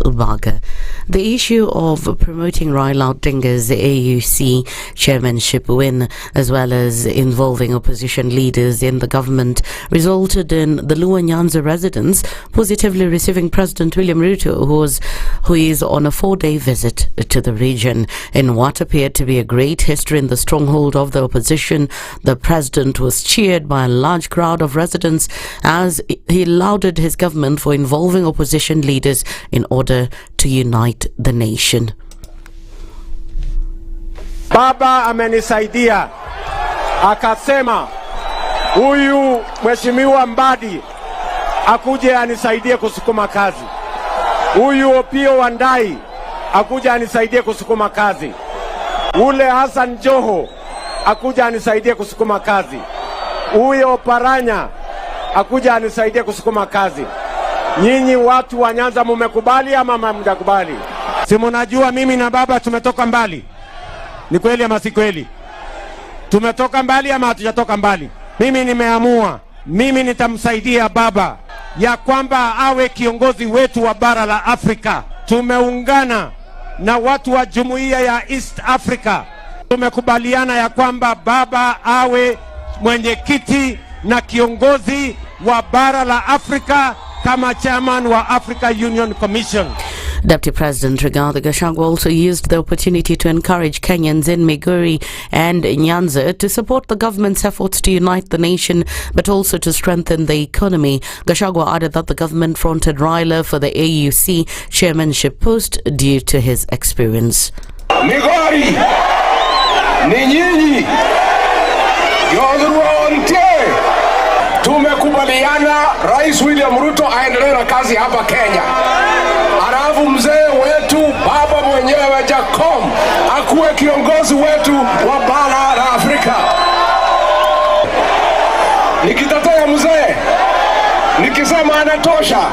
Ubaga. The issue of promoting Raila Odinga's AUC chairmanship win, as well as involving opposition leaders in the government, resulted in the Luo Nyanza residents positively receiving President William Ruto, who is on a 4-day visit to the region. In what appeared to be a great history in the stronghold of the opposition, the president was cheered by a large crowd of residents as he lauded his government for involving opposition leaders in order to unite the nation. Baba amenisaidia, akasema huyu mheshimiwa Mbadi akuje anisaidie kusukuma kazi, huyu Opio Wandai akuje anisaidie kusukuma kazi, ule Hassan Joho akuje anisaidie kusukuma kazi, huyo Paranya akuje anisaidie kusukuma kazi. Nyinyi watu wa Nyanza mumekubali ama hamjakubali? Si mnajua mimi na baba tumetoka mbali. Ni kweli ama si kweli? Tumetoka mbali ama hatujatoka mbali? Mimi nimeamua, mimi nitamsaidia baba ya kwamba awe kiongozi wetu wa bara la Afrika. Tumeungana na watu wa jumuiya ya East Africa. Tumekubaliana ya kwamba baba awe mwenyekiti na kiongozi wa bara la Afrika kama chairman wa Africa Union Commission. Deputy President Rigathi Gachagua also used the opportunity to encourage Kenyans in Migori and Nyanza to support the government's efforts to unite the nation, but also to strengthen the economy. Gachagua added that the government fronted Raila for the AUC chairmanship post due to his experience. Migori, ni nyinyi, tumekubaliana Rais William Ruto aendelee na kazi hapa Kenya. Alafu mzee wetu baba mwenyewe Jacom akuwe kiongozi wetu wa bara la Afrika. Nikitetea mzee, nikisema anatosha,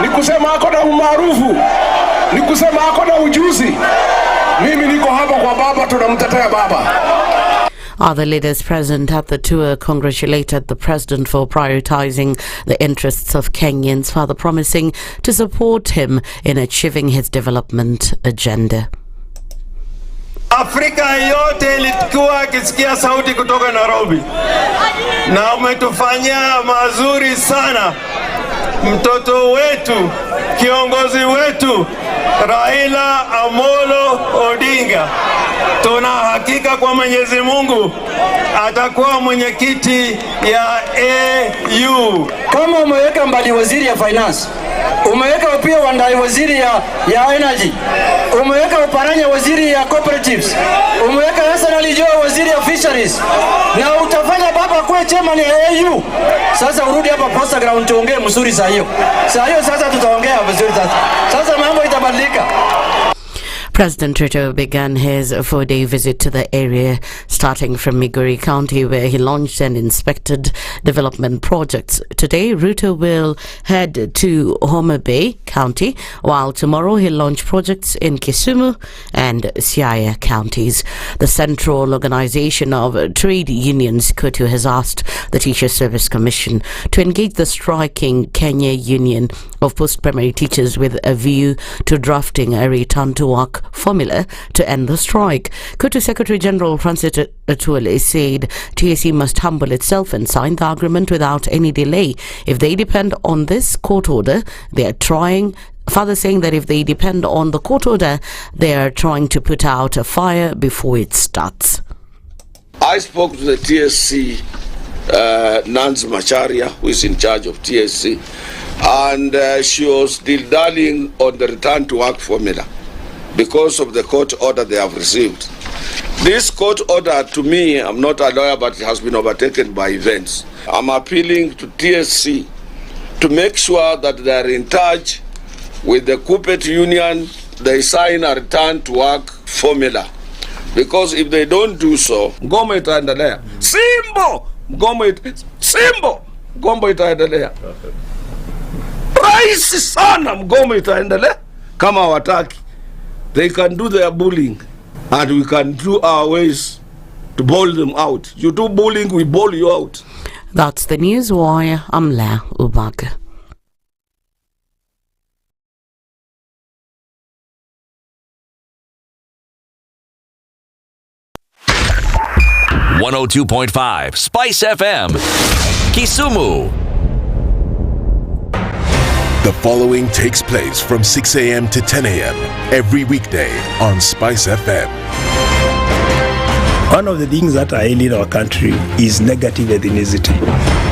nikusema ako na umaarufu, nikusema ako na ujuzi, mimi niko hapa kwa baba, tunamtetea baba. Other leaders present at the tour congratulated the president for prioritizing the interests of Kenyans, further promising to support him in achieving his development agenda. Afrika yote ilikuwa ikisikia sauti kutoka Nairobi, na umetufanyia mazuri sana. Mtoto wetu, kiongozi wetu Raila Amolo Odinga, tuna hakika kwa Mwenyezi Mungu atakuwa mwenyekiti ya AU. Kama umeweka Mbadi waziri ya finance, umeweka pia Wandai waziri ya energy, umeweka Uparanya waziri ya cooperatives, umeweka Hassan Alijo waziri ya fisheries, na utafanya baba kuwe chairman ya AU. Sasa urudi hapa posta ground tuongee mzuri saa hiyo. Sasa tutaongea vizuri sasa. Sasa mambo itabadilika. President Ruto began his 4-day visit to the area, starting from Migori County, where he launched and inspected development projects. Today, Ruto will head to Homa Bay County, while tomorrow he'll launch projects in Kisumu and Siaya counties. The Central Organization of Trade Unions, KOTU, has asked the Teacher Service Commission to engage the striking Kenya Union of Post-Primary Teachers with a view to drafting a return-to-work formula to end the strike. KOTU Secretary General Francis Atwoli said TSC must humble itself and sign the agreement without any delay. If they depend on this court order, they are trying. Further saying that if they depend on the court order, they are trying to put out a fire before it starts. I spoke to the TSC, Nancy Macharia, who is in charge of TSC, and she was dilly-dallying on the return to work formula because of the court order they have received. This court order, to me, I'm not a lawyer, but it has been overtaken by events. I'm appealing to TSC to make sure that they are in touch with the corporate union, they sign a return to work formula. Because if they don't do so, Mgomo itaendelea. Simbo! Mgomo itaendelea. Rahisi sana Mgomo itaendelea. Kama hawataki, they can do their bullying, and we can do our ways to bowl them out. You do bullying, we bowl you out. That's the news wire. I'm Ubaga. 102.5 Spice FM, Kisumu. The following takes place from 6 a.m. to 10 a.m. every weekday on Spice FM. One of the things that are ailing our country is negative ethnicity.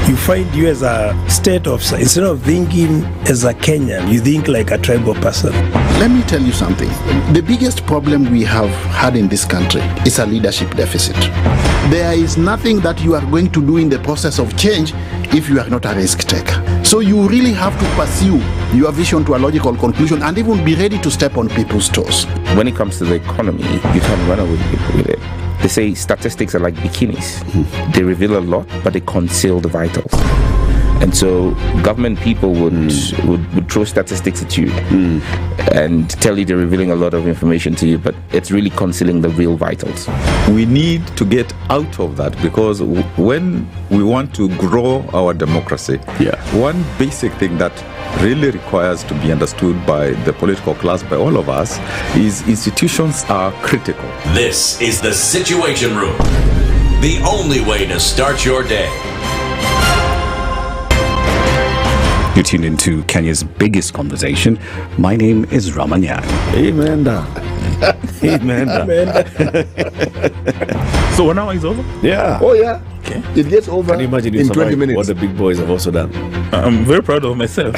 You find you as a state officer, instead of thinking as a Kenyan, you think like a tribal person. Let me tell you something. The biggest problem we have had in this country is a leadership deficit. There is nothing that you are going to do in the process of change if you are not a risk taker. So you really have to pursue your vision to a logical conclusion and even be ready to step on people's toes. When it comes to the economy, you can't run away with it. They say statistics are like bikinis. They reveal a lot, but they conceal the vitals. And so government people would throw statistics at you and tell you they're revealing a lot of information to you, but it's really concealing the real vitals. We need to get out of that, because when we want to grow our democracy, one basic thing that really requires to be understood by the political class, by all of us, is institutions are critical. This is the Situation Room, the only way to start your day. You tuned into Kenya's biggest conversation. My name is Ramanya. Amen. Amen. So 1 hour is over? Yeah. Oh yeah. Okay. It gets over in 20 minutes. What the big boys have also done. I'm very proud of myself.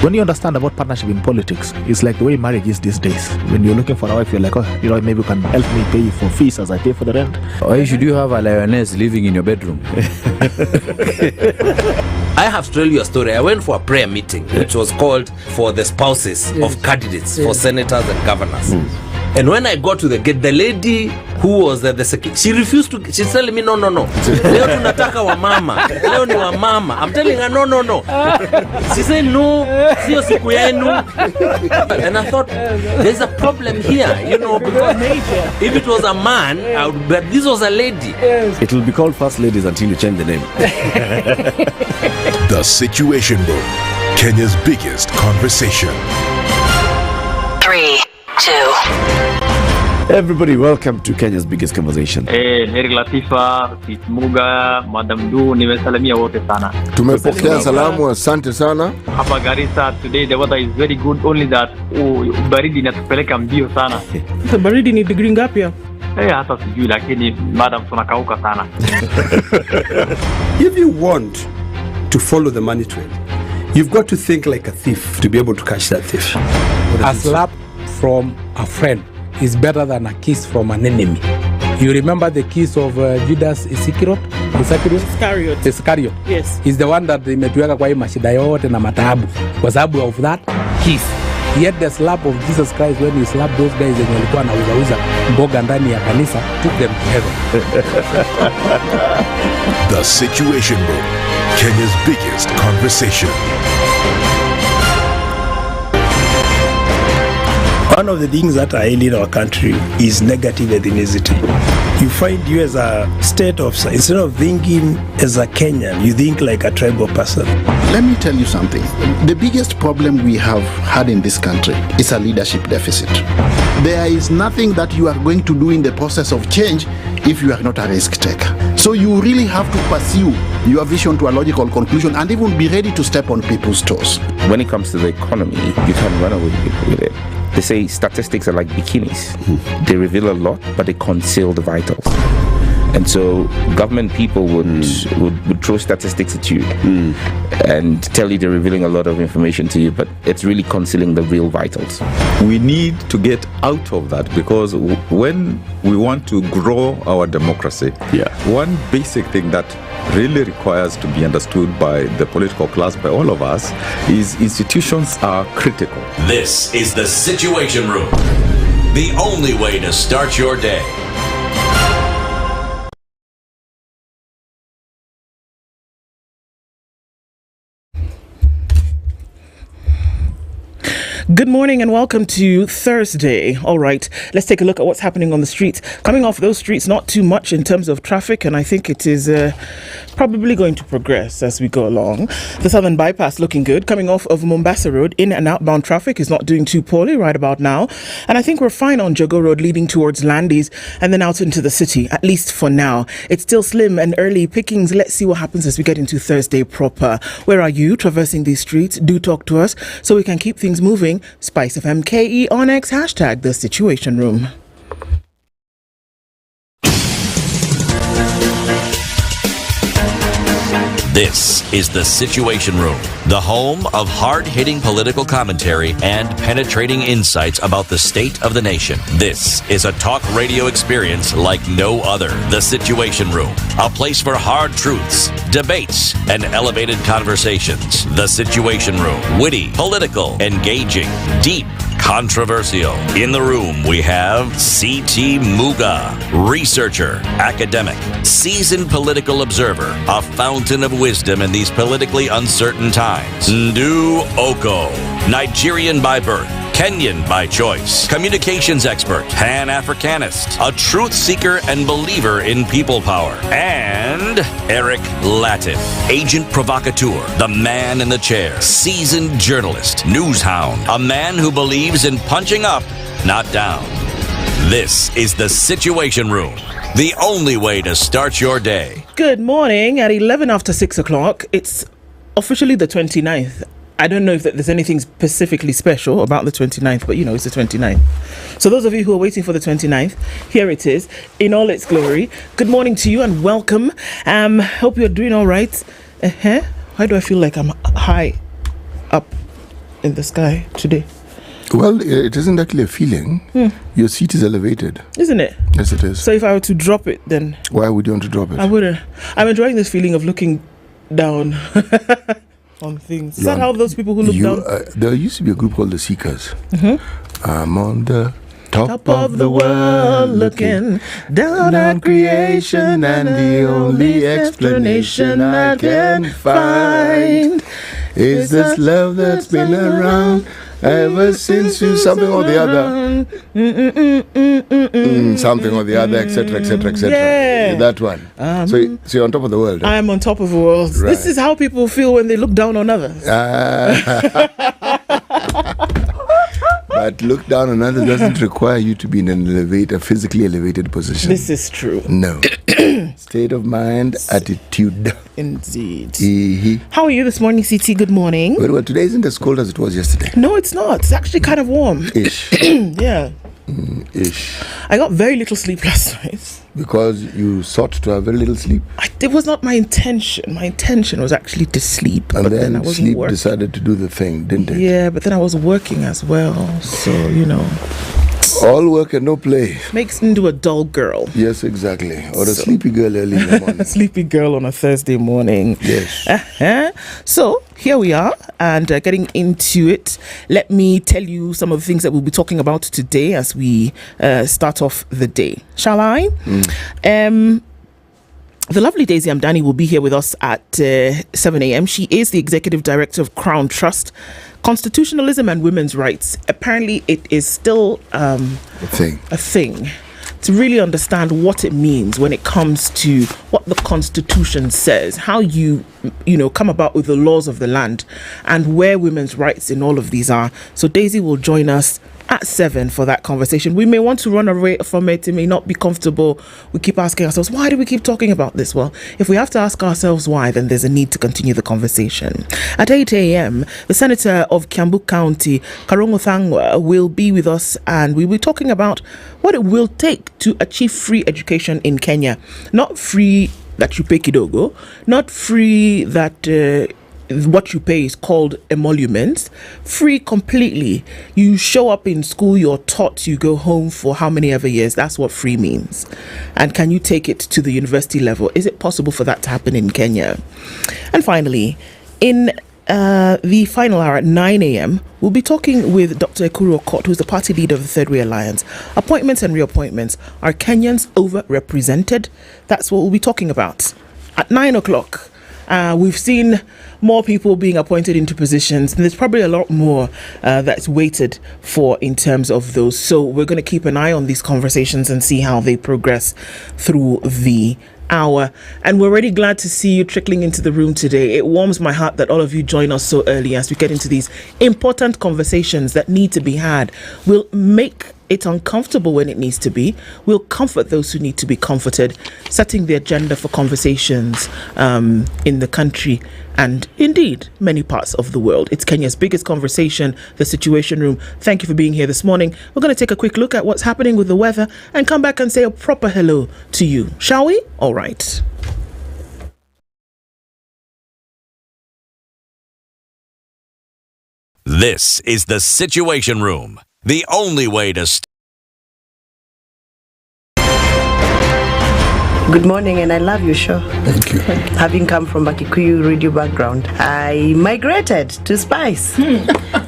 When you understand about partnership in politics, it's like the way marriage is these days. When you're looking for a wife, you're like, oh, maybe you can help me pay for fees as I pay for the rent. Or should you have a lioness living in your bedroom? I have to tell you a story. I went for a prayer meeting, which was called for the spouses of candidates for senators and governors. And when I got to the gate, the lady who was the secretary, she refused to. She's telling me, no. Leo tunataka wa mama. Leo ni wa mama. I'm telling her, no. She said, no, sio siku yenu. And I thought, there's a problem here, because if it was a man, but this was a lady. It will be called First Ladies until you change the name. The Situation Room, Kenya's biggest conversation. 3, 2. Everybody, welcome to Kenya's biggest conversation. Heri Latifa, Muga, Madam Du, nimesalamia wote sana. Tumepokea salamu, asante sana. Hapa Garissa today the weather is very good, only that baridi inatupeleka mbio sana. The baridi ni degree ngapi hapo? Hata sijui, lakini madam tunakauka sana. If you want to follow the money trail, you've got to think like a thief to be able to catch that thief. A slap from a friend is better than a kiss from an enemy. You remember the kiss of Judas Iscariot? Yes. He's the one that imetuweka kwa hii mashida yote na mataabu kwa sababu of that kiss. Yet the slap of Jesus Christ, when he slapped those guys wenye walikuwa wanauza mboga ndani ya kanisa, took them to heaven. The Situation Room, Kenya's biggest conversation. One of the things that are ailing our country is negative ethnicity. You find you as a state officer, instead of thinking as a Kenyan, you think like a tribal person. Let me tell you something. The biggest problem we have had in this country is a leadership deficit. There is nothing that you are going to do in the process of change if you are not a risk taker. So you really have to pursue your vision to a logical conclusion and even be ready to step on people's toes. When it comes to the economy, you can't run away with it. They say statistics are like bikinis. They reveal a lot, but they conceal the vitals. And so government people would throw statistics at you and tell you they're revealing a lot of information to you, but it's really concealing the real vitals. We need to get out of that, because when we want to grow our democracy, one basic thing that really requires to be understood by the political class, by all of us, is institutions are critical. This is the Situation Room, the only way to start your day. Good morning and welcome to Thursday. All right, let's take a look at what's happening on the streets. Coming off those streets, not too much in terms of traffic, and I think it is probably going to progress as we go along. The southern bypass looking good. Coming off of Mombasa Road, in and outbound traffic is not doing too poorly right about now. And I think we're fine on Jogo Road leading towards Landis and then out into the city, at least for now. It's still slim and early pickings. Let's see what happens as we get into Thursday proper. Where are you traversing these streets? Do talk to us so we can keep things moving. SpiceFM KE on X, hashtag The Situation Room. This is The Situation Room, the home of hard-hitting political commentary and penetrating insights about the state of the nation. This is a talk radio experience like no other. The Situation Room, a place for hard truths, debates, and elevated conversations. The Situation Room, witty, political, engaging, deep, controversial. In the room, we have C.T. Muga, researcher, academic, seasoned political observer, a fountain of wisdom in these politically uncertain times. Ndu Oko, Nigerian by birth, Kenyan by choice, communications expert, Pan-Africanist, a truth seeker and believer in people power, and Eric Latin, agent provocateur, the man in the chair, seasoned journalist, news hound, a man who believes in punching up, not down. This is The Situation Room, the only way to start your day. Good morning. At 11 after 6 o'clock, it's officially the 29th. I don't know if there's anything specifically special about the 29th, but it's the 29th. So those of you who are waiting for the 29th, here it is in all its glory. Good morning to you and welcome. Hope you're doing all right. Why do I feel like I'm high up in the sky today? Well, it isn't actually a feeling. Your seat is elevated. Isn't it? Yes, it is. So if I were to drop it, then... Why would you want to drop it? I wouldn't. I'm enjoying this feeling of looking down on things. Is that how those people who look down... there used to be a group called The Seekers. I'm on the top of the world looking down at creation, and the only explanation I can find is this love that's been around ever since you something or the other, something or the other, etc., etc., etc. Yeah. That one. So you're on top of the world. I'm on top of the world. Right. This is how people feel when they look down on others. But look down on others doesn't require you to be in a physically elevated position. This is true. No. State of mind, attitude. Indeed. How are you this morning, CT? Good morning. Well, today isn't as cold as it was yesterday. No, it's not. It's actually kind of warm. Ish. Yeah. Ish. I got very little sleep last night. Because you sought to have very little sleep. It was not my intention. My intention was actually to sleep. And but then I wasn't sleep working. decided to do the thing, didn't it? Yeah, but then I was working as well. So, all work and no play. Makes me into a dull girl. Yes, exactly. Or a sleepy girl early in the morning. A sleepy girl on a Thursday morning. Yes. So, here we are, and getting into it. Let me tell you some of the things that we'll be talking about today as we start off the day. Shall I? The lovely Daisy Amdani will be here with us at 7 a.m. She is the Executive Director of Crown Trust, Constitutionalism and Women's Rights. Apparently, it is still a thing to really understand what it means when it comes to what the Constitution says, how you come about with the laws of the land, and where women's rights in all of these are. So Daisy will join us at 7 for that conversation. We may want to run away from it. It may not be comfortable. We keep asking ourselves, why do we keep talking about this? Well, if we have to ask ourselves why, then there's a need to continue the conversation. At 8 a.m., the Senator of Kiambu County, Karongo Thangwa, will be with us, and we'll be talking about what it will take to achieve free education in Kenya. Not free that you pay kidogo, not free that what you pay is called emolument. Free completely. You show up in school, you're taught, you go home for how many ever years. That's what free means. And can you take it to the university level? Is it possible for that to happen in Kenya? And finally, in the final hour at 9 a.m., we'll be talking with Dr. Ekuru Okot, who's the party leader of the Third Way Alliance. Appointments and reappointments. Are Kenyans overrepresented? That's what we'll be talking about at 9 o'clock. We've seen more people being appointed into positions, and there's probably a lot more that's waited for in terms of those. So we're going to keep an eye on these conversations and see how they progress through the hour. And we're really glad to see you trickling into the room today. It warms my heart that all of you join us so early as we get into these important conversations that need to be had. We'll make it uncomfortable when it needs to be. We'll comfort those who need to be comforted, setting the agenda for conversations in the country and indeed many parts of the world. It's Kenya's biggest conversation, the Situation Room. Thank you for being here this morning. We're going to take a quick look at what's happening with the weather and come back and say a proper hello to you. Shall we? All right. This is the Situation Room. The only way to Good morning, and I love your show. Thank you. Having come from a Kikuyu radio background, I migrated to Spice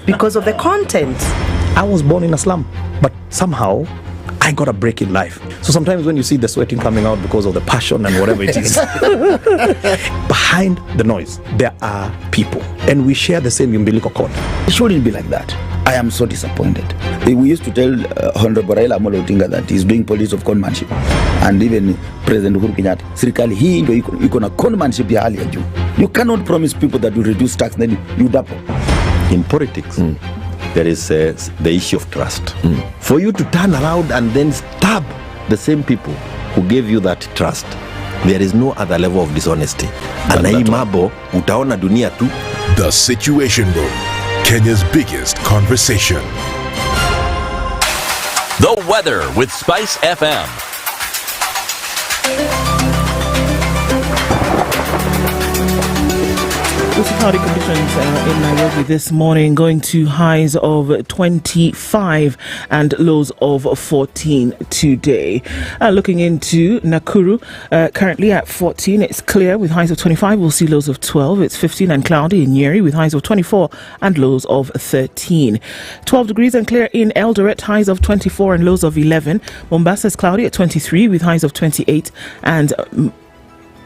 because of the content. I was born in a slum, but somehow I got a break in life. So sometimes when you see the sweating coming out because of the passion and whatever it is, behind the noise, there are people, and we share the same umbilical cord. It shouldn't be like that. I am so disappointed. We used to tell Honorable Raila Amolo Odinga that he's doing politics of conmanship, and even President Uhuru Kenyatta, serikali hii ndio iko na conmanship ya hali ya juu. You cannot promise people that you reduce tax, then you double. In politics, there is the issue of trust. For you to turn around and then stab the same people who gave you that trust, there is no other level of dishonesty. And hii mambo utaona dunia tu. The Situation Room, Kenya's biggest conversation. The weather with Spice FM. With cloudy conditions in Nairobi this morning, going to highs of 25 and lows of 14 today. Looking into Nakuru, currently at 14, it's clear with highs of 25. We'll see lows of 12. It's 15 and cloudy in Nyeri with highs of 24 and lows of 13. 12 degrees and clear in Eldoret, highs of 24 and lows of 11. Mombasa is cloudy at 23 with highs of 28, and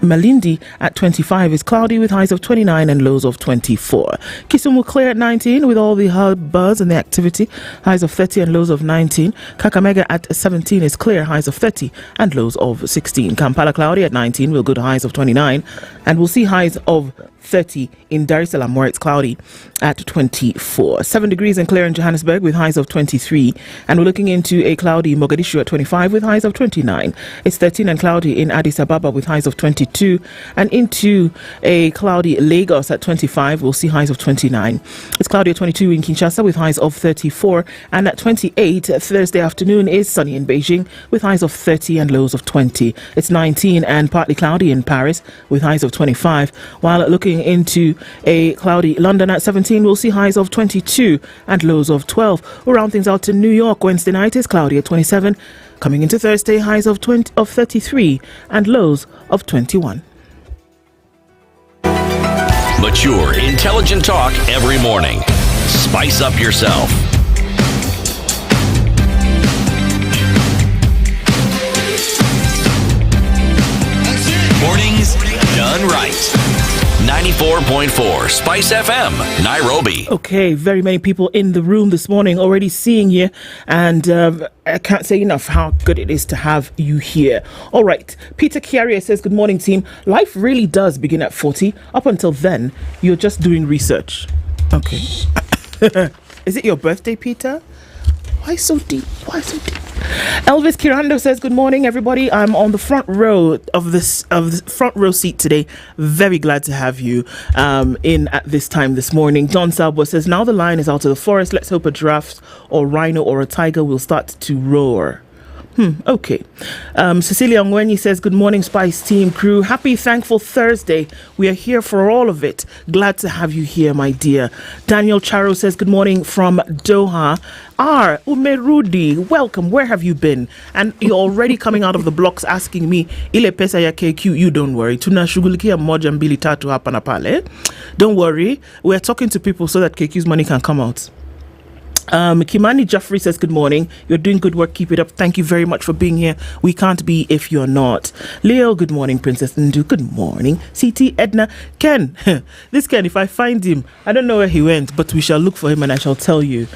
Malindi at 25 is cloudy with highs of 29 and lows of 24. Kisumu clear at 19 with all the buzz and the activity, highs of 30 and lows of 19. Kakamega at 17 is clear, highs of 30 and lows of 16. Kampala cloudy at 19, we'll go to highs of 29, and we'll see highs of 30 in Dar es Salaam, where it's cloudy at 24. 7 degrees and clear in Johannesburg with highs of 23, and we're looking into a cloudy Mogadishu at 25 with highs of 29. It's 13 and cloudy in Addis Ababa with highs of 22, and into a cloudy Lagos at 25. We'll see highs of 29. It's cloudy at 22 in Kinshasa with highs of 34, and at 28 Thursday afternoon is sunny in Beijing with highs of 30 and lows of 20. It's 19 and partly cloudy in Paris with highs of 25, while looking into a cloudy London at 17, we'll see highs of 22 and lows of 12. We'll round things out to New York. Wednesday night is cloudy at 27. Coming into Thursday, highs of 33 and lows of 21. Mature, intelligent talk every morning. Spice up yourself. Mornings done right. 94.4 Spice FM, Nairobi. Okay, very many people in the room this morning already seeing you, and I can't say enough how good it is to have you here. All right, Peter Chiaria says, good morning, team. Life really does begin at 40. Up until then, you're just doing research. Okay. Is it your birthday, Peter? Why so deep? Why so deep? Elvis Kirando says, good morning, everybody. I'm on the front row of the front row seat today. Very glad to have you in at this time this morning. John Salbo says, now the lion is out of the forest. Let's hope a giraffe or rhino or a tiger will start to roar. Okay. Cecilia Ngwenyi says, good morning, Spice team crew. Happy Thankful Thursday. We are here for all of it. Glad to have you here, my dear. Daniel Charo says, good morning from Doha. Umerudi, welcome. Where have you been? And you're already coming out of the blocks asking me, ile pesa ya KQ, you don't worry. Tunashughulikia moja mbili tatu hapa na pale. Don't worry. We're talking to people so that KQ's money can come out. Kimani Jeffrey says, good morning. You're doing good work. Keep it up. Thank you very much for being here. We can't be if you're not. Leo, good morning. Princess Ndu, good morning. CT Edna. Ken, this Ken, if I find him, I don't know where he went, but we shall look for him and I shall tell you.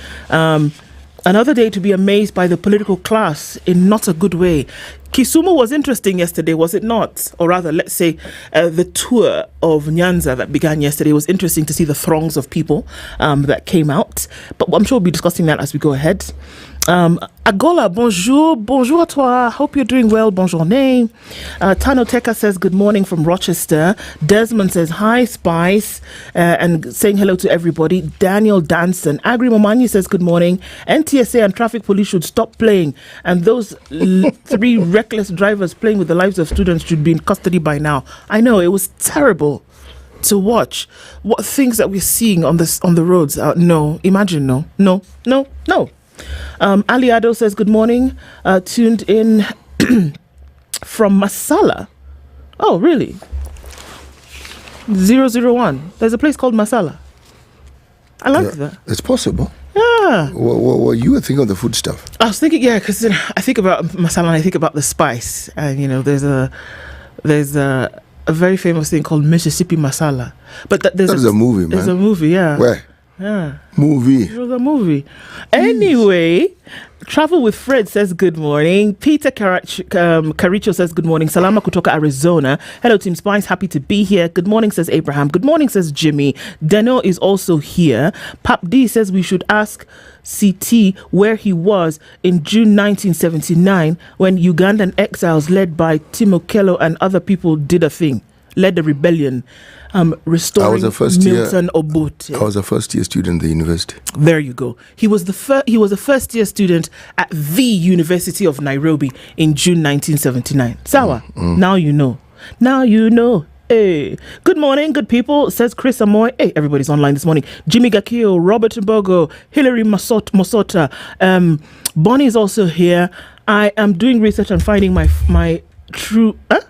Another day to be amazed by the political class in not a good way. Kisumu was interesting yesterday, was it not? Or rather, let's say the tour of Nyanza that began yesterday was interesting to see the throngs of people that came out. But I'm sure we'll be discussing that as we go ahead. Agola, bonjour. Bonjour à toi. Hope you're doing well. Bonjour. Tano Teka says good morning from Rochester. Desmond says hi, Spice, and saying hello to everybody. Daniel Danson. Agri Momani says good morning. NTSA and traffic police should stop playing, and those 3 reckless drivers playing with the lives of students should be in custody by now. I know, it was terrible to watch. What things that we're seeing on the roads. No. Ali Ado says good morning, tuned in from Masala. Oh, really? 001. There's a place called Masala. I like that. It's possible. Yeah. Well, you were thinking of the food stuff. I was thinking, because I think about Masala and I think about the spice. And, there's a very famous thing called Mississippi Masala. But there's a movie, man. There's a movie, yeah. Where? Yeah. Movie. It was a movie. Anyway, Travel with Fred says good morning. Peter Caricho says good morning. Salama kutoka Arizona. Hello, Team Spice. Happy to be here. Good morning, says Abraham. Good morning, says Jimmy. Deno is also here. Pap D says we should ask CT where he was in June 1979 when Ugandan exiles led by Tim Okello and other people did a thing. Led the rebellion, restoring Milton Obote. I was a first-year student at the university. There you go. He was a first-year student at the University of Nairobi in June 1979. Sawa, now you know. Now you know. Hey, good morning, good people, says Chris Amoy. Hey, everybody's online this morning. Jimmy Gakio, Robert Mbogo, Hilary Mosota. Bonnie is also here. I am doing research and finding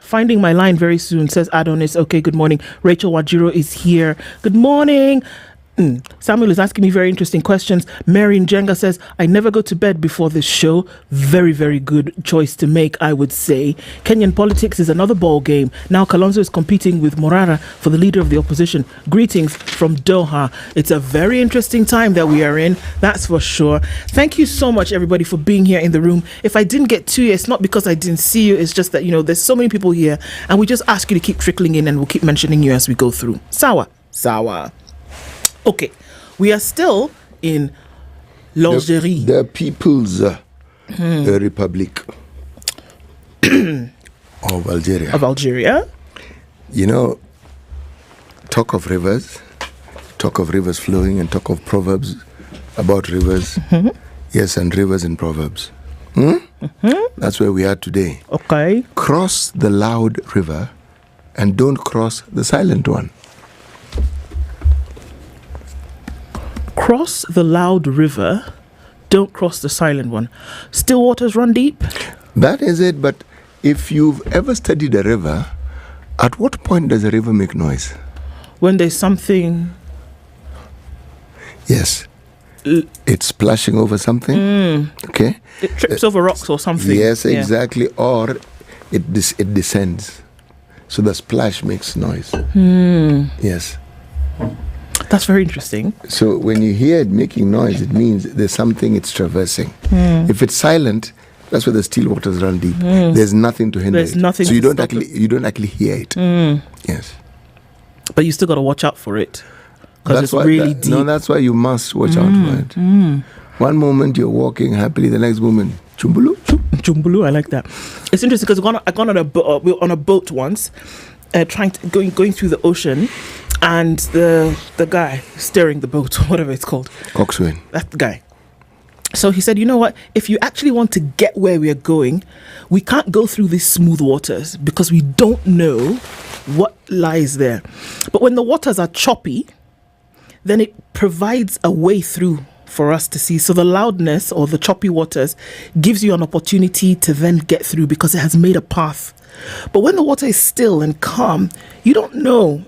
finding my line very soon, says Adonis. Okay, good morning. Rachel Wajiro is here. Good morning. Samuel is asking me very interesting questions. Mary Njenga says, I never go to bed before this show. Very, very good choice to make, I would say. Kenyan politics is another ball game. Now Kalonzo is competing with Morara for the leader of the opposition. Greetings from Doha. It's a very interesting time that we are in, that's for sure. Thank you so much, everybody, for being here in the room. If I didn't get to you, it's not because I didn't see you. It's just that, there's so many people here, and we just ask you to keep trickling in, and we'll keep mentioning you as we go through. Sawa. Okay, we are still in l'Algérie. The People's Republic of Algeria. Of Algeria. Talk of rivers flowing, and talk of proverbs about rivers. Yes, and rivers and proverbs. That's where we are today. Okay. Cross the loud river and don't cross the silent one. Cross the loud river, don't cross the silent one. Still waters run deep? That is it, but if you've ever studied a river, at what point does a river make noise? When there's something... Yes. It's splashing over something. Okay. It trips over rocks or something. Yes, exactly. Yeah. Or it descends. So the splash makes noise. Yes. That's very interesting. So when you hear it making noise, it means there's something it's traversing. If it's silent, that's where the still waters run deep. There's nothing to hinder it. Nothing. So you don't actually hear it. Yes. But you still got to watch out for it. Because it's really deep. No, that's why you must watch out for it. One moment you're walking happily, the next moment, chumbulu. Chumbulu, I like that. It's interesting because I gone on a boat once, going through the ocean, and the guy steering the boat, whatever it's called, coxswain, that guy. So he said, you know what? If you actually want to get where we are going, we can't go through these smooth waters because we don't know what lies there. But when the waters are choppy, then it provides a way through for us to see. So the loudness or the choppy waters gives you an opportunity to then get through because it has made a path. But when the water is still and calm, you don't know.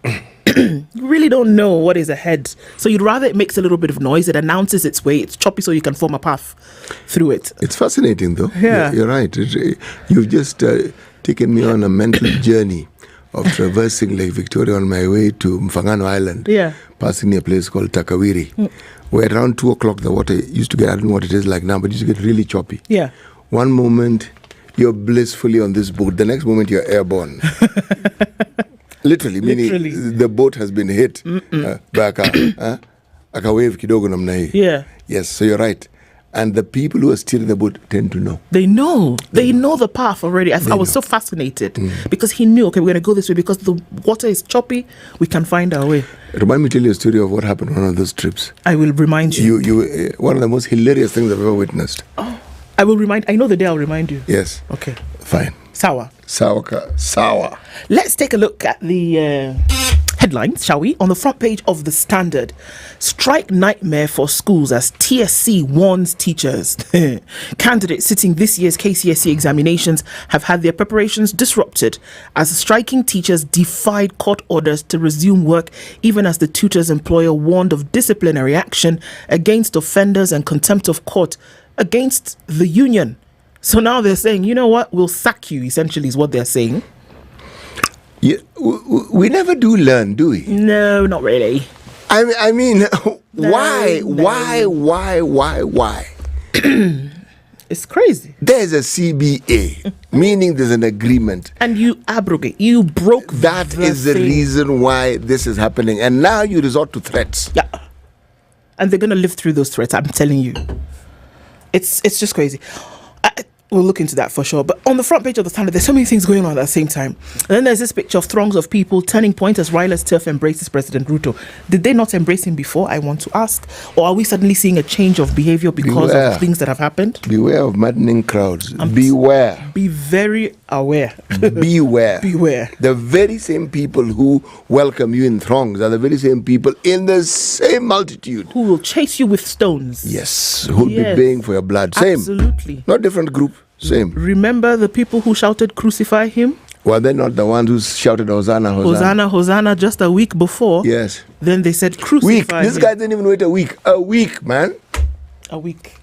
You really don't know what is ahead. So you'd rather it makes a little bit of noise. It announces its way. It's choppy so you can form a path through it. It's fascinating though. Yeah. You're right. You've just taken me on a mental journey of traversing Lake Victoria on my way to Mfangano Island. Yeah. Passing near a place called Takawiri, where around 2 o'clock the water used to get, I don't know what it is like now, but it used to get really choppy. Yeah. One moment you're blissfully on this boat, the next moment you're airborne. Literally, meaning the boat has been hit by a wave kidogo namna hii. Yeah. Yes, so you're right. And the people who are steering the boat tend to know. They know the path already. I was so fascinated because he knew, okay, we're going to go this way because the water is choppy. We can find our way. Remind me, tell you a story of what happened on one of those trips. I will remind you. You one of the most hilarious things I've ever witnessed. Oh, I know the day I'll remind you. Yes. Okay. Fine. Sour. Sour. Let's take a look at the headlines, shall we? On the front page of the Standard, strike nightmare for schools as TSC warns teachers. Candidates sitting this year's KCSE examinations have had their preparations disrupted as striking teachers defied court orders to resume work, even as the tutor's employer warned of disciplinary action against offenders and contempt of court against the union. So now they're saying, you know what, we'll sack you, essentially is what they're saying. Yeah, we never do learn, do we? No, not really. I mean, why? It's crazy. There's a CBA, meaning there's an agreement. And you abrogate. You broke that is the reason why this is happening. And now you resort to threats. Yeah. And they're going to live through those threats, I'm telling you. It's just crazy. We'll look into that for sure. But on the front page of the Standard, there's so many things going on at the same time. And then there's this picture of throngs of people turning point as Raila's turf embraces President Ruto. Did they not embrace him before, I want to ask? Or are we suddenly seeing a change of behavior because of things that have happened? Beware of maddening crowds. Beware. Be very aware. Beware. Beware. The very same people who welcome you in throngs are the very same people in the same multitude who will chase you with stones. Yes. Who will be baying for your blood. Same. Absolutely. Not different group. Same. Remember the people who shouted crucify him? Well, they're not the ones who shouted Hosanna, Hosanna. Hosanna, Hosanna just a week before. Yes. Then they said crucify him. This guy didn't even wait a week. A week, man. A week.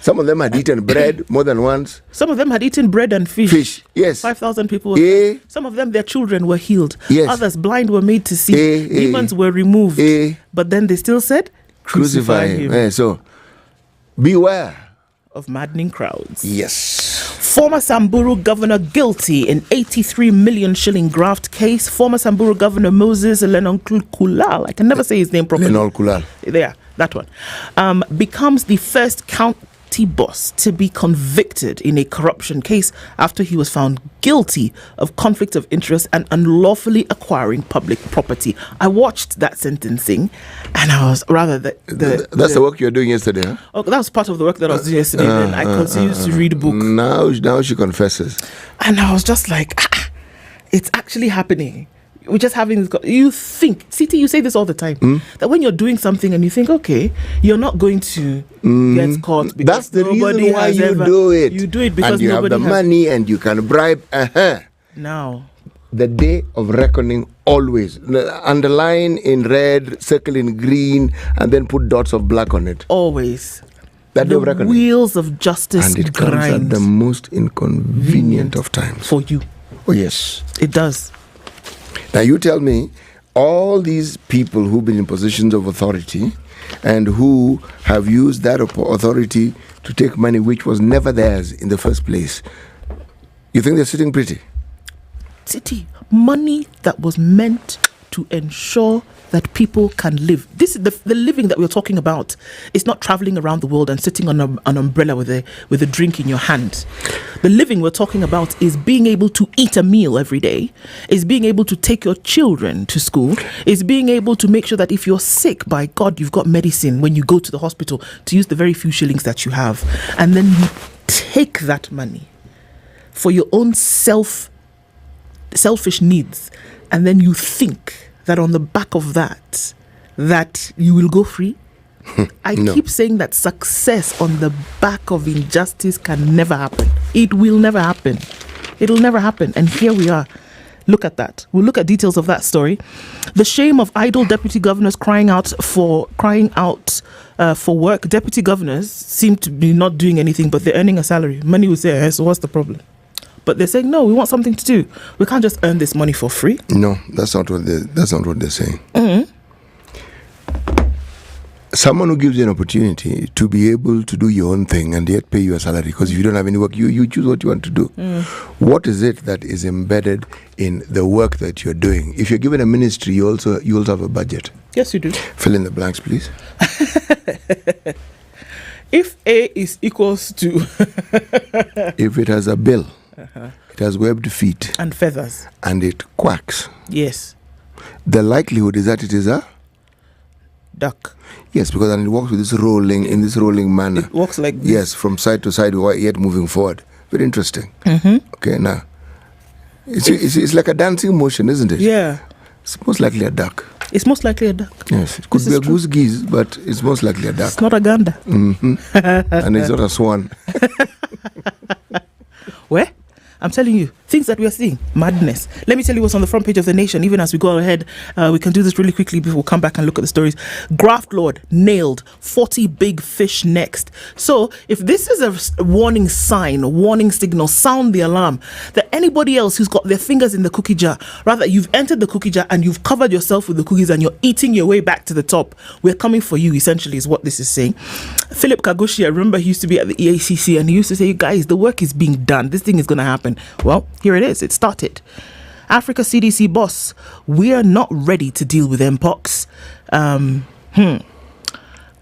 Some of them had eaten bread more than once. Some of them had eaten bread and fish. Fish, yes. 5,000 people were fed. Some of them, their children were healed. Yes. Others, blind were made to see. Demons were removed. But then they still said, crucify him. So, beware of maddening crowds. Yes. Former Samburu governor guilty in 83 million shilling graft case. Former Samburu governor Moses Lennon Kulal, I can never say his name properly. Lennon Kulal. There, that one. Becomes the first county boss to be convicted in a corruption case after he was found guilty of conflict of interest and unlawfully acquiring public property. I watched that sentencing and I was rather that's the work you were doing yesterday, huh? Oh, that was part of the work that I was doing yesterday. Then I continued to read a book. Now she confesses. And I was just like, it's actually happening. We're just having this. You think, CT, you say this all the time, that when you're doing something and you think, okay, you're not going to get caught. That's the reason why you do it. You do it because and you have the money and you can bribe. Now, the day of reckoning always. Underline in red, circle in green, and then put dots of black on it. Always. That day of reckoning. Wheels of justice and it comes at the most inconvenient of times. For you. Oh, yes. It does. Now you tell me, all these people who've been in positions of authority and who have used that authority to take money which was never theirs in the first place, you think they're sitting pretty? Money that was meant to ensure that people can live. This is the living that we're talking about. It's not traveling around the world and sitting on an umbrella with a drink in your hand. The living we're talking about is being able to eat a meal every day, is being able to take your children to school, is being able to make sure that if you're sick, by God, you've got medicine when you go to the hospital to use the very few shillings that you have. And then you take that money for your own selfish needs, and then you think that on the back of that you will go free. I keep saying that success on the back of injustice can never happen. It will never happen. It'll never happen. And here we are. Look at that. We'll look at details of that story. The shame of idle deputy governors crying out for work. Deputy governors seem to be not doing anything, but they're earning a salary. Many will say, so what's the problem? But they're saying, no, we want something to do. We can't just earn this money for free. No, that's not what they're saying. someone who gives you an opportunity to be able to do your own thing and yet pay you a salary, because if you don't have any work, you choose what you want to do. What is it that is embedded in the work that you're doing? If you're given a ministry, you also have a budget. Yes, you do. Fill in the blanks, please. If A is equals to... If it has a bill, it has webbed feet. And feathers. And it quacks. Yes. The likelihood is that it is a... duck. Yes, because then it walks with this rolling manner. It walks like this. Yes, from side to side, yet moving forward. Very interesting. Okay, now, it's like a dancing motion, isn't it? Yeah. It's most likely a duck. It's most likely a duck. Yes, it could be a goose geese, but it's most likely a duck. It's not a gander. And it's not a swan. Where? I'm telling you, things that we are seeing, madness. Let me tell you what's on the front page of The Nation. Even as we go ahead, we can do this really quickly before we come back and look at the stories. Graft Lord nailed, 40 big fish next. So if this is a warning sign, warning signal, sound the alarm that anybody else who's got their fingers in the cookie jar, rather you've entered the cookie jar and you've covered yourself with the cookies and you're eating your way back to the top, we're coming for you, essentially, is what this is saying. Philip Kagoshi, I remember he used to be at the EACC and he used to say, guys, the work is being done. This thing is going to happen. Well, here it is. It started. Africa CDC boss, we are not ready to deal with Mpox.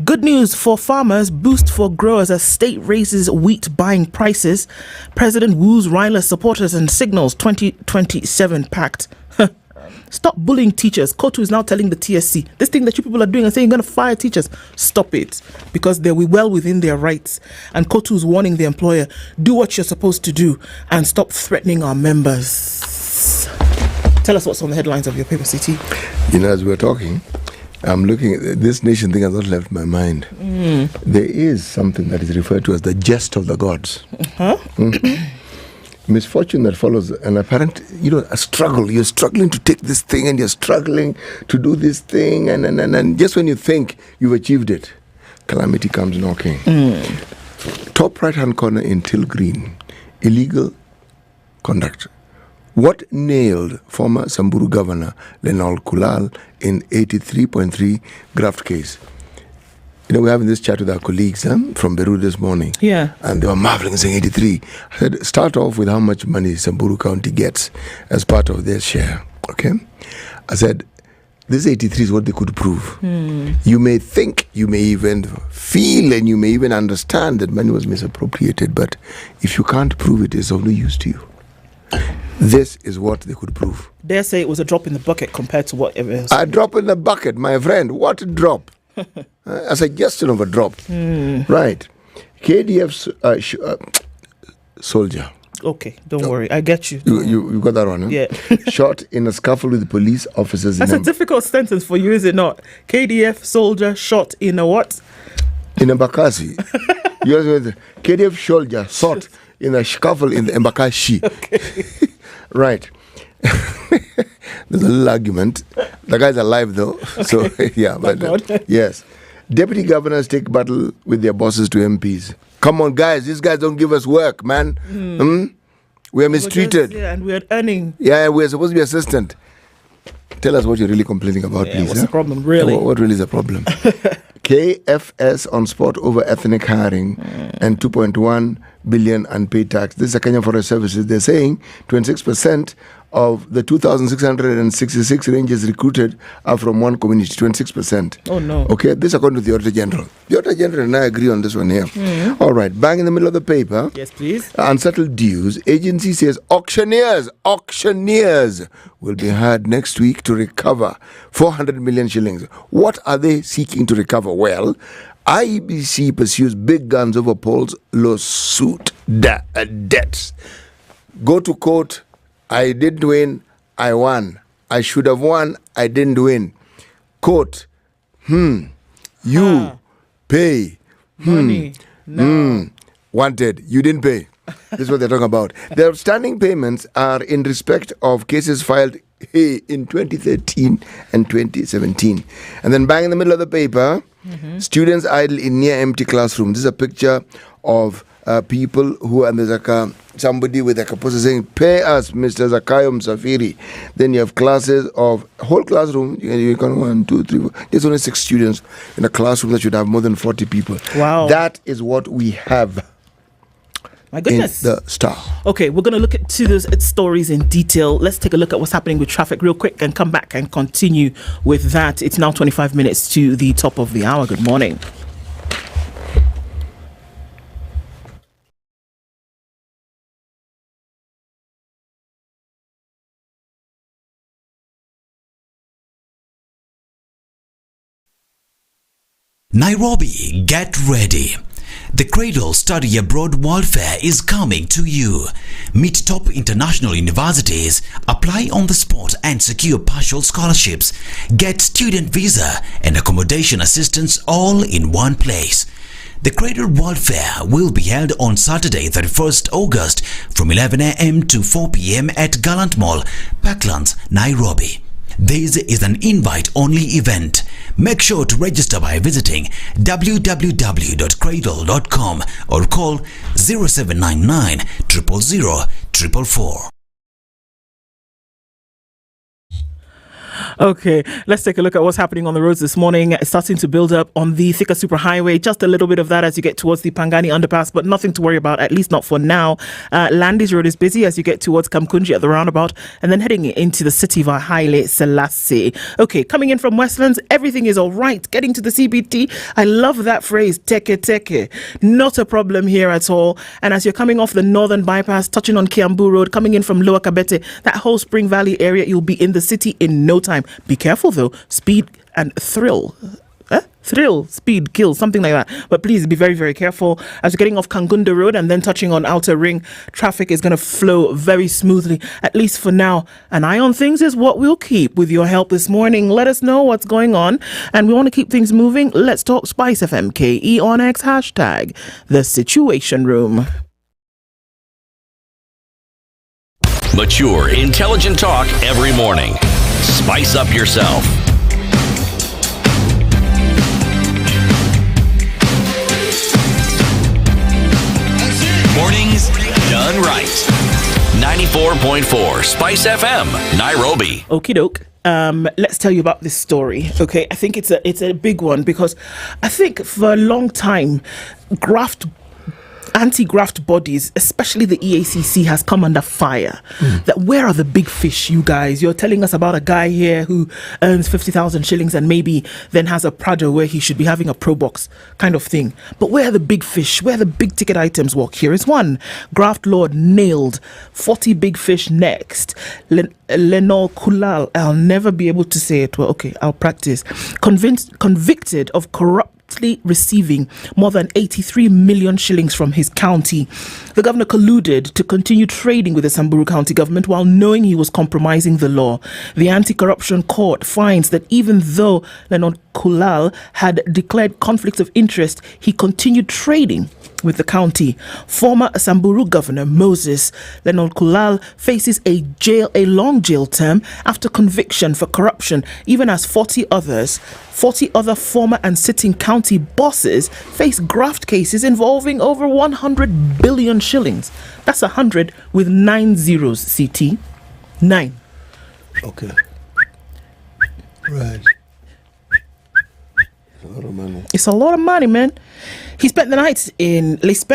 Good news for farmers, boost for growers as state raises wheat buying prices. President woos Ryla supporters and signals 2027 pact. Stop bullying teachers. Kotu is now telling the TSC, this thing that you people are doing and saying you're going to fire teachers, stop it, because they're well within their rights. And Kotu is warning the employer, do what you're supposed to do and stop threatening our members. Tell us what's on the headlines of your paper, CT. You know, as we're talking, I'm looking at this nation thing has not left my mind. There is something that is referred to as the jest of the gods. Misfortune that follows an apparent, a struggle. You're struggling to take this thing and you're struggling to do this thing. And just when you think you've achieved it, calamity comes knocking. Top right-hand corner in teal green, illegal conduct. What nailed former Samburu Governor Lenol Kulal in 83.3 graft case? We're having this chat with our colleagues from Beirut this morning. Yeah. And they were marveling, saying 83. I said, start off with how much money Samburu County gets as part of their share. Okay? I said, this 83 is what they could prove. You may think, you may even feel, and you may even understand that money was misappropriated, but if you can't prove it, it's of no use to you. This is what they could prove. Dare say it was a drop in the bucket compared to whatever else. A drop in the bucket, my friend. What a drop. A suggestion of a drop. Right. KDF soldier. Okay, don't worry. I get you. You got that one, huh? Yeah. Shot in a scuffle with police officers. That's a difficult sentence for you, is it not? KDF soldier shot in a what? In Embakasi. KDF soldier shot in a scuffle in the Embakasi. Okay. Right. There's a little argument. The guy's alive though. Okay. So yeah, but yes. Deputy governors take battle with their bosses to MPs. Come on, guys, these guys don't give us work, man. We are mistreated. And we are earning. Yeah, we are supposed to be assistant. Tell us what you're really complaining about, please. What's the problem, really? What really is the problem? KFS on spot over ethnic hiring and 2.1 billion unpaid tax. This is a Kenya Forest Services. They're saying 26% of the 2,666 rangers recruited are from one community, 26%. Oh, no. Okay, this according to the Auditor General. The Auditor General and I agree on this one here. All right, bang in the middle of the paper. Yes, please. Unsettled dues. Agency says auctioneers will be hired next week to recover 400 million shillings. What are they seeking to recover? Well, IEBC pursues big guns over Paul's lawsuit debts. Go to court. I didn't win, I won. I should have won, I didn't win. Court, you pay. Money, no. Wanted, you didn't pay. This is what they're talking about. The outstanding payments are in respect of cases filed in 2013 and 2017. And then bang in the middle of the paper, students idle in near empty classrooms. This is a picture of people who, and there's like somebody with a capacity saying, pay us, Mr. Zakayo Msafiri. Then you have classes of whole classroom. You can 1, 2, 3, 4. There's only 6 students in a classroom that should have more than 40 people. Wow. That is what we have. My goodness. In the Star. Okay, we're going to look to those stories in detail. Let's take a look at what's happening with traffic real quick and come back and continue with that. It's now 25 minutes to the top of the hour. Good morning. Nairobi, get ready. The Cradle Study Abroad World Fair is coming to you. Meet top international universities, apply on the spot and secure partial scholarships. Get student visa and accommodation assistance all in one place. The Cradle World Fair will be held on Saturday, 31st August from 11 a.m. to 4 p.m. at Gallant Mall, Parklands, Nairobi. This is an invite-only event. Make sure to register by visiting www.cradle.com or call 0799 000 444. Okay, let's take a look at what's happening on the roads this morning. It's starting to build up on the Thika Superhighway. Just a little bit of that as you get towards the Pangani underpass, but nothing to worry about, at least not for now. Landis Road is busy as you get towards Kamkunji at the roundabout and then heading into the city via Haile Selassie. Okay, coming in from Westlands, everything is all right. Getting to the CBT, I love that phrase, teke teke. Not a problem here at all. And as you're coming off the northern bypass, touching on Kiambu Road, coming in from Lower Kabete, that whole Spring Valley area, you'll be in the city in no time. Be careful though, speed and thrill, speed kills, something like that. But please be very, very careful as you're getting off Kangunda Road and then touching on Outer Ring. Traffic is going to flow very smoothly, at least for now. An eye on things is what we'll keep with your help this morning. Let us know what's going on and we want to keep things moving. Let's talk SpiceFM KE on X hashtag the Situation Room. Mature, intelligent talk every morning. Spice up yourself. Mornings done right. 94.4 Spice FM, Nairobi. Okie doke. Let's tell you about this story. Okay, I think it's a big one because I think for a long time, anti-graft bodies, especially the EACC, has come under fire. That where are the big fish, you guys? You're telling us about a guy here who earns 50,000 shillings and maybe then has a Prado where he should be having a Pro Box kind of thing. But where are the big fish? Where are the big ticket items? Well, here is one. Graft Lord nailed 40 big fish next. Lenol Kulal, I'll never be able to say it. Well, okay, I'll practice. Convicted of corruptly receiving more than 83 million shillings from his county. The governor colluded to continue trading with the Samburu County government while knowing he was compromising the law. The anti-corruption court finds that even though Lenol Kulal had declared conflicts of interest, he continued trading with the county. Former Samburu Governor Moses Lenol Kulal faces a long jail term after conviction for corruption, even as 40 other former and sitting county bosses face graft cases involving over 100 billion shillings. That's 100 with 9 zeros, CT. 9. Okay. Right. A lot of money. It's a lot of money, man. They spent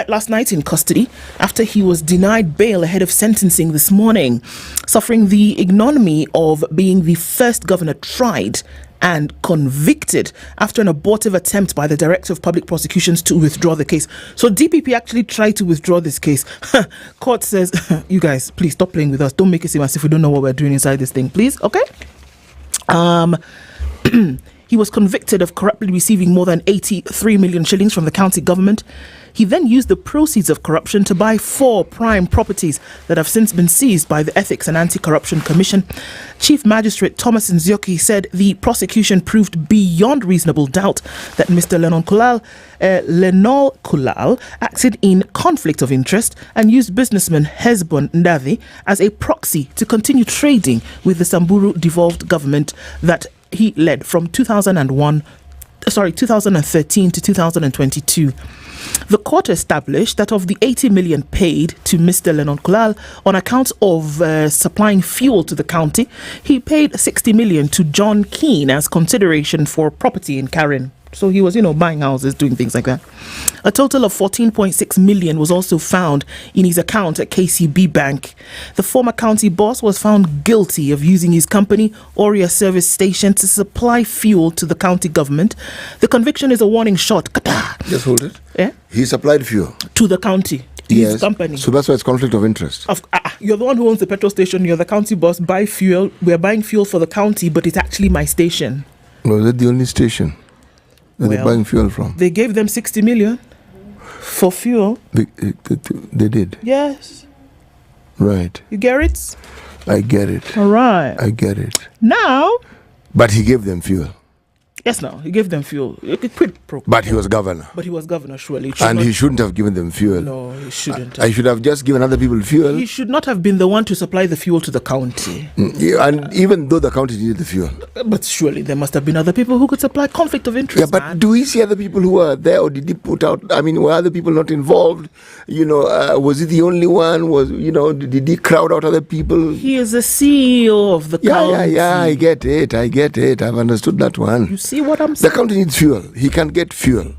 last night in custody after he was denied bail ahead of sentencing this morning, suffering the ignominy of being the first governor tried and convicted after an abortive attempt by the Director of Public Prosecutions to withdraw the case. So DPP actually tried to withdraw this case. Court says, you guys, please stop playing with us. Don't make it seem as if we don't know what we're doing inside this thing, please. Okay? He was convicted of corruptly receiving more than 83 million shillings from the county government. He then used the proceeds of corruption to buy 4 prime properties that have since been seized by the Ethics and Anti-Corruption Commission. Chief Magistrate Thomas Nzioki said the prosecution proved beyond reasonable doubt that Mr. Lenol Kulal acted in conflict of interest and used businessman Hezbon Ndavi as a proxy to continue trading with the Samburu devolved government that he led from 2013 to 2022. The court established that of the 80 million paid to Mr. Lennon Kulal on account of supplying fuel to the county, he paid 60 million to John Keane as consideration for property in Karen. So he was, buying houses, doing things like that. A total of 14.6 million was also found in his account at KCB Bank. The former county boss was found guilty of using his company, Oria Service Station, to supply fuel to the county government. The conviction is a warning shot. Just hold it. Yeah? He supplied fuel To the county. Yes. His company. So that's why it's conflict of interest. You're the one who owns the petrol station. You're the county boss. Buy fuel. We're buying fuel for the county, but it's actually my station. No, that's the only station that they're buying fuel from. They gave them 60 million for fuel. They did. Yes. Right. You get it? I get it. All right. I get it. Now. But he gave them fuel. Yes, no. He gave them fuel. But he was governor. But he was governor, surely. And he shouldn't have given them fuel. No, he shouldn't. I should have just given other people fuel. He should not have been the one to supply the fuel to the county. Yeah, and even though the county needed the fuel. But surely there must have been other people who could supply. Conflict of interest. Yeah, but do we see other people who were there, or did he put out? I mean, were other people not involved? Was he the only one? Did he crowd out other people? He is the CEO of the county. Yeah, I get it. I've understood that one. You see what I'm saying? The county needs fuel. He can get fuel.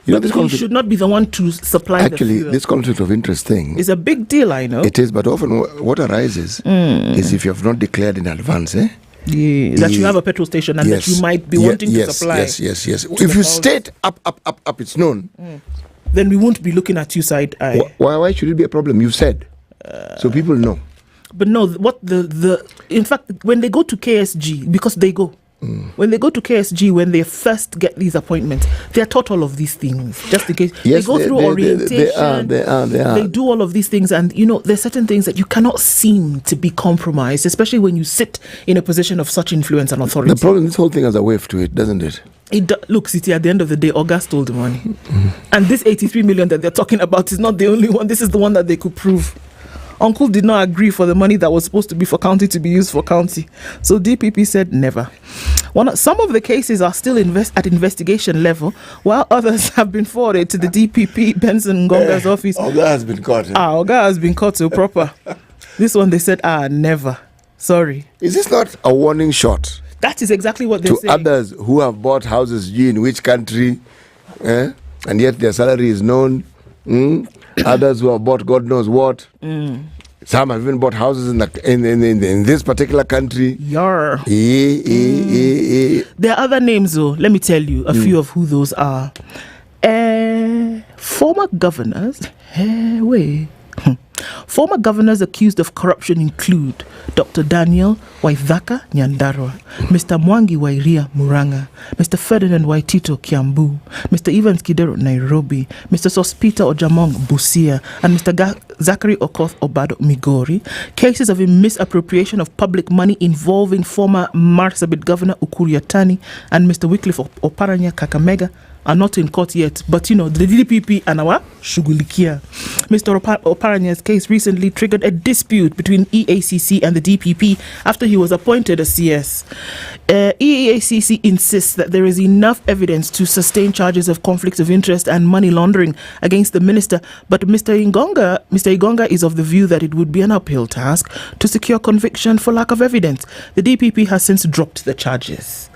He should not be the one to supply the fuel. This conflict of interest thing is a big deal, I know. It is, but often what arises is if you have not declared in advance, that you have a petrol station and that you might be wanting to supply. Yes. If you state up, it's known. Then we won't be looking at you side eye. Why should it be a problem? You've said. So people know. But no, in fact, when they go to KSG, because they go, when they go to KSG, when they first get these appointments, they are taught all of these things, just in case. Yes, they go through orientation. They are. They do all of these things, and there's certain things that you cannot seem to be compromised, especially when you sit in a position of such influence and authority. The problem, this whole thing has a wave to it, doesn't it? Look, City, at the end of the day, August stole the money. And this 83 million that they're talking about is not the only one. This is the one that they could prove. Uncle did not agree for the money that was supposed to be for county to be used for county. So DPP said never. Some of the cases are still at investigation level, while others have been forwarded to the DPP Benson Ngonga's office. Oga has been caught. Oga has been caught so proper. This one they said, never. Sorry. Is this not a warning shot? That is exactly what they're saying. To others who have bought houses in which country, and yet their salary is known. Others who have bought God knows what. Some have even bought houses in this particular country. There are other names, though. Let me tell you a few of who those are. Former governors. Former governors accused of corruption include Dr. Daniel Waithaka Nyandarua, Mr. Mwangi Wairia Muranga, Mr. Ferdinand Waitito Kiambu, Mr. Evans Kidero Nairobi, Mr. Sospita Ojamong Busia, and Mr. Zachary Okoth Obado Migori. Cases of misappropriation of public money involving former Marsabit Governor Ukur Yatani and Mr. Wycliffe Oparanya Kakamega are not in court yet, but the DPP and our Shugulikia. Mr. Oparanya's case recently triggered a dispute between EACC and the DPP after he was appointed as CS. EACC insists that there is enough evidence to sustain charges of conflicts of interest and money laundering against the minister, but Mr. Igonga is of the view that it would be an uphill task to secure conviction for lack of evidence. The DPP has since dropped the charges.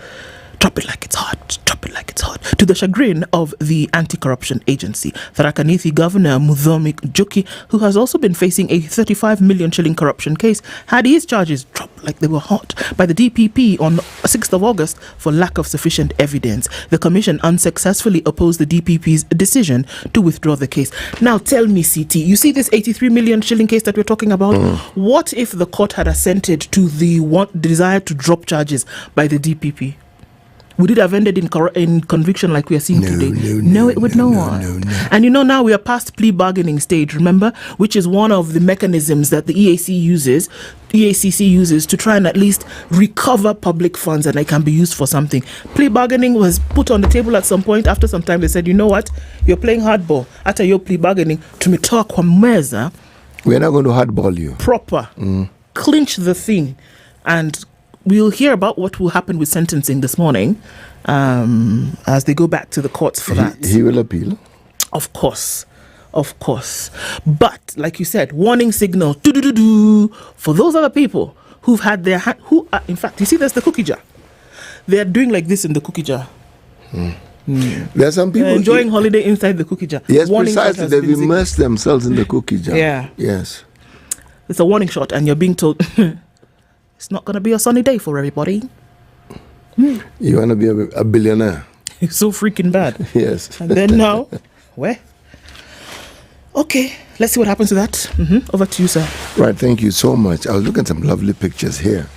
Drop it like it's hot. To the chagrin of the anti-corruption agency, Tharaka Nithi Governor Muthomi Njuki, who has also been facing a 35 million shilling corruption case, had his charges dropped like they were hot by the DPP on 6th of August for lack of sufficient evidence. The commission unsuccessfully opposed the DPP's decision to withdraw the case. Now tell me, CT, you see this 83 million shilling case that we're talking about? What if the court had assented to the desire to drop charges by the DPP? Would it have ended in conviction like we are seeing today? No, it would not. And now we are past plea bargaining stage, remember? Which is one of the mechanisms that the EACC uses to try and at least recover public funds and they can be used for something. Plea bargaining was put on the table at some point. After some time, they said, you know what? You're playing hardball. After your plea bargaining, tumetoa kwa meza. We're not going to hardball you. Proper. Clinch the thing. And we'll hear about what will happen with sentencing this morning as they go back to the courts for that. He will appeal. Of course. But like you said, warning signal for those other people who've had their hand, who are, in fact, you see, there's the cookie jar. They're doing like this in the cookie jar. There are some people enjoying holiday inside the cookie jar. Yes, Warning precisely. They've immersed themselves in the cookie jar. Yeah. Yes. It's a warning shot, and you're being told it's not going to be a sunny day for everybody. You want to be a billionaire? It's so freaking bad. Yes. And then now, where? Okay, let's see what happens to that. Over to you, sir. Right, thank you so much. I was looking at some lovely pictures here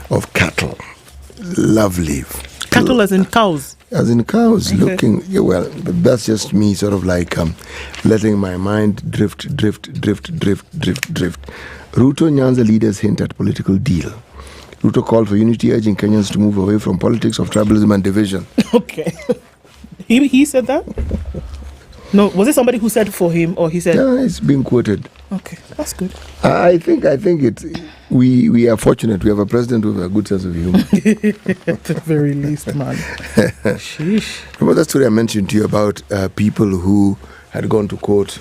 of cattle. Lovely. Cattle as in cows? As in cows, Okay. looking, yeah, well, but that's just me sort of like letting my mind drift. Ruto Nyanza leaders hint at political deal. Ruto called for unity, urging Kenyans to move away from politics of tribalism and division. Okay. He said that? No, was it somebody who said for him, or he said? Yeah, it's being quoted. Okay, that's good. I think it's we are fortunate. We have a president with a good sense of humor. At the very least, man. Sheesh. Remember that story I mentioned to you about people who had gone to court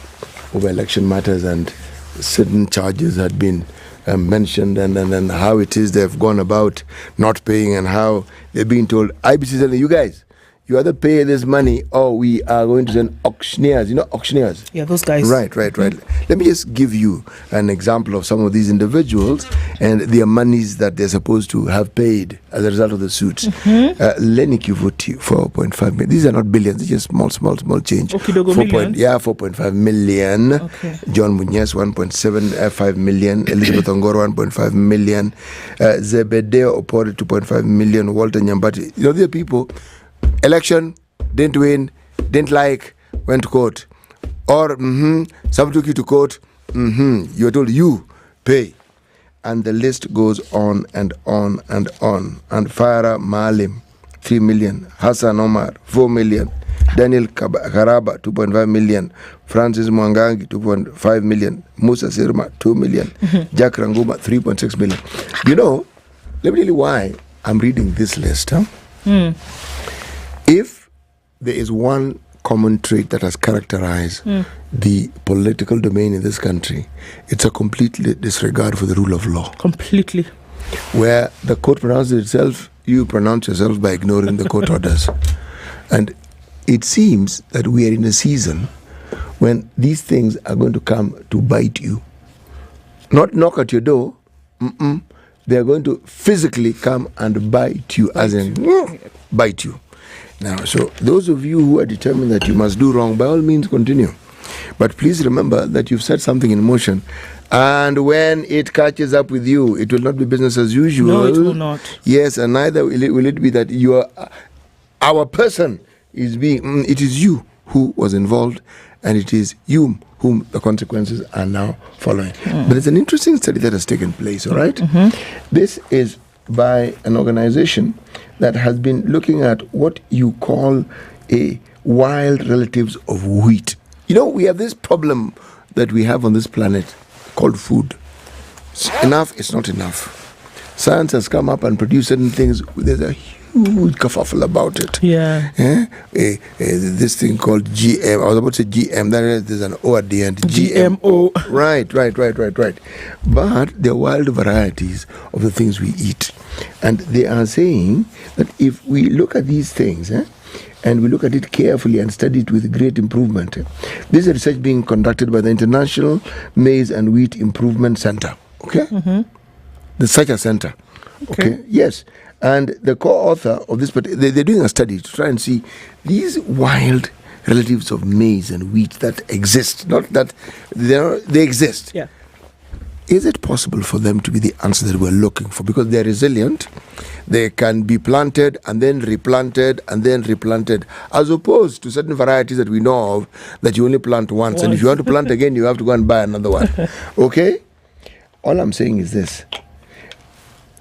over election matters and certain charges had been mentioned, and how it is they've gone about not paying, and how they're being told, IBC telling you guys, you either pay this money or we are going to send auctioneers. You know auctioneers? Yeah, those guys. Right. Let me just give you an example of some of these individuals and their monies that they're supposed to have paid as a result of the suits. Lenny Kivuti, 4.5 million. These are not billions, they're just small change. Millions? 4.5 million. Okay. John Munyes, 1.75 million. Elizabeth Ongoro, 1.5 million. Zebedeo Opore, 2.5 million. Walter Nyambati. You know, there are people... Election, didn't win, didn't like, went to court. Or, some took you to court, you were told you pay. And the list goes on and on and on. And Farah Malim, 3 million. Hassan Omar, 4 million. Daniel Karaba, 2.5 million. Francis Mwangangi, 2.5 million. Musa Sirma, 2 million. Jack Ranguma, 3.6 million. You know, let me tell you why I'm reading this list. If there is one common trait that has characterized the political domain in this country, it's a complete disregard for the rule of law. Completely. Where the court pronounces itself, you pronounce yourself by ignoring the court orders. And it seems that we are in a season when these things are going to come to bite you. Not knock at your door. They are going to physically come and bite you, as in bite you. Now, so those of you who are determined that you must do wrong, by all means continue. But please remember that you've set something in motion, and when it catches up with you, it will not be business as usual. No, it will not. Yes, and neither will it be that our person is being, it is you who was involved, and it is you whom the consequences are now following. But it's an interesting study that has taken place, all right? This is by an organization that has been looking at what you call a wild relatives of wheat. You know, we have this problem that we have on this planet called food. It's enough, it's not enough. Science has come up and produced certain things. There's a huge kerfuffle about it. Yeah. This thing called GM. I was about to say GM. There's an O at the end. GMO. Right. But there are wild varieties of the things we eat. And they are saying that if we look at these things, and we look at it carefully and study it with great improvement, this is research being conducted by the International Maize and Wheat Improvement Center. Okay? There's such a center. Okay? Yes. And the co-author of this, they're doing a study to try and see these wild relatives of maize and wheat that exist. Not that they exist. Yeah. Is it possible for them to be the answer that we're looking for? Because they're resilient, they can be planted and then replanted and then replanted, as opposed to certain varieties that we know of that you only plant once. And if you want to plant again, you have to go and buy another one. Okay? All I'm saying is this.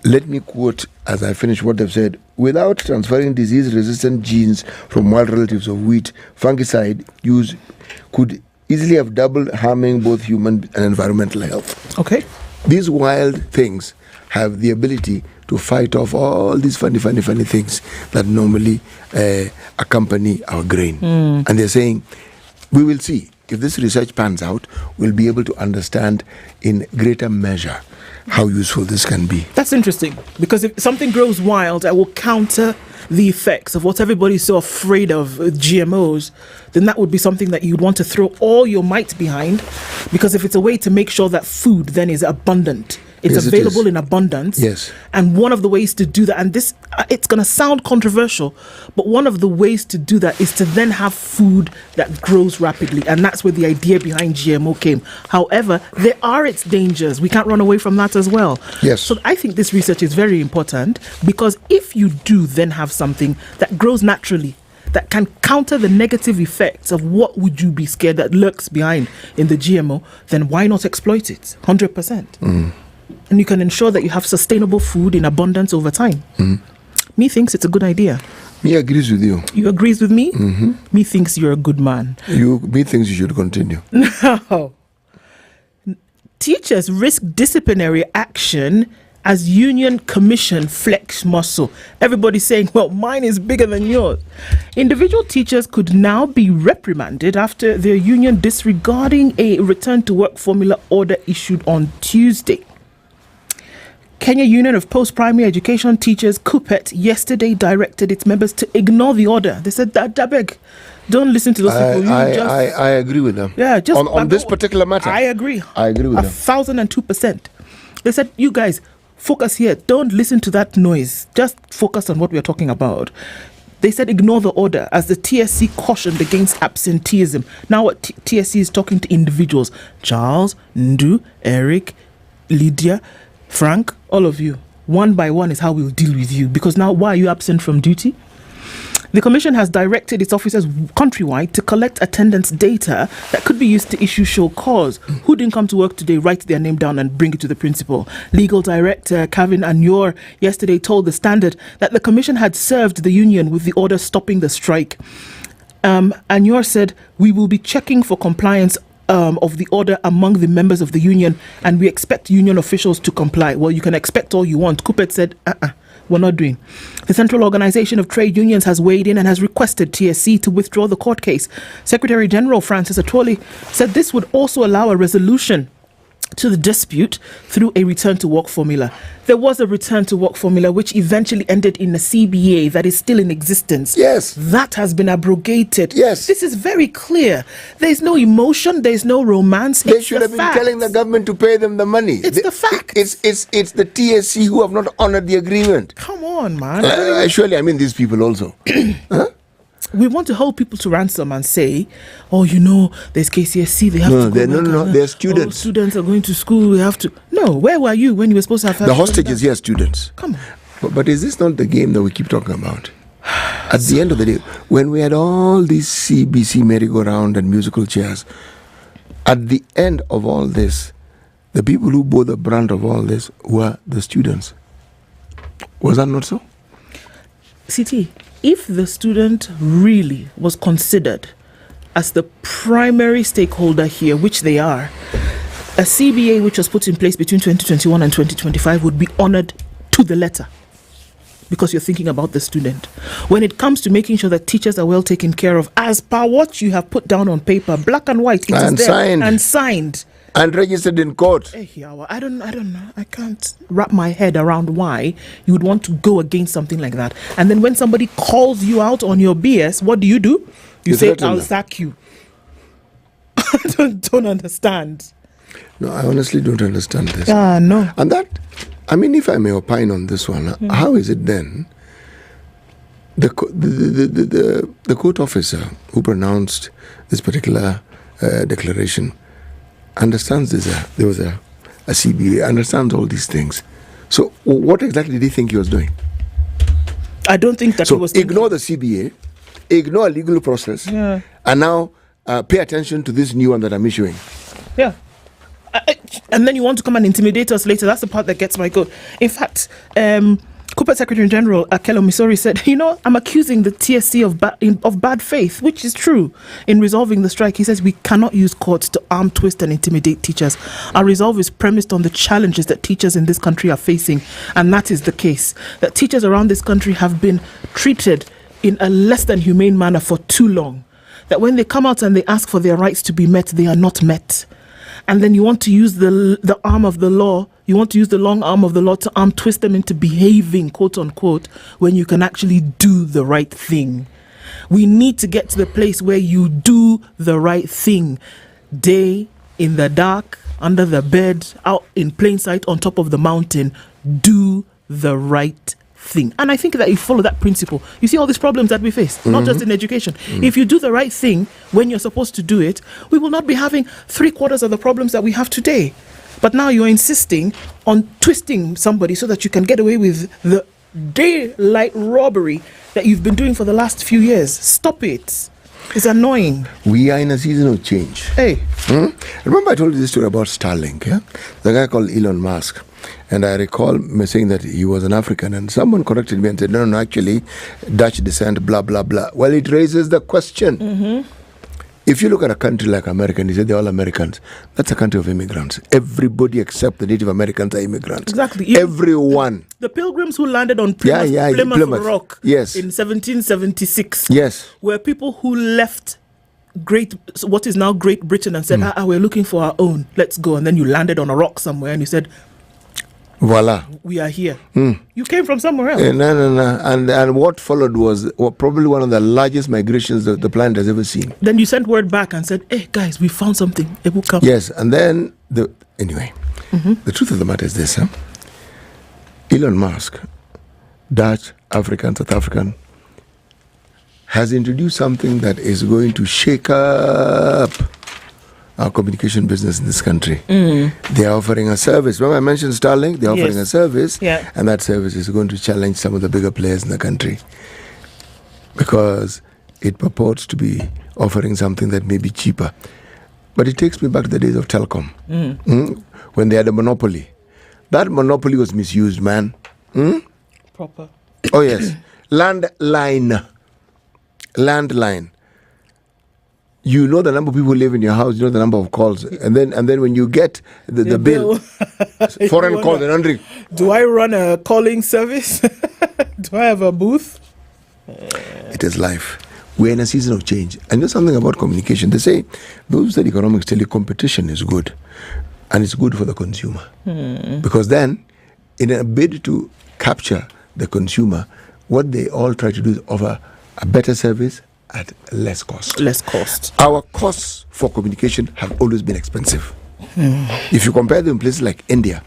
Let me quote, as I finish what they've said, without transferring disease-resistant genes from wild relatives of wheat, fungicide use could easily have doubled, harming both human and environmental health. Okay. These wild things have the ability to fight off all these funny things that normally accompany our grain. And they're saying, We will see. If this research pans out, we'll be able to understand in greater measure how useful this can be. That's interesting, because if something grows wild, I will counter the effects of what everybody's so afraid of, GMOs, then that would be something that you'd want to throw all your might behind, because if it's a way to make sure that food then is abundant, it's available in abundance. Yes. And one of the ways to do that, and this, it's going to sound controversial, but one of the ways to do that is to then have food that grows rapidly. And that's where the idea behind GMO came. However, there are its dangers. We can't run away from that as well. Yes. So I think this research is very important, because if you do then have something that grows naturally, that can counter the negative effects of what would you be scared that lurks behind in the GMO, then why not exploit it 100%? And you can ensure that you have sustainable food in abundance over time. Me thinks it's a good idea. Me agrees with you. You agrees with me? Me thinks you're a good man. Me thinks you should continue. No. Teachers risk disciplinary action as union commission flex muscle. Everybody's saying, well, mine is bigger than yours. Individual teachers could now be reprimanded after their union disregarding a return to work formula order issued on Tuesday. Kenya Union of Post-Primary Education Teachers, KUPPET, yesterday directed its members to ignore the order. They said, Dabeg, don't listen to those people. I agree with them. Yeah, just on this particular matter. I agree. I agree with them. 1,002%. They said, you guys, focus here. Don't listen to that noise. Just focus on what we are talking about. They said ignore the order as the TSC cautioned against absenteeism. Now what TSC is talking to individuals. Charles, Ndu, Eric, Lydia, Frank, all of you. One by one is how we'll deal with you. Because now, why are you absent from duty? The Commission has directed its officers countrywide to collect attendance data that could be used to issue show cause. Who didn't come to work today, write their name down and bring it to the principal. Legal Director Kevin Anyor yesterday told the Standard that the Commission had served the union with the order stopping the strike. Anyor said, we will be checking for compliance of the order among the members of the union, and we expect union officials to comply. Well, you can expect all you want. KUPPET said, we're not doing. The Central Organization of Trade Unions has weighed in and has requested TSC to withdraw the court case. Secretary General Francis Atwoli said this would also allow a resolution to the dispute through a return to work formula. There was a return to work formula which eventually ended in a CBA that is still in existence. Yes. That has been abrogated. Yes. This is very clear. There's no emotion, there's no romance. They should have been telling the government to pay them the money. It's the fact. It's the TSC who have not honored the agreement. Come on, man. Surely, I mean these people also. Huh? We want to hold people to ransom and say, oh, you know, there's KCSC, they have to go. No, they're students. Students are going to school, we have to. No, where were you when you were supposed to have the hostages here, students. Come on. But is this not the game that we keep talking about? At the end of the day, when we had all these CBC merry-go-round and musical chairs, at the end of all this, the people who bore the brunt of all this were the students. Was that not so? CT, if the student really was considered as the primary stakeholder here, which they are, a CBA which was put in place between 2021 and 2025 would be honored to the letter, because you're thinking about the student. When it comes to making sure that teachers are well taken care of, as per what you have put down on paper, black and white, it is there signed. And registered in court. I don't know. I can't wrap my head around why you would want to go against something like that. And then when somebody calls you out on your BS, what do? You say, I'll sack you. I don't understand. No, I honestly don't understand this. No. And that, I mean, if I may opine on this one, how is it then the court officer who pronounced this particular declaration understands there was a CBA, understands all these things. So what exactly did he think he was doing? I don't think that he was thinking. Ignore the CBA, ignore a legal process, and now pay attention to this new one that I'm issuing. Yeah. And then you want to come and intimidate us later. That's the part that gets my goat. In fact, KUPPET Secretary General Akelo Misori said, I'm accusing the TSC of bad faith, which is true, in resolving the strike. He says we cannot use courts to arm, twist and intimidate teachers. Our resolve is premised on the challenges that teachers in this country are facing. And that is the case. That teachers around this country have been treated in a less than humane manner for too long. that when they come out and they ask for their rights to be met, they are not met. And then you want to use the arm of the law, you want to use the long arm of the law to arm twist them into behaving, quote unquote, when you can actually do the right thing. We need to get to the place where you do the right thing. Day, in the dark, under the bed, out in plain sight, on top of the mountain. Do the right thing. And I think that you follow that principle, you see all these problems that we face, not just in education. If you do the right thing when you're supposed to do it, we will not be having 3/4 of the problems that we have today. But now you're insisting on twisting somebody so that you can get away with the daylight robbery that you've been doing for the last few years. Stop it. It's annoying. We are in a season of change. Hey. Remember I told you this story about Starlink, yeah? The guy called Elon Musk. And I recall me saying that he was an African, and someone corrected me and said, no, actually, Dutch descent, blah, blah, blah. Well, it raises the question. If you look at a country like America, and you say they're all Americans, that's a country of immigrants. Everybody except the Native Americans are immigrants. Exactly. Everyone. The pilgrims who landed on Plymouth Rock in 1776 were people who left what is now Great Britain and said, we're looking for our own. Let's go. And then you landed on a rock somewhere and you said, voila, we are here. You came from somewhere else. No. And what followed was probably one of the largest migrations that the planet has ever seen. Then you sent word back and said, hey, guys, we found something. It will come. Yes, and then, the truth of the matter is this. Elon Musk, Dutch, African, South African, has introduced something that is going to shake up our communication business in this country. They are offering a service. Remember I mentioned Starlink? They're offering a service, and that service is going to challenge some of the bigger players in the country because it purports to be offering something that may be cheaper. But it takes me back to the days of telecom, when they had a monopoly. That monopoly was misused, man. Proper. Oh, yes. Landline. You know the number of people who live in your house, you know the number of calls. And then when you get the bill, foreign calls and ring. Do I run a calling service? Do I have a booth? It is life. We're in a season of change. And there's something about communication. They say, those who study economics tell you competition is good. And it's good for the consumer. Because then, in a bid to capture the consumer, what they all try to do is offer a better service at less cost. Our costs for communication have always been expensive. If you compare them in places like India,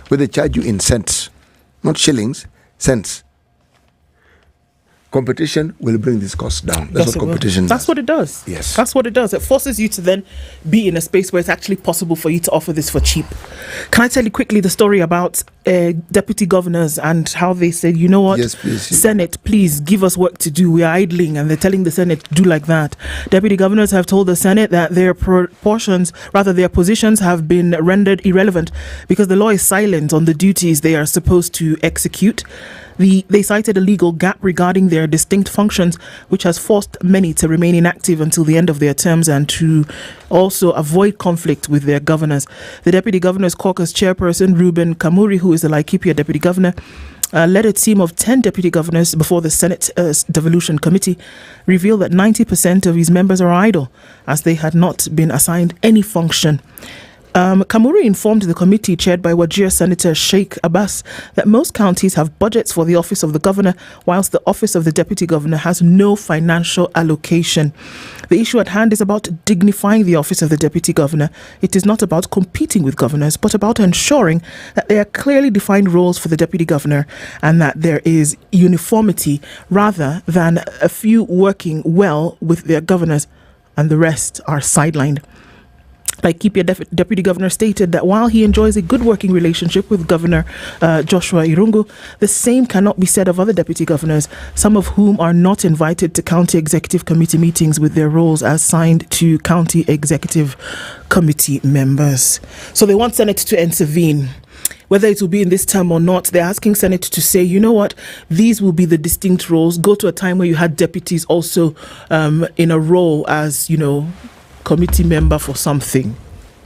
where they charge you in cents, not shillings, cents, competition will bring these costs down. That's what competition does. That's what it does. Yes. That's what it does. It forces you to then be in a space where it's actually possible for you to offer this for cheap. Can I tell you quickly the story about deputy governors and how they said, you know what, yes, please. Senate, please give us work to do. We are idling, and they're telling the Senate to do like that. Deputy governors have told the Senate that their positions have been rendered irrelevant because the law is silent on the duties they are supposed to execute. They cited a legal gap regarding their distinct functions, which has forced many to remain inactive until the end of their terms and to also avoid conflict with their governors. The Deputy Governors Caucus chairperson, Reuben Kamuri, who is the Laikipia Deputy Governor, led a team of 10 deputy governors before the Senate Devolution Committee, revealed that 90% of his members are idle, as they had not been assigned any function. Kamuri informed the committee chaired by Wajir Senator Sheikh Abbas that most counties have budgets for the office of the governor, whilst the office of the deputy governor has no financial allocation. The issue at hand is about dignifying the office of the deputy governor. It is not about competing with governors, but about ensuring that there are clearly defined roles for the deputy governor and that there is uniformity rather than a few working well with their governors and the rest are sidelined. Laikipia Deputy Governor stated that while he enjoys a good working relationship with Governor Joshua Irungu, the same cannot be said of other deputy governors, some of whom are not invited to county executive committee meetings with their roles assigned to county executive committee members. So they want Senate to intervene. Whether it will be in this term or not, they're asking Senate to say, you know what, these will be the distinct roles. Go to a time where you had deputies also in a role as, committee member for something.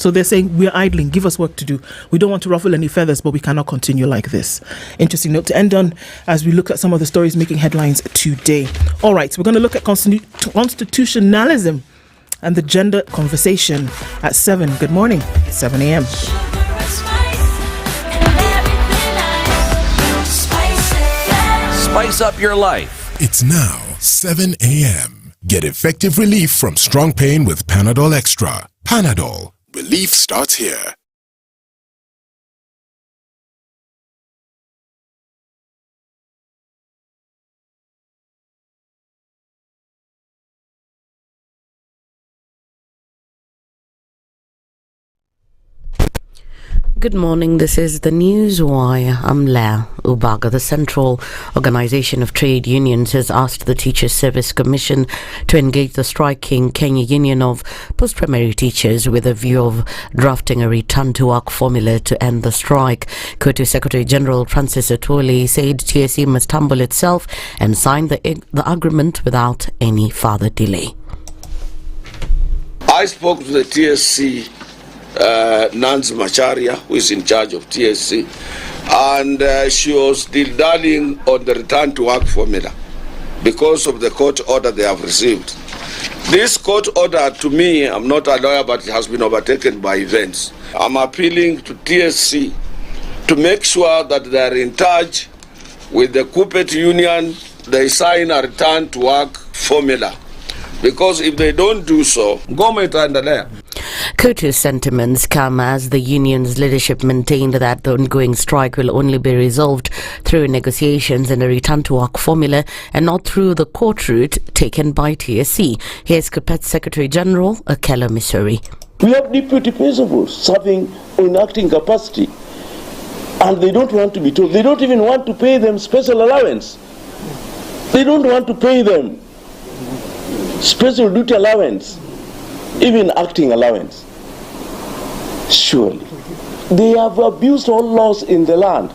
So they're saying, we're idling, give us work to do. We don't want to ruffle any feathers, but we cannot continue like this. Interesting note to end on as we look at some of the stories making headlines today. All right, so we're going to look at constitutionalism and the gender conversation at 7. Good morning, 7 a.m. Spice up your life. It's now 7 a.m. Get effective relief from strong pain with Panadol Extra. Panadol. Relief starts here. Good morning, this is the News Wire. I'm Leah Ubaga. The Central Organization of Trade Unions has asked the Teachers Service Commission to engage the striking Kenya Union of Post-Primary Teachers with a view of drafting a return-to-work formula to end the strike. COTU Secretary General Francis Atwoli said TSC must humble itself and sign the agreement without any further delay. I spoke to the TSC Nancy Macharia, who is in charge of TSC, and she was dilly-dallying on the return to work formula because of the court order they have received. This court order, to me, I'm not a lawyer, but it has been overtaken by events. I'm appealing to TSC to make sure that they are in touch with the Kuppet Union, they sign a return to work formula. Because if they don't do so, government are there. COTU's sentiments come as the union's leadership maintained that the ongoing strike will only be resolved through negotiations and a return-to-work formula and not through the court route taken by TSC. Here's COPET Secretary General Akela Missouri. We have deputy principals serving in acting capacity, and they don't want to be told. They don't even want to pay them special allowance. They don't want to pay them special duty allowance, even acting allowance. Surely they have abused all laws in the land.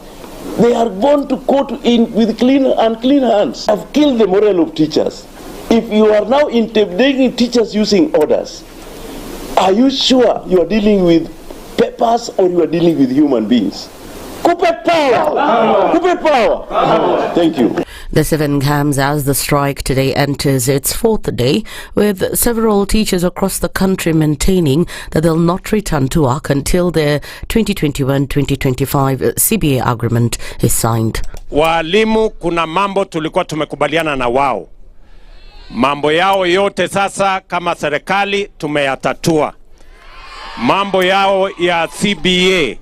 They are gone to court with clean hands. Have killed the morale of teachers. If you are now intimidating teachers using orders, are you sure you are dealing with papers or you are dealing with human beings? Kuppet power! Kuppet power! Thank you. The 7 comes as the strike today enters its 4th day, with several teachers across the country maintaining that they'll not return to work until their 2021-2025 CBA agreement is signed. Walimu, kuna mambo tulikuwa tumekubaliana na wao. Mambo yao yote sasa kama serikali tumeyatatua. Mambo yao ya CBA,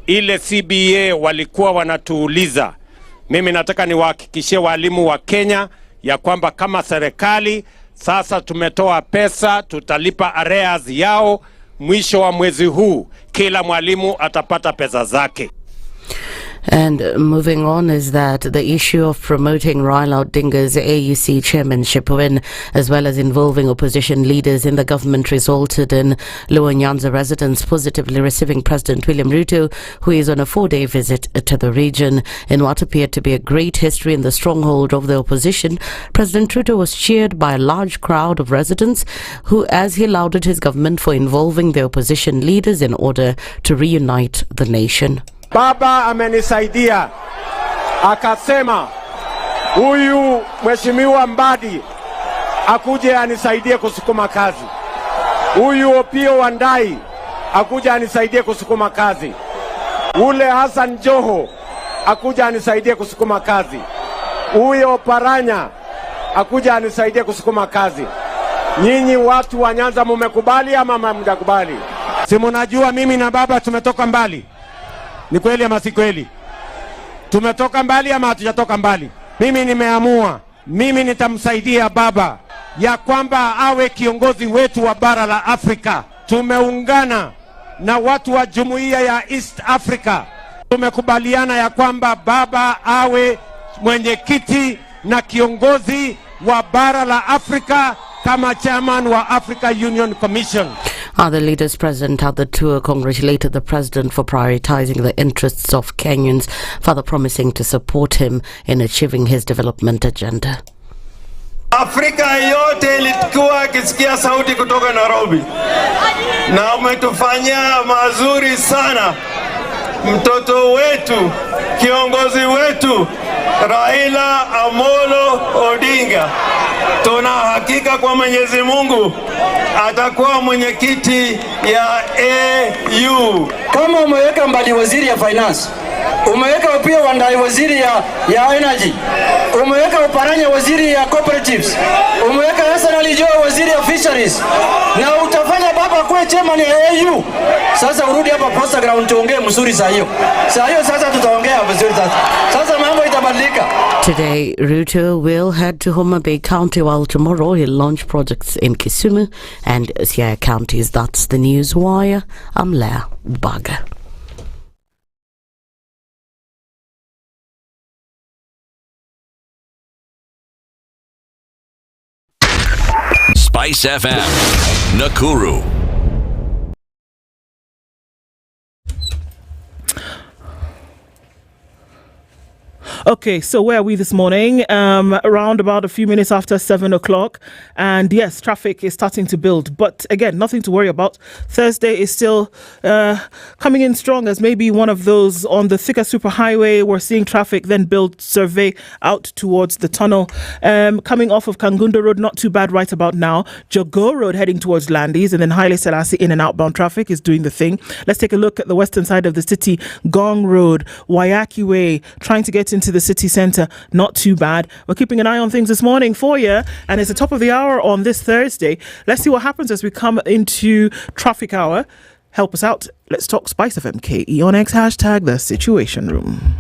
ile CBA walikuwa wanatuuliza. Mimi nataka niwahakikishie walimu wa Kenya ya kwamba kama serikali sasa tumetoa pesa, tutalipa arrears yao mwisho wa mwezi huu. Kila mwalimu atapata pesa zake. And moving on is that the issue of promoting Raila Odinga's AUC chairmanship win, as well as involving opposition leaders in the government, resulted in Luo Nyanza residents positively receiving President William Ruto, who is on a 4-day visit to the region. In what appeared to be a great history in the stronghold of the opposition, President Ruto was cheered by a large crowd of residents who, as he lauded his government for involving the opposition leaders in order to reunite the nation. Baba amenisaidia, akasema huyu mheshimiwa Mbadi akuje anisaidie kusukuma kazi. Huyu Opio Wandai akuje anisaidie kusukuma kazi. Ule Hassan Joho akuje anisaidie kusukuma kazi. Huyo Paranya akuje anisaidie kusukuma kazi. Nyinyi watu wa Nyanza mumekubali ama mjakubali? Si mnajua mimi na baba tumetoka mbali. Ni kweli ama si kweli? Tumetoka mbali ama hatujatoka mbali? Mimi nimeamua, mimi nitamsaidia baba ya kwamba awe kiongozi wetu wa bara la Afrika. Tumeungana na watu wa jumuiya ya East Africa. Tumekubaliana ya kwamba baba awe mwenyekiti na kiongozi wa bara la Afrika kama chairman wa Africa Union Commission. Other leaders present at the tour congratulated the president for prioritizing the interests of Kenyans, further promising to support him in achieving his development agenda. Afrika yote ilikuwa ikisikia sauti kutoka Nairobi, na umetufanyia mazuri sana. Mtoto wetu, kiongozi wetu Raila Amolo Odinga, tuna hakika kwa Mwenyezi Mungu atakuwa mwenyekiti ya AU. Kama umeweka Mbadi waziri ya finance, umeweka pia Wandai waziri ya energy, umeweka Uparanya waziri ya cooperatives, umeweka Hassan Ali Joho waziri ya fisheries, na utafanya baba kuwe chairman ya AU. Sasa urudi hapa posta ground tuongee mzuri saa hiyo. Sasa tutaongea vizuri sasa. Sasa mambo itabadilika. Today, Ruto will head to Homa Bay County, while tomorrow he'll launch projects in Kisumu and Siaya counties. That's the news wire. I'm Leah Baga. SpiceFM, Nakuru. Okay, so where are we this morning? Around about a few minutes after 7 o'clock. And yes, traffic is starting to build. But again, nothing to worry about. Thursday is still coming in strong as maybe one of those on the thicker superhighway. We're seeing traffic then build survey out towards the tunnel. Coming off of Kangundo Road, not too bad right about now. Jogo Road heading towards Landis, and then Haile Selassie in and outbound traffic is doing the thing. Let's take a look at the western side of the city. Gong Road, Wayaki Way, trying to get into the city centre, not too bad. We're keeping an eye on things this morning for you, and it's the top of the hour on this Thursday. Let's see what happens as we come into traffic hour. Help us out. Let's talk SpiceFM KE on X, hashtag the Situation Room.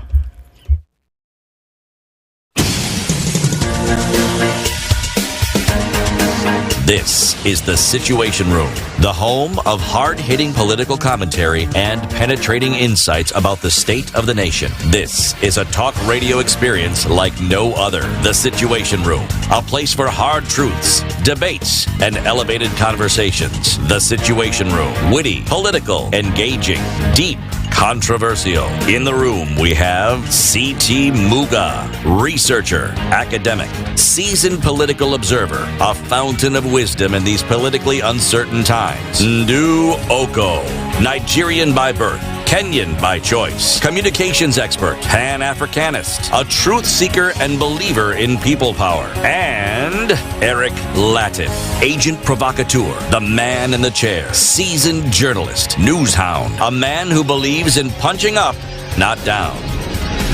This is the Situation Room, the home of hard-hitting political commentary and penetrating insights about the state of the nation. This is a talk radio experience like no other. The Situation Room, a place for hard truths, debates, and elevated conversations. The Situation Room, witty, political, engaging, deep, controversial. In the room, we have C.T. Muga, researcher, academic, seasoned political observer, a fountain of wisdom in these politically uncertain times. Ndu Oko, Nigerian by birth, Kenyan by choice, communications expert, Pan-Africanist, a truth seeker and believer in people power, and Eric Latif, agent provocateur, the man in the chair, seasoned journalist, news hound, a man who believes in punching up, not down.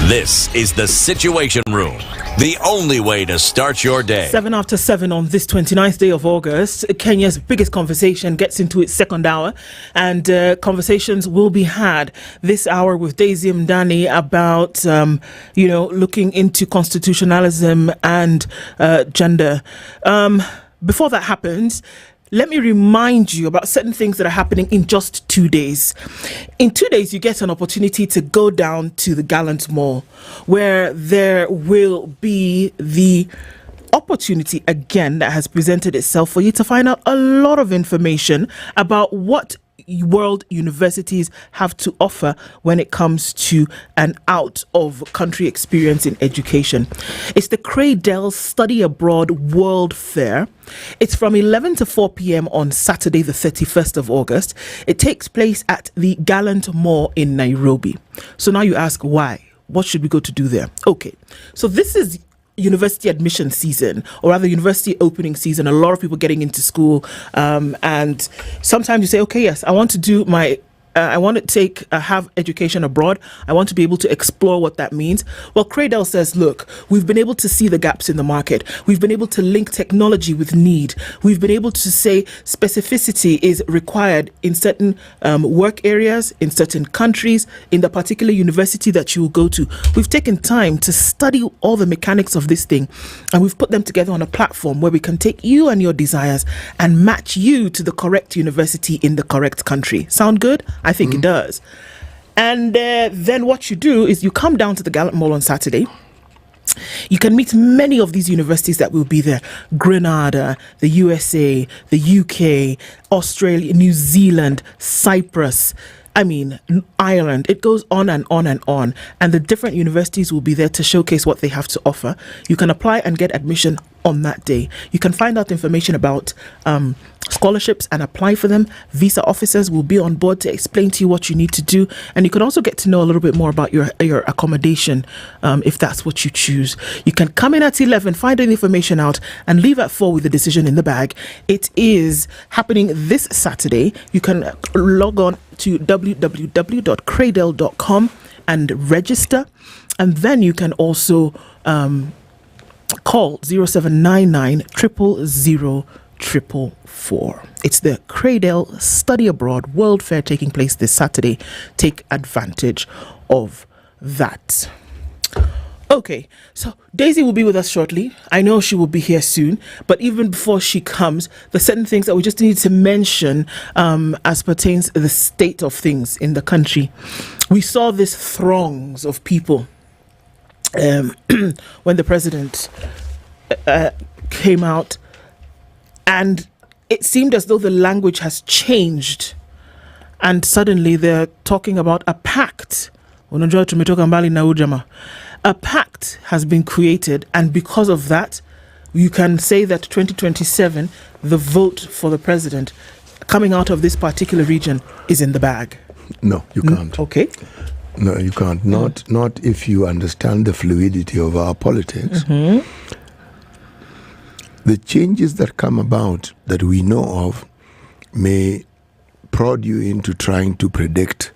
This is the Situation Room, the only way to start your day. 7 after 7 on this 29th day of August. Kenya's biggest conversation gets into its second hour, and conversations will be had this hour with Daisy Mdani about, looking into constitutionalism and gender. Before that happens, let me remind you about certain things that are happening in just 2 days. In 2 days, you get an opportunity to go down to the Gallant Mall, where there will be the opportunity again that has presented itself for you to find out a lot of information about what world universities have to offer when it comes to an out-of-country experience in education. It's the Cradell Study Abroad World Fair. It's from 11 to 4 p.m. on Saturday, the 31st of August. It takes place at the Gallant Mall in Nairobi. So now you ask, why? What should we go to do there? Okay, so this is university admission season, or rather university opening season. A lot of people getting into school, and sometimes you say, okay, yes, I want to do my I want to have education abroad. I want to be able to explore what that means. Well, Cradell says, look, we've been able to see the gaps in the market. We've been able to link technology with need. We've been able to say specificity is required in certain work areas, in certain countries, in the particular university that you will go to. We've taken time to study all the mechanics of this thing, and we've put them together on a platform where we can take you and your desires and match you to the correct university in the correct country. Sound good? I think it does. And then what you do is you come down to the Gallant Mall on Saturday. You can meet many of these universities that will be there. Grenada, the USA, the UK, Australia, New Zealand, Cyprus, Ireland. It goes on and on and on. And the different universities will be there to showcase what they have to offer. You can apply and get admission on that day. You can find out information about scholarships and apply for them. Visa officers will be on board to explain to you what you need to do. And you can also get to know a little bit more about your accommodation if that's what you choose. You can come in at 11, find the information out, and leave at 4 with the decision in the bag. It is happening this Saturday. You can log on to www.cradle.com and register. And then you can also call 0799 000 444. It's the Cradle Study Abroad World Fair taking place this Saturday. Take advantage of that. Okay, so Daisy will be with us shortly. I know she will be here soon, but even before she comes, there's certain things that we just need to mention as pertains to the state of things in the country. We saw these throngs of people when the president came out, and it seemed as though the language has changed, and suddenly they're talking about a pact. A pact has been created, and because of that, you can say that 2027, the vote for the president coming out of this particular region is in the bag. No, you can't. Okay. No, you can't. Not if you understand the fluidity of our politics. Mm-hmm. The changes that come about that we know of may prod you into trying to predict.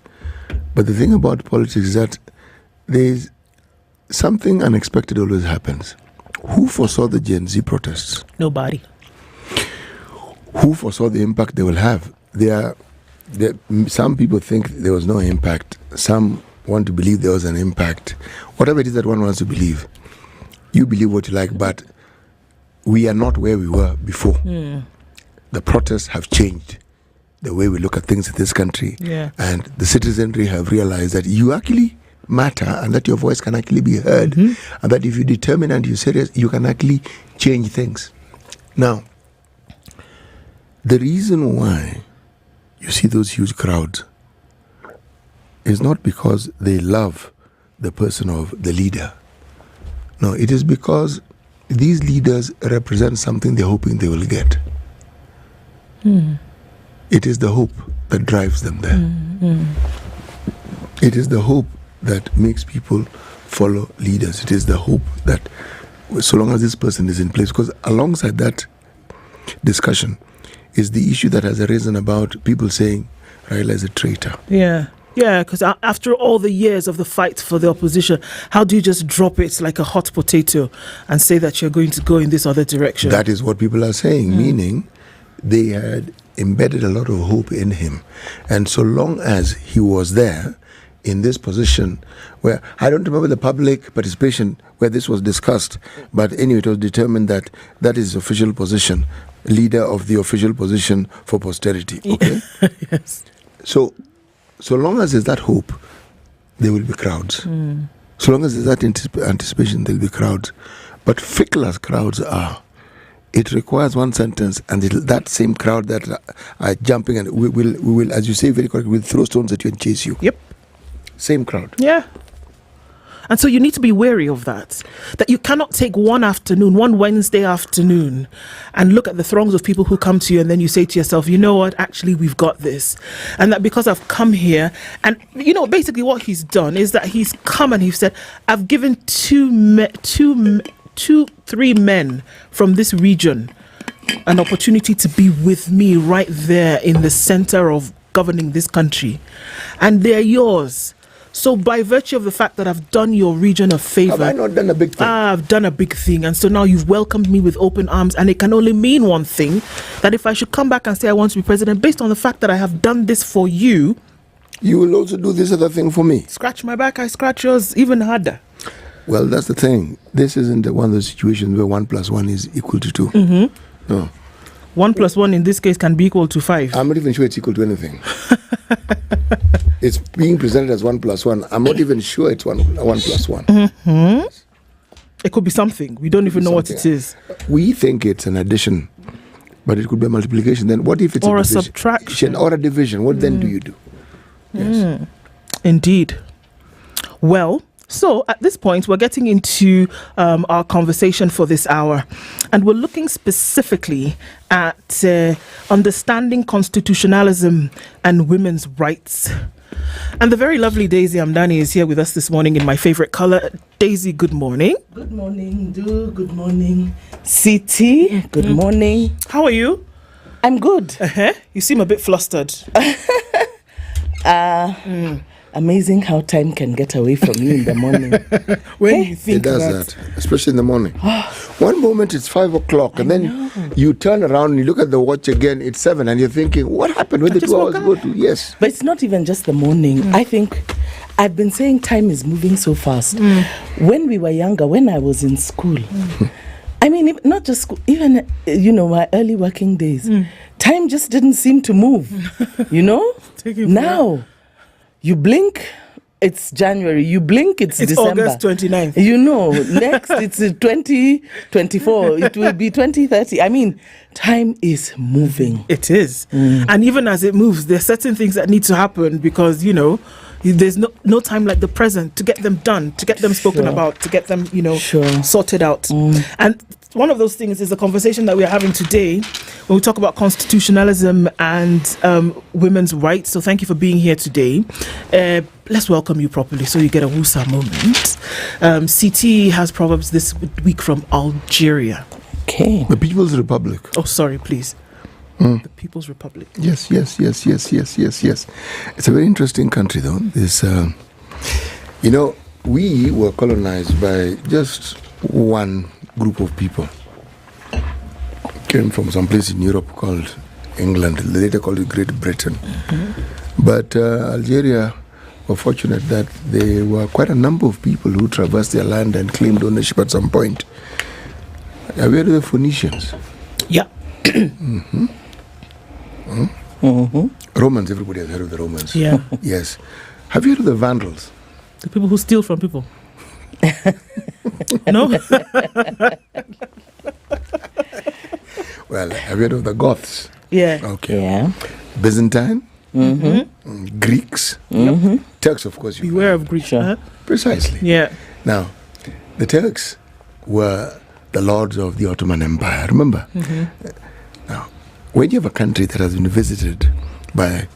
But the thing about politics is that there's something unexpected always happens. Who foresaw the Gen Z protests? Nobody. Who foresaw the impact they will have? Some people think there was no impact. Some want to believe there was an impact. Whatever it is that one wants to believe, you believe what you like, but we are not where we were before. The protests have changed the way we look at things in this country. Yeah. And the citizenry have realized that you actually matter and that your voice can actually be heard. And that if you determine and you're serious, you can actually change things. Now, the reason why you see those huge crowds is not because they love the person of the leader. No, it is because these leaders represent something they're hoping they will get. It is the hope that drives them there. It is the hope that makes people follow leaders. It is the hope that so long as this person is in place, because alongside that discussion is the issue that has arisen about people saying Raila is a traitor. Yeah, because after all the years of the fight for the opposition, how do you just drop it like a hot potato and say that you're going to go in this other direction? That is what people are saying, meaning they had embedded a lot of hope in him. And so long as he was there in this position, where I don't remember the public participation where this was discussed, but anyway, it was determined that that is official position, leader of the official position for posterity. Okay? Yes. So long as there's that hope, there will be crowds. So long as there's that anticipation, there will be crowds. But fickle as crowds are, it requires one sentence, and that same crowd that are jumping, and we will, as you say very correctly, will throw stones at you and chase you. Yep. Same crowd. Yeah. And so you need to be wary of that you cannot take one Wednesday afternoon, and look at the throngs of people who come to you, and then you say to yourself, you know what, actually we've got this. And that because I've come here, and basically what he's done is that he's come and he's said, I've given 3 men from this region an opportunity to be with me right there in the center of governing this country, and they're yours. So by virtue of the fact that I've done your region a favor, have I not done a big thing? I've done a big thing, and so now you've welcomed me with open arms, and it can only mean one thing, that if I should come back and say I want to be president based on the fact that I have done this for you, you will also do this other thing for me. Scratch my back, I scratch yours even harder. Well, that's the thing. This isn't one of those situations where 1 + 1 is equal to 2. No. 1 + 1 in this case can be equal to 5. I'm not even sure it's equal to anything. It's being presented as 1 + 1. I'm not even sure it's 1 + 1. It could be something. We don't even know what it is. We think it's an addition, but it could be a multiplication. Then what if it's a subtraction or a division? What then do you do? Yes. Indeed. Well, so at this point, we're getting into our conversation for this hour, and we're looking specifically at understanding constitutionalism and women's rights. And the very lovely Daisy Amdani is here with us this morning in my favorite color. Daisy, good morning. Good morning, good morning. City, good morning. How are you? I'm good. You seem a bit flustered. Amazing how time can get away from you in the morning. When you think it does that, especially in the morning. One moment it's 5 o'clock, and then you turn around and you look at the watch again, it's 7, and you're thinking, what happened? Where did the 2 hours go to? Yes. But it's not even just the morning. I think I've been saying time is moving so fast. When we were younger, when I was in school, I mean, not just school, even, my early working days, time just didn't seem to move, Now, you blink, it's January. You blink, it's December. August 29th. Next it's 2024. It will be 2030. I mean, time is moving. It is. And even as it moves, there are certain things that need to happen because, there's no time like the present to get them done, to get them spoken about, to get them, sorted out. And one of those things is the conversation that we're having today when we talk about constitutionalism and women's rights. So thank you for being here today. Let's welcome you properly so you get a Wusa moment. CT has Proverbs this week from Algeria. Okay. The People's Republic. Oh, sorry, please. The People's Republic. Yes. It's a very interesting country, though. This, we were colonized by just one group of people. Came from some place in Europe called England. They later called it Great Britain. But Algeria were fortunate that there were quite a number of people who traversed their land and claimed ownership at some point. Have you heard of the Phoenicians? Yeah. Romans, everybody has heard of the Romans. Yeah. Yes. Have you heard of the Vandals? The people who steal from people. No? Well, have you heard of the Goths? Yeah. Okay. Yeah. Byzantine? Greeks? Turks, of course. Beware of Greeks. Huh? Precisely. Yeah. Now, the Turks were the lords of the Ottoman Empire, remember? Now, when you have a country that has been visited by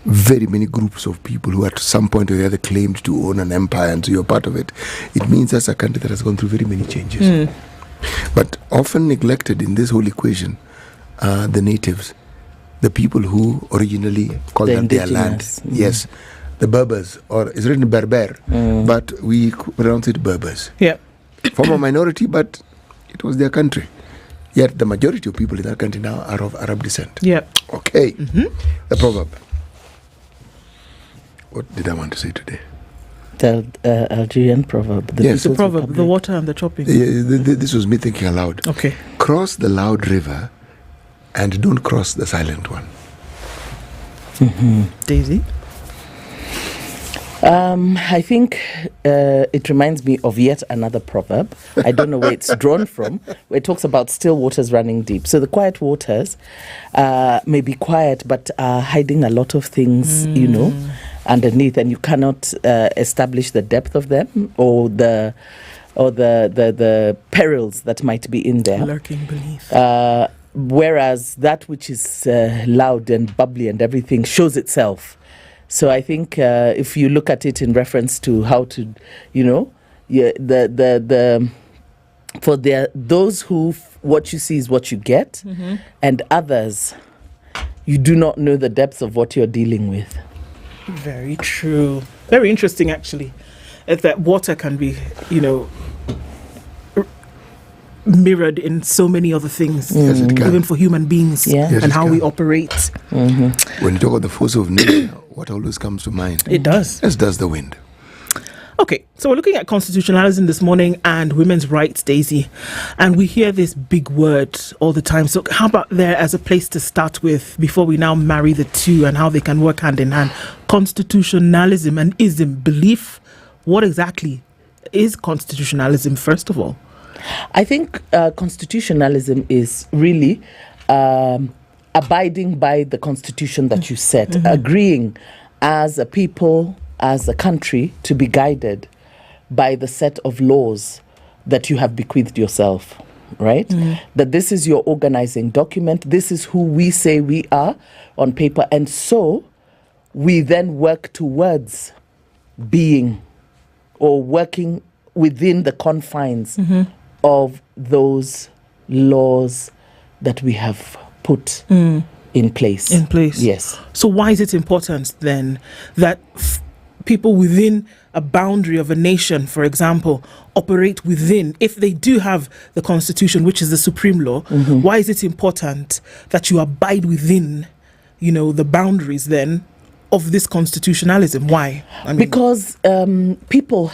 very many groups of people who at some point or the other claimed to own an empire and so you're part of it, it means that's a country that has gone through very many changes. But often neglected in this whole equation are the natives, the people who originally called that their land. Yes, the Berbers, or it's written Berber, but we pronounce it Berbers. Yeah. Former minority, but it was their country. Yet the majority of people in that country now are of Arab descent. Yeah. Okay. The proverb. What did I want to say today? The Algerian proverb. The proverb, the water and the chopping. This was me thinking aloud. Okay. Cross the loud river and don't cross the silent one. Daisy? I think it reminds me of yet another proverb. I don't know where it's drawn from. Where it talks about still waters running deep. So the quiet waters may be quiet, but are hiding a lot of things, underneath, and you cannot establish the depth of them or the perils that might be in there. Lurking beneath. Whereas that which is loud and bubbly and everything shows itself. So I think if you look at it in reference to how to, for those who what you see is what you get, and others, you do not know the depths of what you're dealing with. Very true. Very interesting, actually. That water can be, mirrored in so many other things, even for human beings, and how we operate. When you talk about the force of nature, what always comes to mind? It does. As does the wind. Okay, so we're looking at constitutionalism this morning and women's rights, Daisy. And we hear this big word all the time. So how about there as a place to start with before we now marry the two and how they can work hand in hand? Constitutionalism and ism, belief. What exactly is constitutionalism, first of all? I think constitutionalism is really abiding by the constitution that you set, agreeing as a people, as a country, to be guided by the set of laws that you have bequeathed yourself, right? That this is your organizing document. This is who we say we are on paper. And so we then work towards being or working within the confines of those laws that we have put in place. Yes. So why is it important then that people within a boundary of a nation, for example, operate within, if they do have the constitution, which is the supreme law, why is it important that you abide within, the boundaries then of this constitutionalism? Why? Because people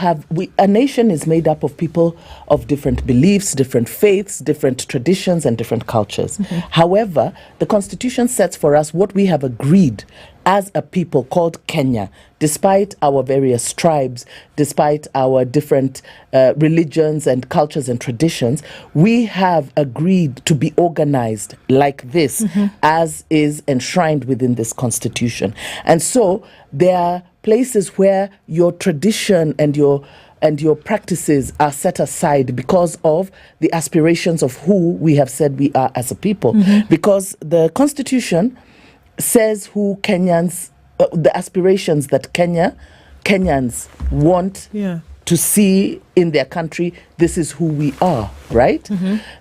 a nation is made up of people of different beliefs, different faiths, different traditions, and different cultures. However, the Constitution sets for us what we have agreed as a people called Kenya, despite our various tribes, despite our different religions and cultures and traditions, we have agreed to be organized like this, as is enshrined within this constitution. And so there are places where your tradition and your practices are set aside because of the aspirations of who we have said we are as a people. Because the constitution says who Kenyans, the aspirations that Kenyans want to see in their country. This is who we are, right?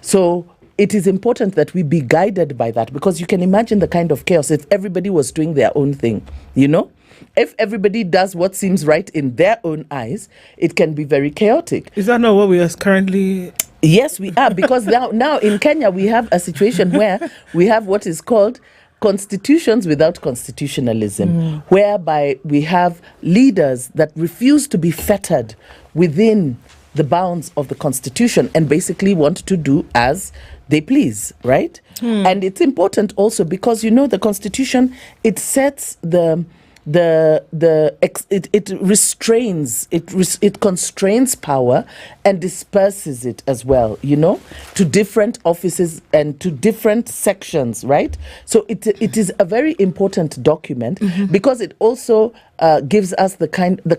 So it is important that we be guided by that, because you can imagine the kind of chaos if everybody was doing their own thing, If everybody does what seems right in their own eyes, it can be very chaotic. Is that not what we are currently? Yes, we are, because now in Kenya we have a situation where we have what is called constitutions without constitutionalism, whereby we have leaders that refuse to be fettered within the bounds of the constitution and basically want to do as they please, right? And it's important also because, the constitution, it sets it restrains, it constrains power and disperses it as well, to different offices and to different sections, right? So it is a very important document because it also gives us the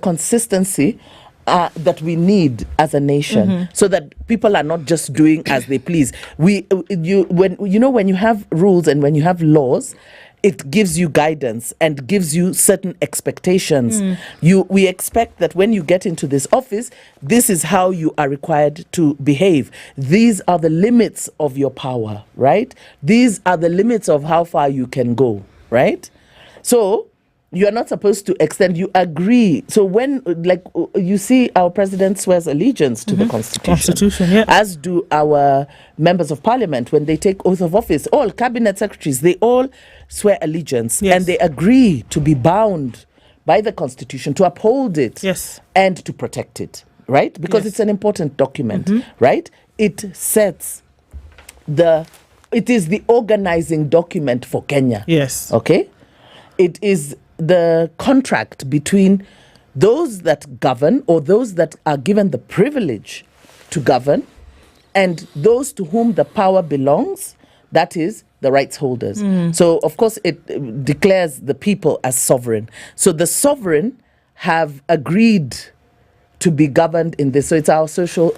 consistency that we need as a nation, so that people are not just doing as they please. When you have rules and when you have laws, it gives you guidance and gives you certain expectations. We expect that when you get into this office, this is how you are required to behave. These are the limits of your power, right? These are the limits of how far you can go, right? So you are not supposed to extend, you agree. So when, you see our president swears allegiance to the constitution, as do our members of parliament when they take oath of office. All cabinet secretaries, they all swear allegiance, and they agree to be bound by the constitution, to uphold it, and to protect it, right? Because it's an important document, right? It sets it is the organizing document for Kenya. Yes. Okay? It is the contract between those that govern, or those that are given the privilege to govern, and those to whom the power belongs, that is, the rights holders. So, of course, it declares the people as sovereign. So the sovereign have agreed to be governed in this. So it's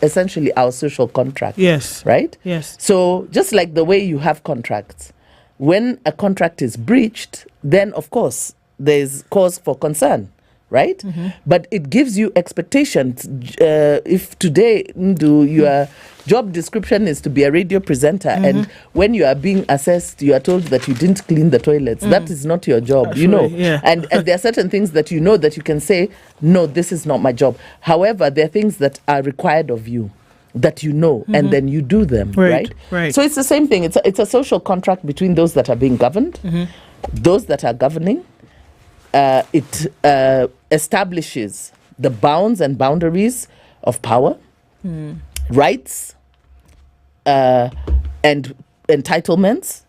essentially our social contract. Yes. Right? Yes. So just like the way you have contracts, when a contract is breached, then, of course, there's cause for concern, right? But it gives you expectations. If today, your job description is to be a radio presenter, and when you are being assessed, you are told that you didn't clean the toilets. That is not your job, And there are certain things that that you can say, no, this is not my job. However, there are things that are required of you that and then you do them, right? So it's the same thing. It's a social contract between those that are being governed, those that are governing. It establishes the bounds and boundaries of power, rights, and entitlements,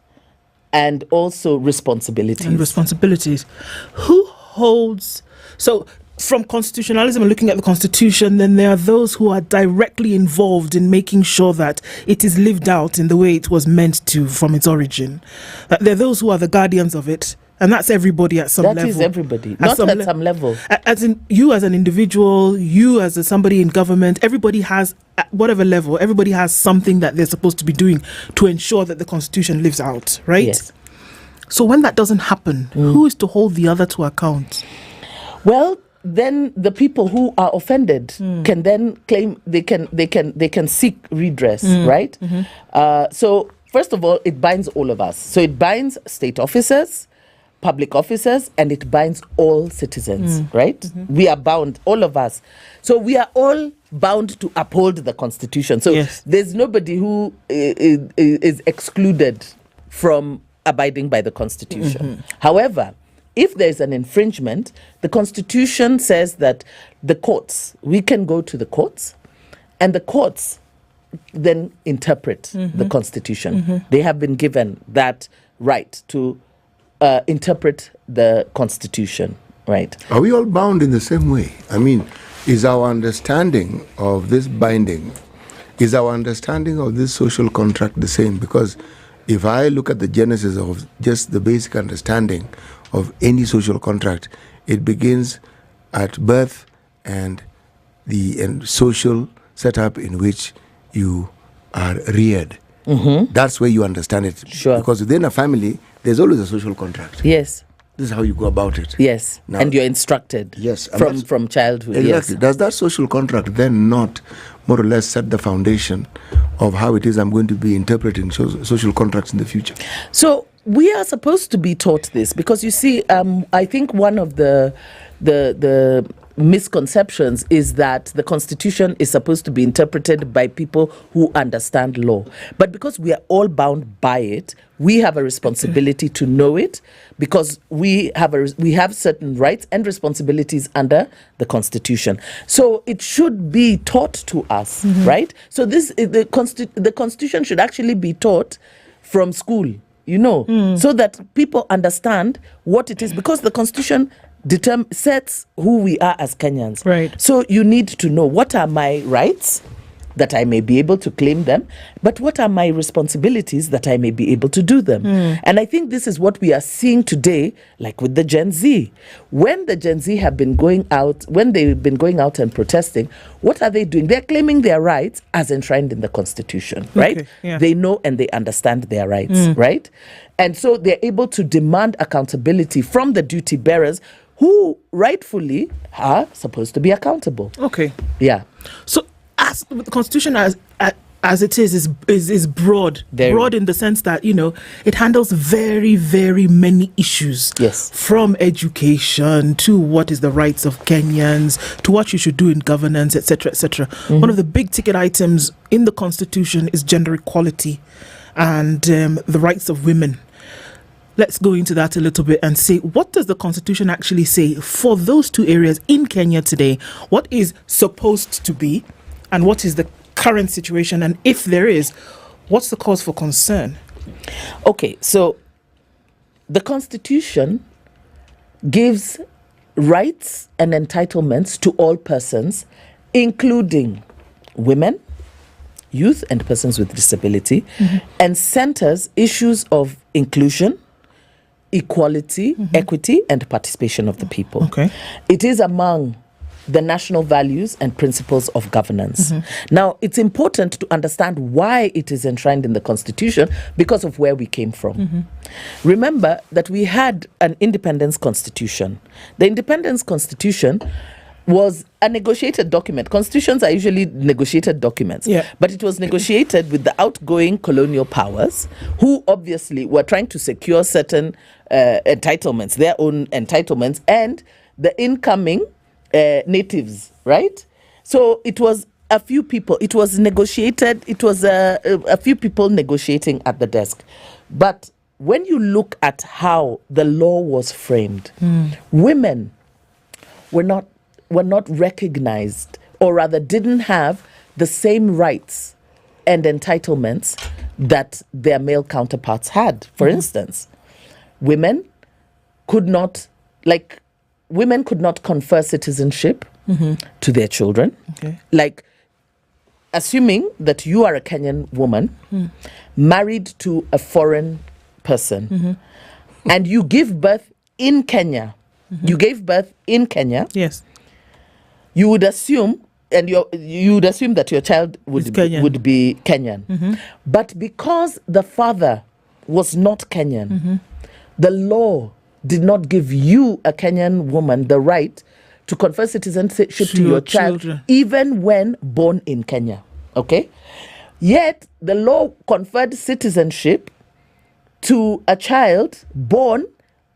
and also responsibilities. Who holds... So from constitutionalism and looking at the constitution, then there are those who are directly involved in making sure that it is lived out in the way it was meant to from its origin. There are those who are the guardians of it, And that's everybody at some level. That is everybody, not at some level. As in you as an individual, you as somebody in government, everybody has, at whatever level, everybody has something that they're supposed to be doing to ensure that the Constitution lives out, right? Yes. So when that doesn't happen, who is to hold the other to account? Well, then the people who are offended can then claim they can seek redress, right? So first of all, it binds all of us. So it binds state officers, public officers, and it binds all citizens, right? We are bound, all of us. So we are all bound to uphold the Constitution. So there's nobody who is excluded from abiding by the Constitution. However, if there's an infringement, the Constitution says that the courts, we can go to the courts, and the courts then interpret the Constitution. They have been given that right to interpret the Constitution, right? Are we all bound in the same way? I mean, is our understanding of this binding, is our understanding of this social contract the same? Because if I look at the genesis of just the basic understanding of any social contract, it begins at birth and the social setup in which you are reared. That's where you understand it. Sure. Because within a family, there's always a social contract. Yes. This is how you go about it. Yes. Now, and you're instructed. Yes. From childhood. Exactly. Yes. Does that social contract then not more or less set the foundation of how it is I'm going to be interpreting social contracts in the future? So we are supposed to be taught this because you see, I think one of the misconceptions is that the Constitution is supposed to be interpreted by people who understand law. But because we are all bound by it, we have a responsibility to know it because we have certain rights and responsibilities under the Constitution. So it should be taught to us, right? So the Constitution should actually be taught from school, so that people understand what it is, because the Constitution sets who we are as Kenyans. Right. So you need to know, what are my rights that I may be able to claim them, but what are my responsibilities that I may be able to do them? And I think this is what we are seeing today, like with the Gen Z. When the Gen Z have been going out, when they've been going out and protesting, what are they doing? They're claiming their rights as enshrined in the Constitution, right? Okay, yeah. They know and they understand their rights, right? And so they're able to demand accountability from the duty bearers who rightfully are supposed to be accountable. Okay. Yeah. So as the Constitution as it is broad. Very. Broad in the sense that, it handles very, very many issues. Yes. From education to what is the rights of Kenyans, to what you should do in governance, etc., etc. One of the big ticket items in the Constitution is gender equality and the rights of women. Let's go into that a little bit and say, what does the Constitution actually say for those two areas in Kenya today? What is supposed to be and what is the current situation? And if there is, what's the cause for concern? Okay, so the Constitution gives rights and entitlements to all persons, including women, youth, and persons with disability, and centers issues of inclusion, equality, equity, and participation of the people. Okay. It is among the national values and principles of governance. Now, it's important to understand why it is enshrined in the Constitution, because of where we came from. Remember that we had an independence constitution. The independence constitution was a negotiated document. Constitutions are usually negotiated documents. Yeah. But it was negotiated with the outgoing colonial powers, who obviously were trying to secure certain entitlements, their own entitlements, and the incoming natives, right? So it was a few people. It was negotiated. It was a few people negotiating at the desk. But when you look at how the law was framed, women were not recognized, or rather didn't have the same rights and entitlements that their male counterparts had. For instance, women could not confer citizenship to their children. Okay. Like, assuming that you are a Kenyan woman married to a foreign person, and you give birth in Kenya, you gave birth in Kenya, yes, you would assume, and you would assume that your child would be Kenyan. But because the father was not Kenyan, the law did not give you, a Kenyan woman, the right to confer citizenship to your child, even when born in Kenya. Okay? Yet, the law conferred citizenship to a child born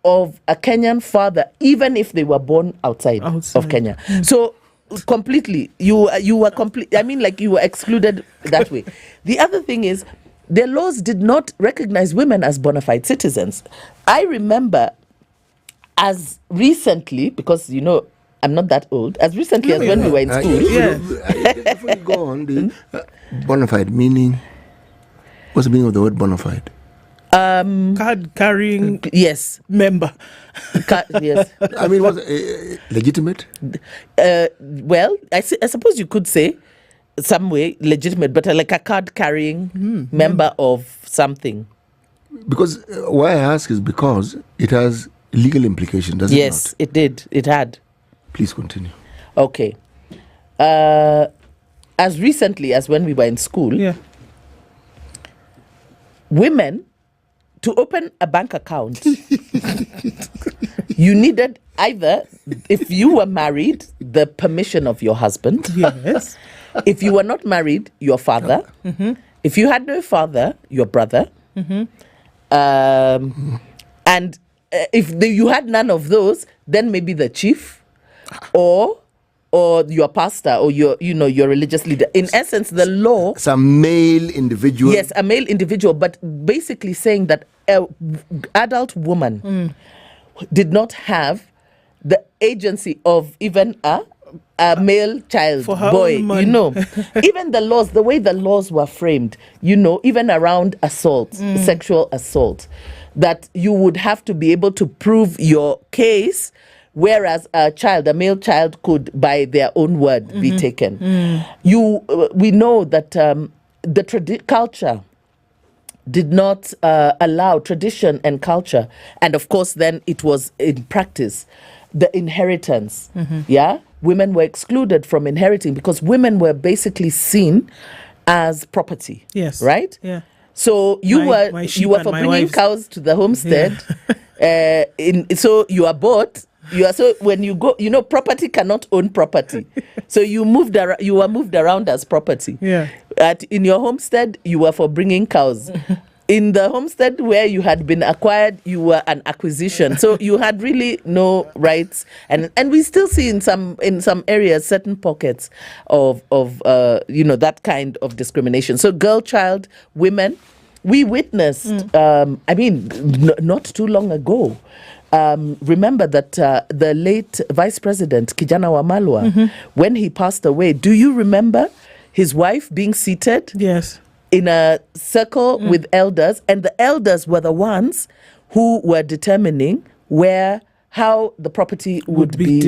of a Kenyan father, even if they were born outside. Of Kenya. So, completely, you were complete. I mean, like, you were excluded that way. The other thing is, their laws did not recognize women as bona fide citizens. I remember as recently, because, you know, I'm not that old, as recently as when we were in school. Before you go on, the bona fide meaning, what's the meaning of the word bona fide? Card carrying member. Yes. I mean, was legitimate? Well, I suppose you could say some way legitimate, but like a card carrying member of something. Because why I ask is because it has legal implications, does it not? Yes, it did. It had. Please continue. Okay. As recently as when we were in school, women, to open a bank account, you needed either, if you were married, the permission of your husband. Yes. If you were not married, your father. If you had no father, your brother. And if you had none of those, then maybe the chief or your pastor or your religious leader. In essence, the law... Some male individual. Yes, a male individual, but basically saying that an adult woman did not have the agency of even a male child, boy, you know. Even the laws, the way the laws were framed, you know, even around assault, sexual assault, that you would have to be able to prove your case, whereas a male child could, by their own word, be taken. We know that the culture did not allow tradition and culture, and of course then it was in practice, the inheritance, women were excluded from inheriting because women were basically seen as property. Yes. Right? Yeah. So you were for bringing cows to the homestead. So you are bought. When you go, you know, property cannot own property. So you were moved around as property. Yeah. In your homestead, you were for bringing cows. In the homestead where you had been acquired, you were an acquisition. So you had really no rights. And we still see in some areas certain pockets of that kind of discrimination. So girl child, women, we witnessed, not too long ago. Remember that the late Vice President Kijana Wamalwa, when he passed away, do you remember his wife being seated? Yes. In a circle with elders, and the elders were the ones who were determining how the property would be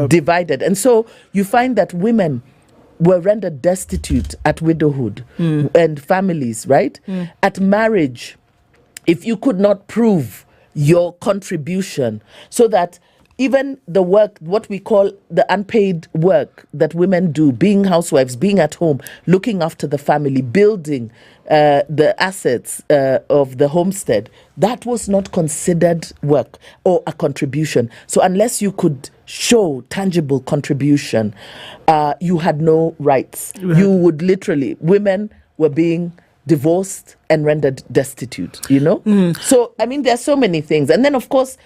divided. And so you find that women were rendered destitute at widowhood and families, right? At marriage, if you could not prove your contribution, so that even the work, what we call the unpaid work that women do, being housewives, being at home, looking after the family, building the assets of the homestead, that was not considered work or a contribution. So unless you could show tangible contribution, you had no rights. You would literally, women were being divorced and rendered destitute, you know? So, I mean, there are so many things. And then, of course,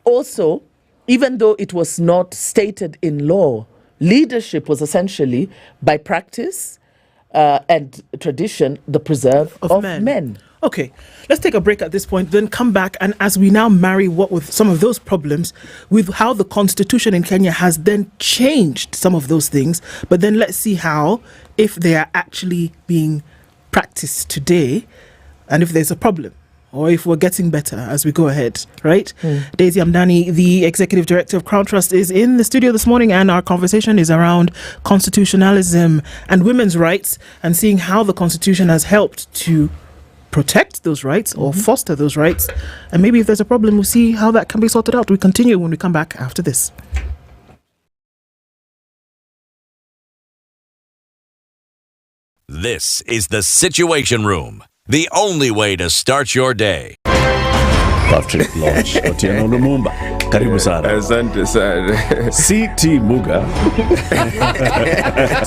also, even though it was not stated in law, leadership was essentially, by practice and tradition, the preserve of men. Okay, let's take a break at this point, then come back, and as we now marry what with some of those problems with how the constitution in Kenya has then changed some of those things, but then let's see how, if they are actually being practiced today, and if there's a problem, or if we're getting better as we go ahead, right? Daisy Amdani, the Executive Director of Crown Trust, is in the studio this morning, and our conversation is around constitutionalism and women's rights, and seeing how the Constitution has helped to protect those rights or foster those rights. And maybe if there's a problem, we'll see how that can be sorted out. We continue when we come back after this. This is the Situation Room, the only way to start your day. Patrick Lodge, Otieno Lumumba. Karibu sana. Asante sana. CT Muga.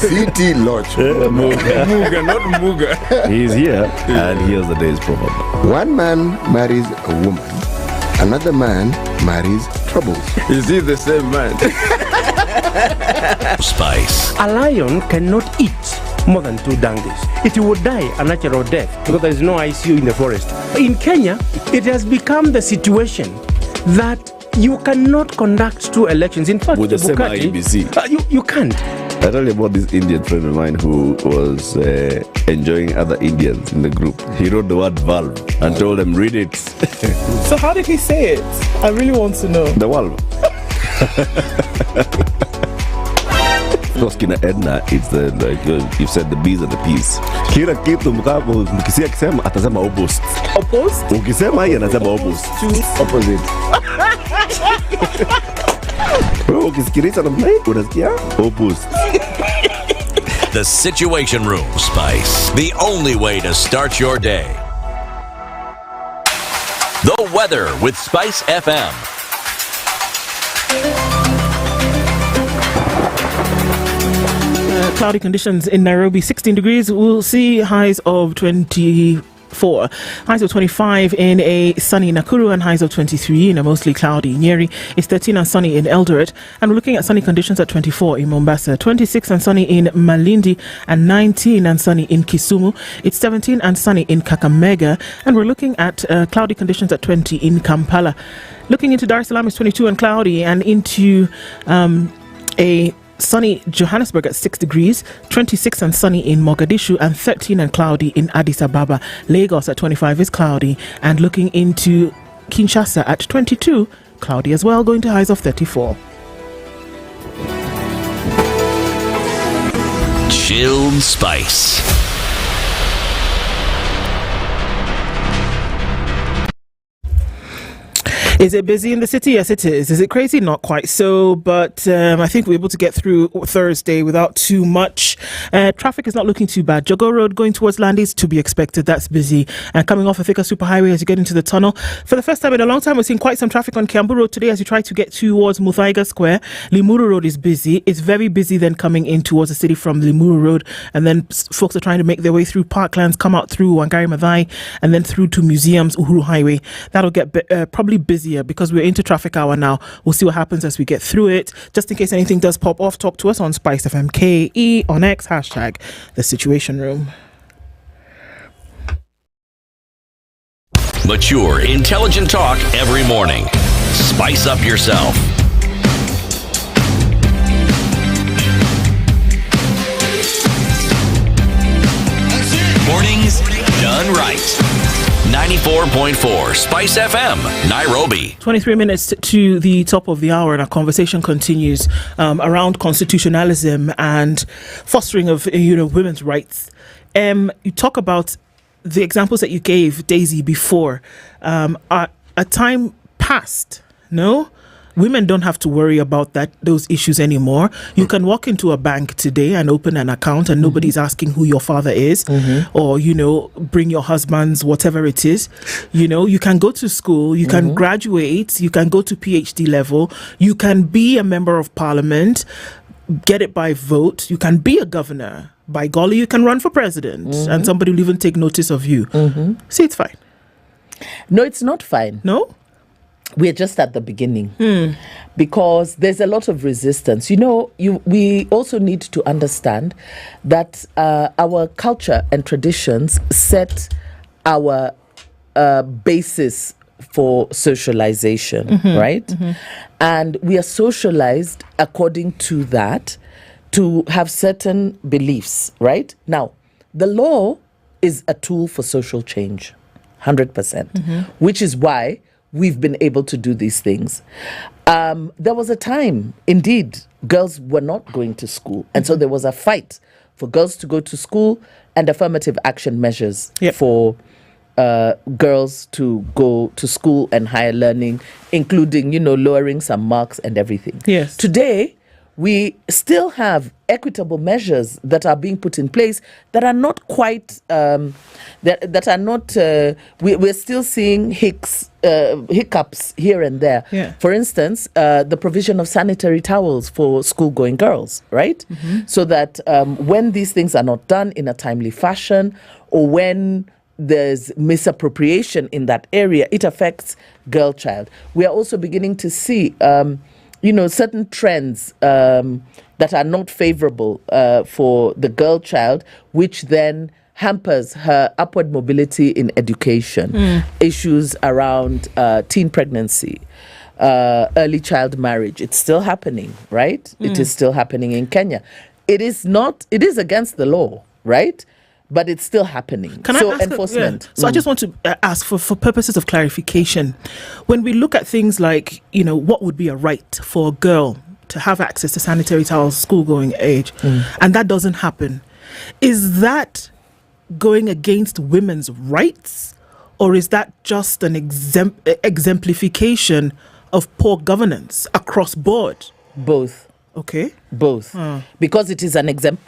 CT Lodge. Muga, not Muga. He's here, and here's the day's proverb. One man marries a woman, another man marries troubles. Is he the same man? Spice. A lion cannot eat more than 2 donkeys. It would die a natural death because there is no ICU in the forest. In Kenya, it has become the situation that you cannot conduct 2 elections. In fact, with the same Bukati, IEBC. You can't. I told you about this Indian friend of mine who was enjoying other Indians in the group. He wrote the word valve and told them, read it. So how did he say it? I really want to know. The valve. Because kina Edna, it's the, like you've said, the B's and the P's. Kila kitu mkisia akisema atasema opposite. Opposite? Ukisema yeye anasema opposite. Opposite. Wewe ukisikiliza namna hii unasikia opposite. The Situation Room, Spice. The only way to start your day. The weather with Spice FM. Cloudy conditions in Nairobi, 16 degrees. We'll see highs of 24. Highs of 25 in a sunny Nakuru and highs of 23 in a mostly cloudy Nyeri. It's 13 and sunny in Eldoret. And we're looking at sunny conditions at 24 in Mombasa, 26 and sunny in Malindi, and 19 and sunny in Kisumu. It's 17 and sunny in Kakamega. And we're looking at cloudy conditions at 20 in Kampala. Looking into Dar es Salaam, it's 22 and cloudy, and into a sunny Johannesburg at 6 degrees, 26 and sunny in Mogadishu, and 13 and cloudy in Addis Ababa. Lagos at 25 is cloudy, and looking into Kinshasa at 22, cloudy as well, going to highs of 34. Chilled Spice. Is it busy in the city? Yes, it is. Is it crazy? Not quite so, but I think we're able to get through Thursday without too much. Traffic is not looking too bad. Jogo Road going towards Landis, to be expected. That's busy. And coming off a thicker superhighway as you get into the tunnel. For the first time in a long time, we're seeing quite some traffic on Kiambu Road today as you try to get towards Muthaiga Square. Limuru Road is busy. It's very busy then coming in towards the city from Limuru Road. And then folks are trying to make their way through Parklands, come out through Wangari Maathai, and then through to Museums, Uhuru Highway. That'll get probably busy because we're into traffic hour now. We'll see what happens as we get through it. Just in case anything does pop off, talk to us on SpiceFM KE on X, hashtag The Situation Room. Mature, intelligent talk every morning. Spice up yourself. Mornings done right. 94.4 Spice FM, Nairobi. 23 minutes to the top of the hour, and our conversation continues around constitutionalism and fostering of women's rights. You talk about the examples that you gave, Daisy, before. A time past, no? Women don't have to worry about those issues anymore. You can walk into a bank today and open an account and nobody's asking who your father is, or, bring your husband's, whatever it is. You can go to school, you can graduate, you can go to PhD level, you can be a member of parliament, get it by vote, you can be a governor. By golly, you can run for president and somebody will even take notice of you. See, it's fine. No, it's not fine. No? We're just at the beginning because there's a lot of resistance. We also need to understand that our culture and traditions set our basis for socialization, right? And we are socialized according to that to have certain beliefs, right? Now, the law is a tool for social change, 100%, which is why we've been able to do these things. There was a time, indeed, girls were not going to school. And so there was a fight for girls to go to school and affirmative action measures for girls to go to school and higher learning, including, lowering some marks and everything. Yes. Today, we still have equitable measures that are being put in place that are not quite, that are not, we're still seeing hiccups here and there. Yeah. For instance, the provision of sanitary towels for school-going girls, right? So that when these things are not done in a timely fashion, or when there's misappropriation in that area, it affects girl child. We are also beginning to see certain trends that are not favorable for the girl child, which then hampers her upward mobility in education. Issues around teen pregnancy, early child marriage. It's still happening, right? It is still happening in Kenya. It is against the law, right? But it's still happening. Can so I ask enforcement. So I just want to ask for purposes of clarification. When we look at things like, what would be a right for a girl to have access to sanitary towels, school-going age, and that doesn't happen, is that going against women's rights, or is that just an exemplification of poor governance across board? Both. Okay. Both. Because it is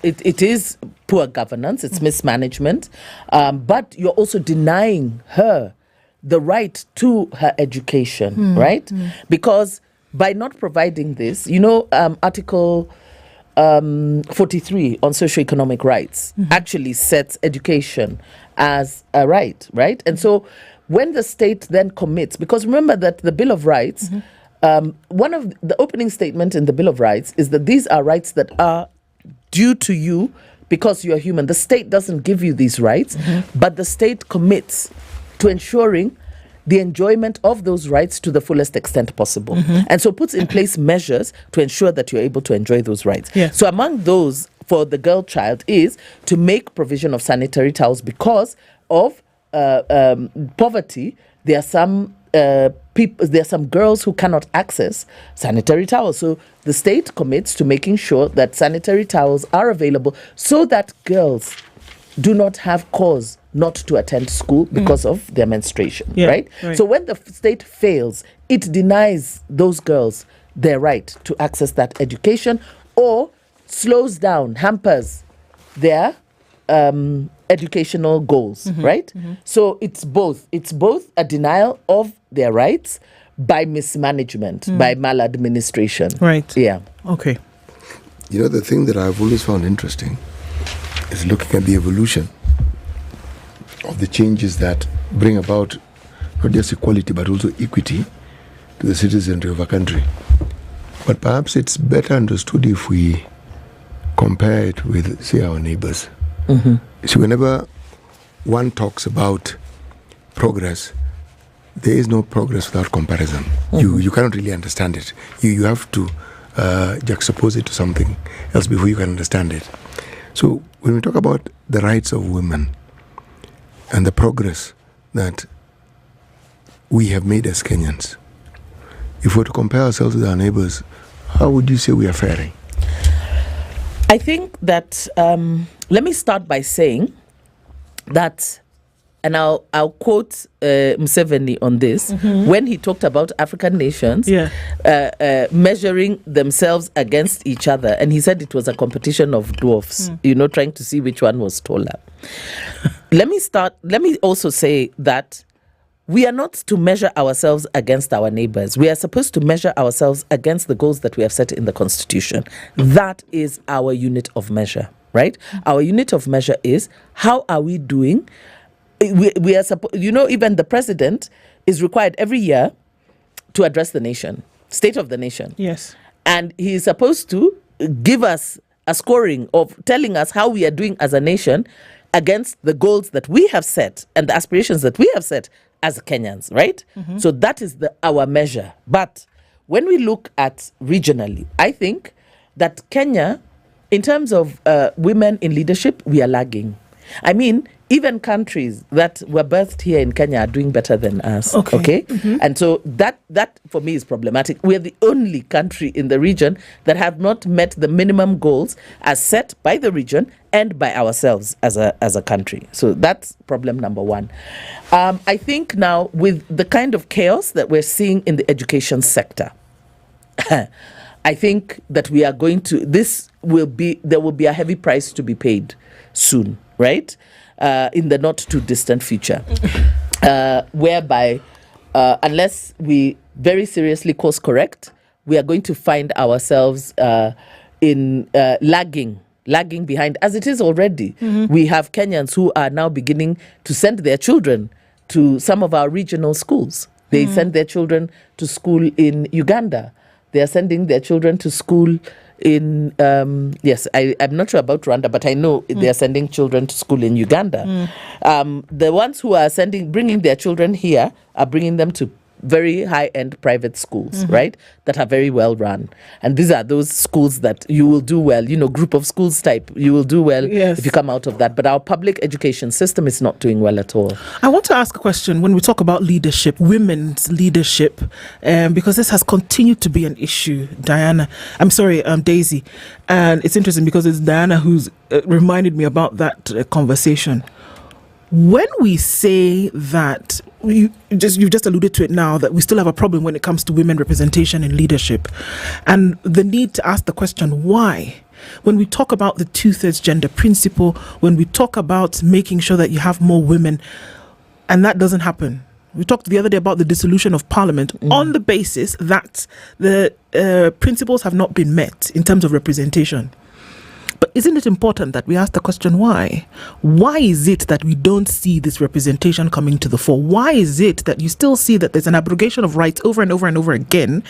it is poor governance, it's mismanagement, but you're also denying her the right to her education, right? Because by not providing this, Article 43 on socioeconomic rights actually sets education as a right? And so when the state then commits, because remember that the Bill of Rights, one of the opening statement in the Bill of Rights is that these are rights that are due to you because you're human. The state doesn't give you these rights, but the state commits to ensuring the enjoyment of those rights to the fullest extent possible. And so puts in place measures to ensure that you're able to enjoy those rights. Yeah. So among those for the girl child is to make provision of sanitary towels because of poverty. There are some there are some girls who cannot access sanitary towels. So the state commits to making sure that sanitary towels are available so that girls do not have cause not to attend school because of their menstruation, right? So when the state fails, it denies those girls their right to access that education or slows down, hampers their educational goals, right? So it's both. It's both a denial of their rights by mismanagement, by maladministration. Right. Yeah. Okay. The thing that I've always found interesting is looking at the evolution of the changes that bring about not just equality but also equity to the citizenry of a country. But perhaps it's better understood if we compare it with, say, our neighbors. So whenever one talks about progress, there is no progress without comparison. You cannot really understand it. You have to juxtapose it to something else before you can understand it. So when we talk about the rights of women and the progress that we have made as Kenyans, if we were to compare ourselves with our neighbors, how would you say we are faring? I think that let me start by saying that, and I'll quote Museveni on this, when he talked about African nations measuring themselves against each other, and he said it was a competition of dwarfs, trying to see which one was taller. Let me also say that we are not to measure ourselves against our neighbors. We are supposed to measure ourselves against the goals that we have set in the Constitution. That is our unit of measure, right? Our unit of measure is how are we doing? We are even the president is required every year to address the nation, state of the nation. Yes. And he is supposed to give us a scoring of telling us how we are doing as a nation against the goals that we have set and the aspirations that we have set as Kenyans, right? So that is our measure. But when we look at regionally, I think that Kenya, in terms of women in leadership, we are lagging. I mean, even countries that were birthed here in Kenya are doing better than us. Okay. And so that for me is problematic. We're the only country in the region that have not met the minimum goals as set by the region and by ourselves as a country. So that's problem number one. I think now with the kind of chaos that we're seeing in the education sector, I think that we are going to, there will be a heavy price to be paid soon, right? In the not too distant future, whereby unless we very seriously course correct, we are going to find ourselves in lagging behind, as it is already. We have Kenyans who are now beginning to send their children to some of our regional schools. They send their children to school in Uganda. They are sending their children to school in, I'm not sure about Rwanda, but I know they are sending children to school in Uganda. The ones who are bringing their children here are bringing them to very high-end private schools, right, that are very well run. And these are those schools that you will do well, group of schools type, you will do well if you come out of that. But our public education system is not doing well at all. I want to ask a question when we talk about leadership, women's leadership, because this has continued to be an issue, Daisy. And it's interesting because it's Diana who's reminded me about that conversation. When we say that, you've just alluded to it now, that we still have a problem when it comes to women representation in leadership, and the need to ask the question, why? When we talk about the 2/3 gender principle, when we talk about making sure that you have more women, and that doesn't happen. We talked the other day about the dissolution of parliament on the basis that the principles have not been met in terms of representation. But isn't it important that we ask the question, why? Why is it that we don't see this representation coming to the fore? Why is it that you still see that there's an abrogation of rights over and over and over again?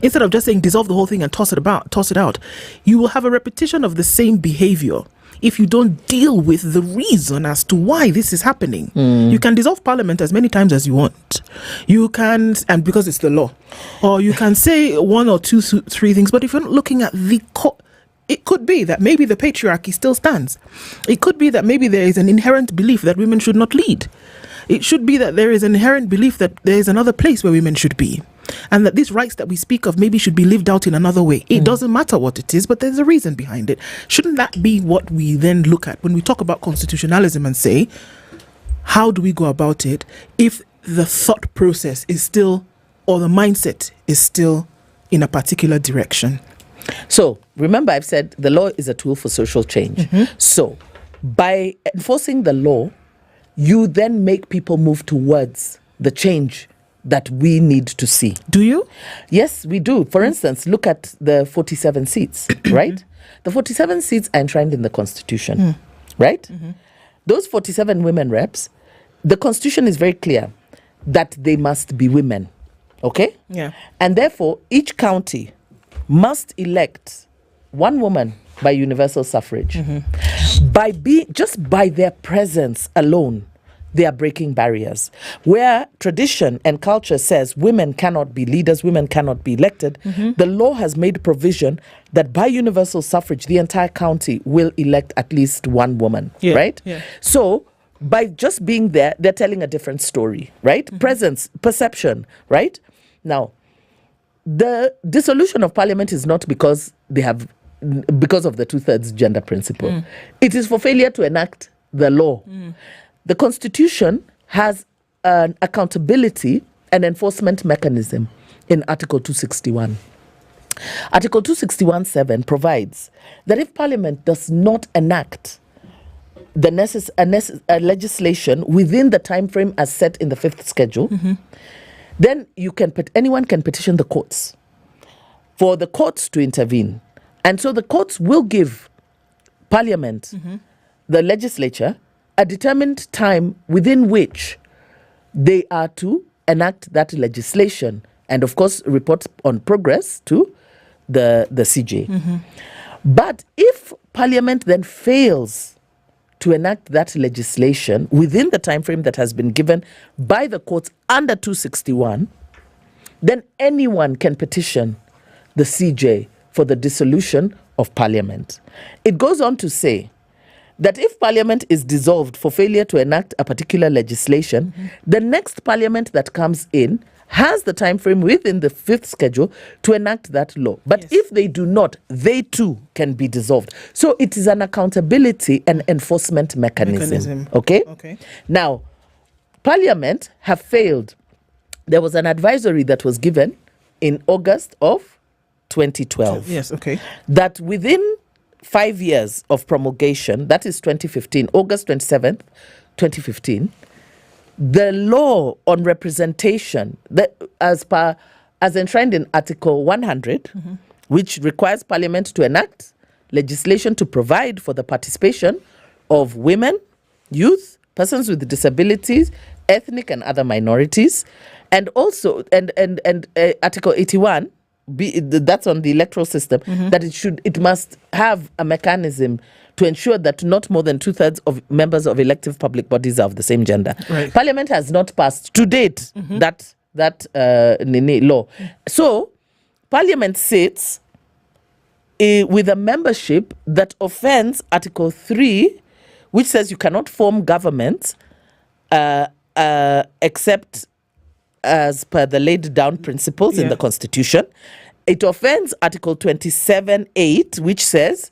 Instead of just saying dissolve the whole thing and toss it out, you will have a repetition of the same behavior if you don't deal with the reason as to why this is happening. You can dissolve parliament as many times as you want. You can, and because it's the law, or you can say one or two, three things, but if you're not looking at the it could be that maybe the patriarchy still stands. It could be that maybe there is an inherent belief that women should not lead. It should be that there is an inherent belief that there is another place where women should be. And that these rights that we speak of maybe should be lived out in another way. It doesn't matter what it is, but there's a reason behind it. Shouldn't that be what we then look at when we talk about constitutionalism and say, how do we go about it if the thought process is still, or the mindset is still in a particular direction? So, remember I've said the law is a tool for social change. So, by enforcing the law, you then make people move towards the change that we need to see. Do you? Yes, we do. For instance, look at the 47 seats, right? The 47 seats are enshrined in the Constitution, right? Those 47 women reps, the Constitution is very clear that they must be women, okay? Yeah. And therefore, each county must elect one woman by universal suffrage. Just by their presence alone, they are breaking barriers. Where tradition and culture says women cannot be leaders, women cannot be elected, the law has made provision that by universal suffrage, the entire county will elect at least one woman, right? Yeah. So by just being there, they're telling a different story, right? Presence, perception, right? Now, the dissolution of parliament is not because of the 2/3 gender principle. It is for failure to enact the law. The Constitution has an accountability and enforcement mechanism in Article 261. Article 261(7) provides that if Parliament does not enact the legislation within the time frame as set in the 5th schedule, then anyone can petition the courts for the courts to intervene. And so the courts will give Parliament, the legislature, a determined time within which they are to enact that legislation and, of course, report on progress to the CJ. But if Parliament then fails to enact that legislation within the time frame that has been given by the courts under 261, then anyone can petition the CJ for the dissolution of Parliament. It goes on to say that if Parliament is dissolved for failure to enact a particular legislation, the next Parliament that comes in has the time frame within the 5th schedule to enact that law. But if they do not, they too can be dissolved. So it is an accountability and enforcement mechanism. Okay? Now, Parliament have failed. There was an advisory that was given in August of 2012. Yes, okay. That within 5 years of promulgation, that is 2015, August 27th, 2015, the law on representation, as enshrined in Article 100, which requires Parliament to enact legislation to provide for the participation of women, youth, persons with disabilities, ethnic and other minorities, and also Article 81. That's on the electoral system, that it must have a mechanism to ensure that not more than 2/3 of members of elective public bodies are of the same gender. Right. Parliament has not passed to date that law. So Parliament sits with a membership that offends Article 3, which says you cannot form government except as per the laid down principles in the Constitution. It offends Article 27(8), which says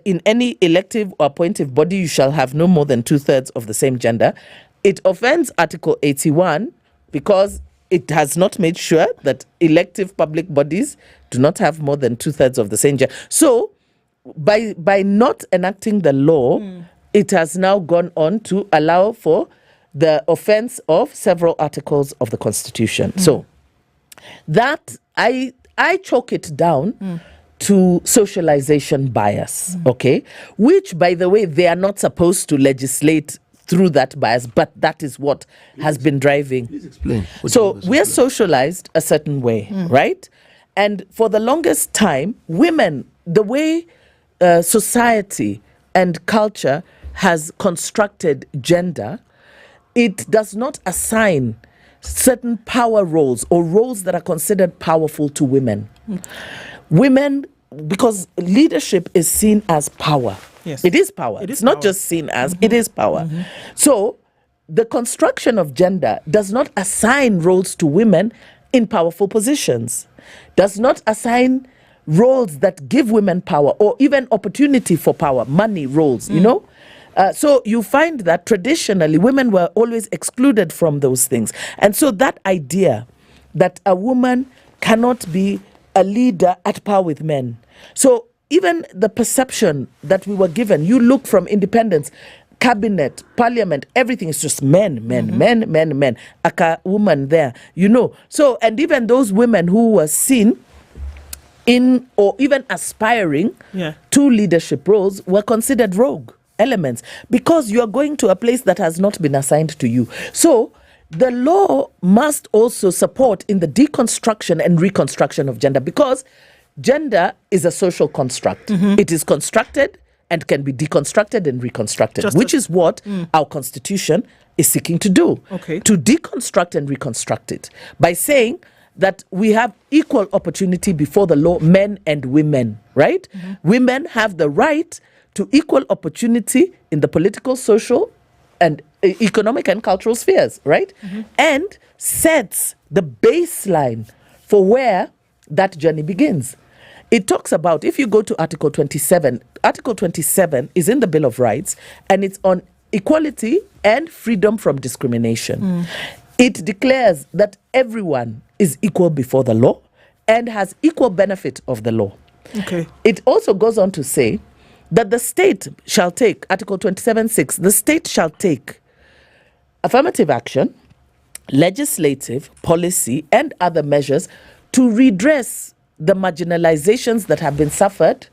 in any elective or appointive body you shall have no more than 2/3 of the same gender. It offends Article 81 because it has not made sure that elective public bodies do not have more than 2/3 of the same gender. So by not enacting the law, it has now gone on to allow for the offense of several articles of the Constitution. So that I chalk it down to socialization bias, okay? Which, by the way, they are not supposed to legislate through that bias, but that is what has been driving. Please explain. So we're socialized a certain way, right? And for the longest time, women, the way society and culture has constructed gender, it does not assign certain power roles or roles that are considered powerful to women. Women, because leadership is seen as power. Yes. It is power. It's not just seen as, it is power. So the construction of gender does not assign roles to women in powerful positions, does not assign roles that give women power or even opportunity for power, money roles, you know? So you find that traditionally women were always excluded from those things. And so that idea that a woman cannot be a leader at par with men. So even the perception that we were given, you look from independence, cabinet, parliament, everything is just men. Aka woman there, you know. So, and even those women who were seen in or even aspiring to leadership roles were considered rogue elements because you are going to a place that has not been assigned to you. So the law must also support in the deconstruction and reconstruction of gender, because gender is a social construct. It is constructed and can be deconstructed and reconstructed, which is what our Constitution is seeking to do, to deconstruct and reconstruct it by saying that we have equal opportunity before the law, men and women, right? Women have the right to equal opportunity in the political, social, and economic and cultural spheres, right? And sets the baseline for where that journey begins. It talks about, if you go to Article 27 is in the Bill of Rights, and it's on equality and freedom from discrimination. It declares that everyone is equal before the law and has equal benefit of the law. It also goes on to say that the state shall take, Article 27(6), the state shall take affirmative action, legislative, policy, and other measures to redress the marginalizations that have been suffered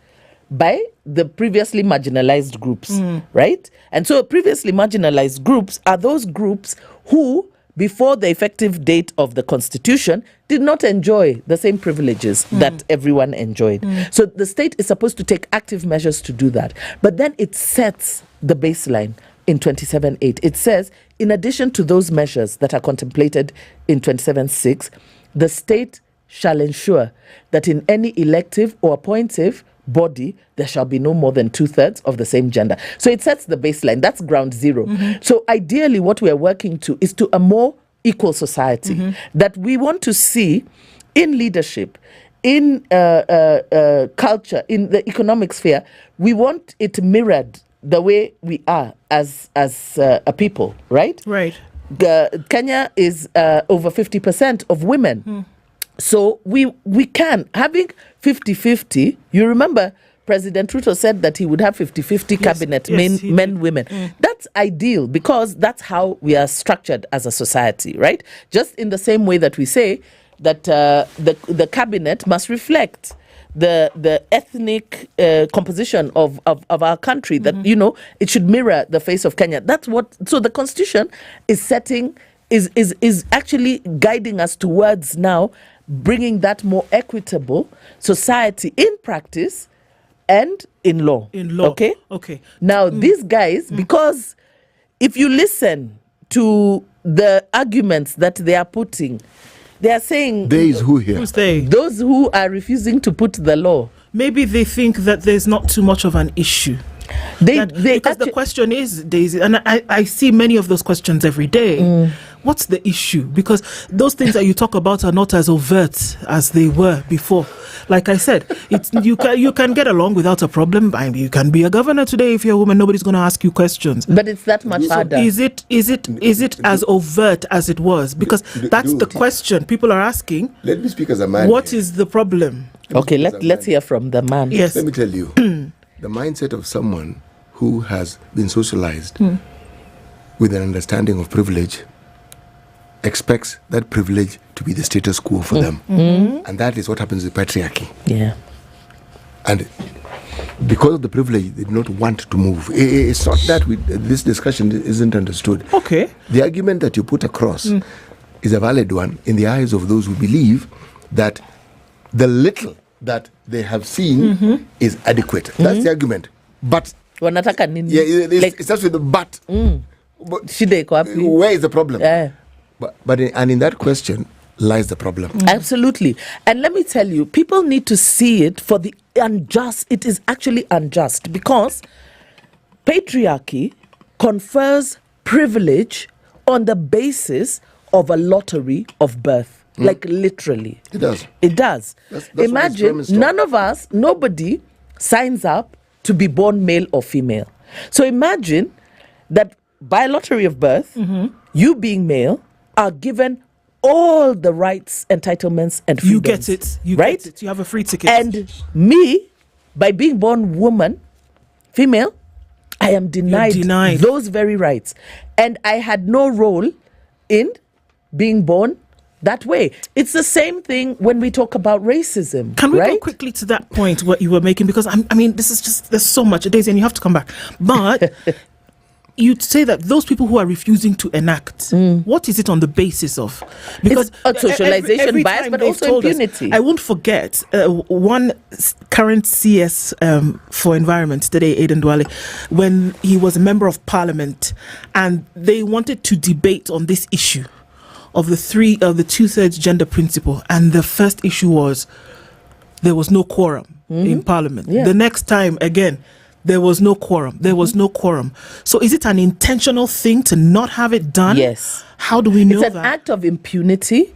by the previously marginalized groups, right? And so previously marginalized groups are those groups who, before the effective date of the Constitution, did not enjoy the same privileges that everyone enjoyed. So the state is supposed to take active measures to do that. But then it sets the baseline in 27(8). It says, in addition to those measures that are contemplated in 27(6), the state shall ensure that in any elective or appointive body, there shall be no more than 2/3 of the same gender. So it sets the baseline. That's ground zero. So ideally, what we are working to is to a more equal society that we want to see in leadership, in culture, in the economic sphere. We want it mirrored the way we are as a people, right? Right. Kenya is over 50% of women. So we can, having 50-50, you remember President Ruto said that he would have 50-50 cabinet, men, women. That's ideal because that's how we are structured as a society, right? Just in the same way that we say that the cabinet must reflect the ethnic composition of our country, that, it should mirror the face of Kenya. That's what, so the Constitution is setting, is actually guiding us towards now bringing that more equitable society in practice and in law. Okay? Okay. Now, these guys, because if you listen to the arguments that they are putting, they are saying... There is who here? Who's they? Those who are refusing to put the law. Maybe they think that there's not too much of an issue. Because the question is, Daisy, and I see many of those questions every day. What's the issue? Because those things that you talk about are not as overt as they were before. Like I said, you can get along without a problem. I mean, you can be a governor today if you're a woman. Nobody's going to ask you questions. But it's that much harder. Is it as overt as it was? Because that's the question people are asking. Let me speak as a man. What is the problem? Okay, let's hear from the man. Yes. Let me tell you, the mindset of someone who has been socialized with an understanding of privilege expects that privilege to be the status quo for them. And that is what happens with patriarchy. Yeah. And because of the privilege, they do not want to move. It's not that this discussion isn't understood. Okay. The argument that you put across is a valid one in the eyes of those who believe that the little that they have seen is adequate. That's the argument. But wanataka nini? It starts with the but. Shida iko wapi? Where is the problem? But in that question lies the problem. Absolutely. And let me tell you, people need to see it for the unjust. It is actually unjust because patriarchy confers privilege on the basis of a lottery of birth. Like literally. It does. It does. That's Imagine nobody signs up to be born male or female. So imagine that by lottery of birth, you being male are given all the rights, entitlements, and freedoms. You get it. You get it. You have a free ticket. And me, by being born woman, female, I am denied those very rights. And I had no role in being born that way. It's the same thing when we talk about racism. Can we go quickly to that point, what you were making? Because, I mean, this is just, there's so much, Daisy, and you have to come back. But you'd say that those people who are refusing to enact, what is it on the basis of? Because it's socialization bias, but also impunity. I won't forget one current CS for environment today, Aidan Dwale, when he was a member of parliament, and they wanted to debate on this issue of the 2/3 gender principle, and the first issue was there was no quorum in parliament. The next time again, there was no quorum. So is it an intentional thing to not have it done? Yes. How do we know that? It's an act of impunity.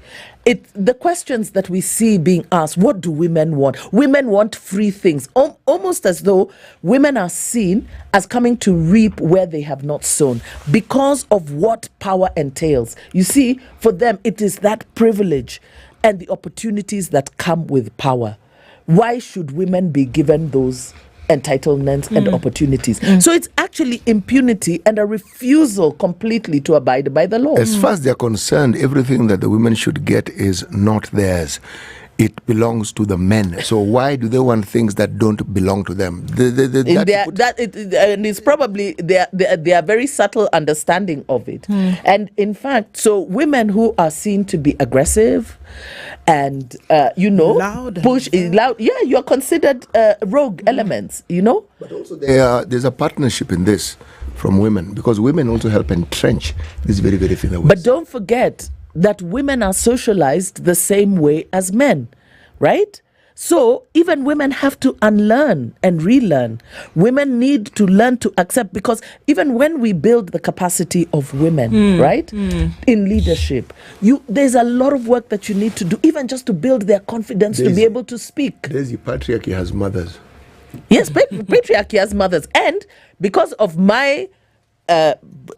The questions that we see being asked, what do women want? Women want free things, almost as though women are seen as coming to reap where they have not sown because of what power entails. You see, for them, it is that privilege and the opportunities that come with power. Why should women be given those entitlements and opportunities? So it's actually impunity and a refusal completely to abide by the law. As far as they're concerned, everything that the women should get is not theirs. It belongs to the men. So why do they want things that don't belong to them? And it's probably their very subtle understanding of it. And in fact, so women who are seen to be aggressive and loud, loud, you're considered rogue elements, But also there's a partnership in this from women, because women also help entrench this very, very thing. But don't forget that women are socialized the same way as men, right? So even women have to unlearn and relearn. Women need to learn to accept, because even when we build the capacity of women, right, in leadership, there's a lot of work that you need to do, even just to build their confidence to be able to speak. Daisy, patriarchy has mothers. Yes, patriarchy has mothers. And because of my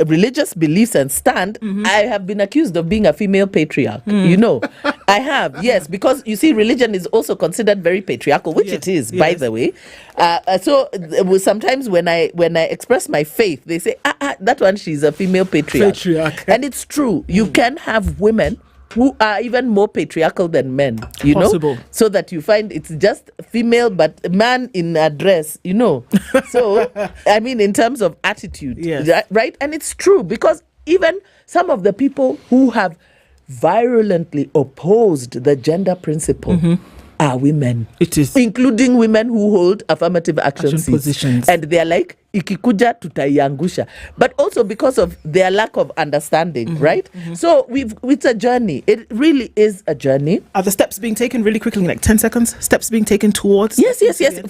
religious beliefs and stand, I have been accused of being a female patriarch. You know, I have, yes, because you see, religion is also considered very patriarchal, which it is, by the way. So sometimes when I express my faith, they say, that one, she's a female patriarch. And it's true. You can have women who are even more patriarchal than men, you know, so that you find it's just female but man in a dress, you know. So I mean, in terms of attitude, right? And it's true, because even some of the people who have virulently opposed the gender principle are women. It is, including women who hold affirmative action positions, and they're like, ikikuja tutaiangusha, but also because of their lack of understanding, right? So it's a journey. It really is a journey. Are the steps being taken really quickly, like 10 seconds? Steps being taken towards? Yes.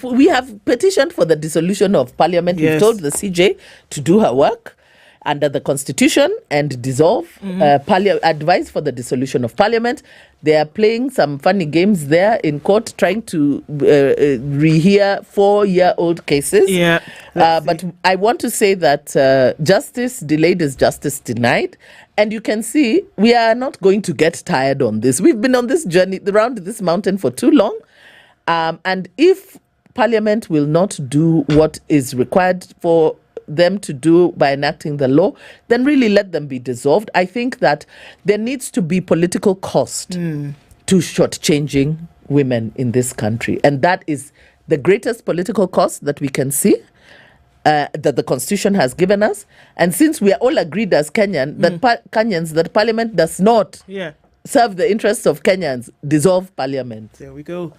We have petitioned for the dissolution of parliament. We've told the CJ to do her work under the constitution and dissolve, advise for the dissolution of parliament. They are playing some funny games there in court, trying to rehear 4-year-old cases. But I want to say that justice delayed is justice denied. And you can see we are not going to get tired on this. We've been on this journey around this mountain for too long. And if parliament will not do what is required for them to do by enacting the law, then really let them be dissolved. I think that there needs to be political cost to shortchanging women in this country. And that is the greatest political cost that we can see, that the Constitution has given us. And since we are all agreed as Kenyans that Parliament does not serve the interests of Kenyans, dissolve Parliament. There we go.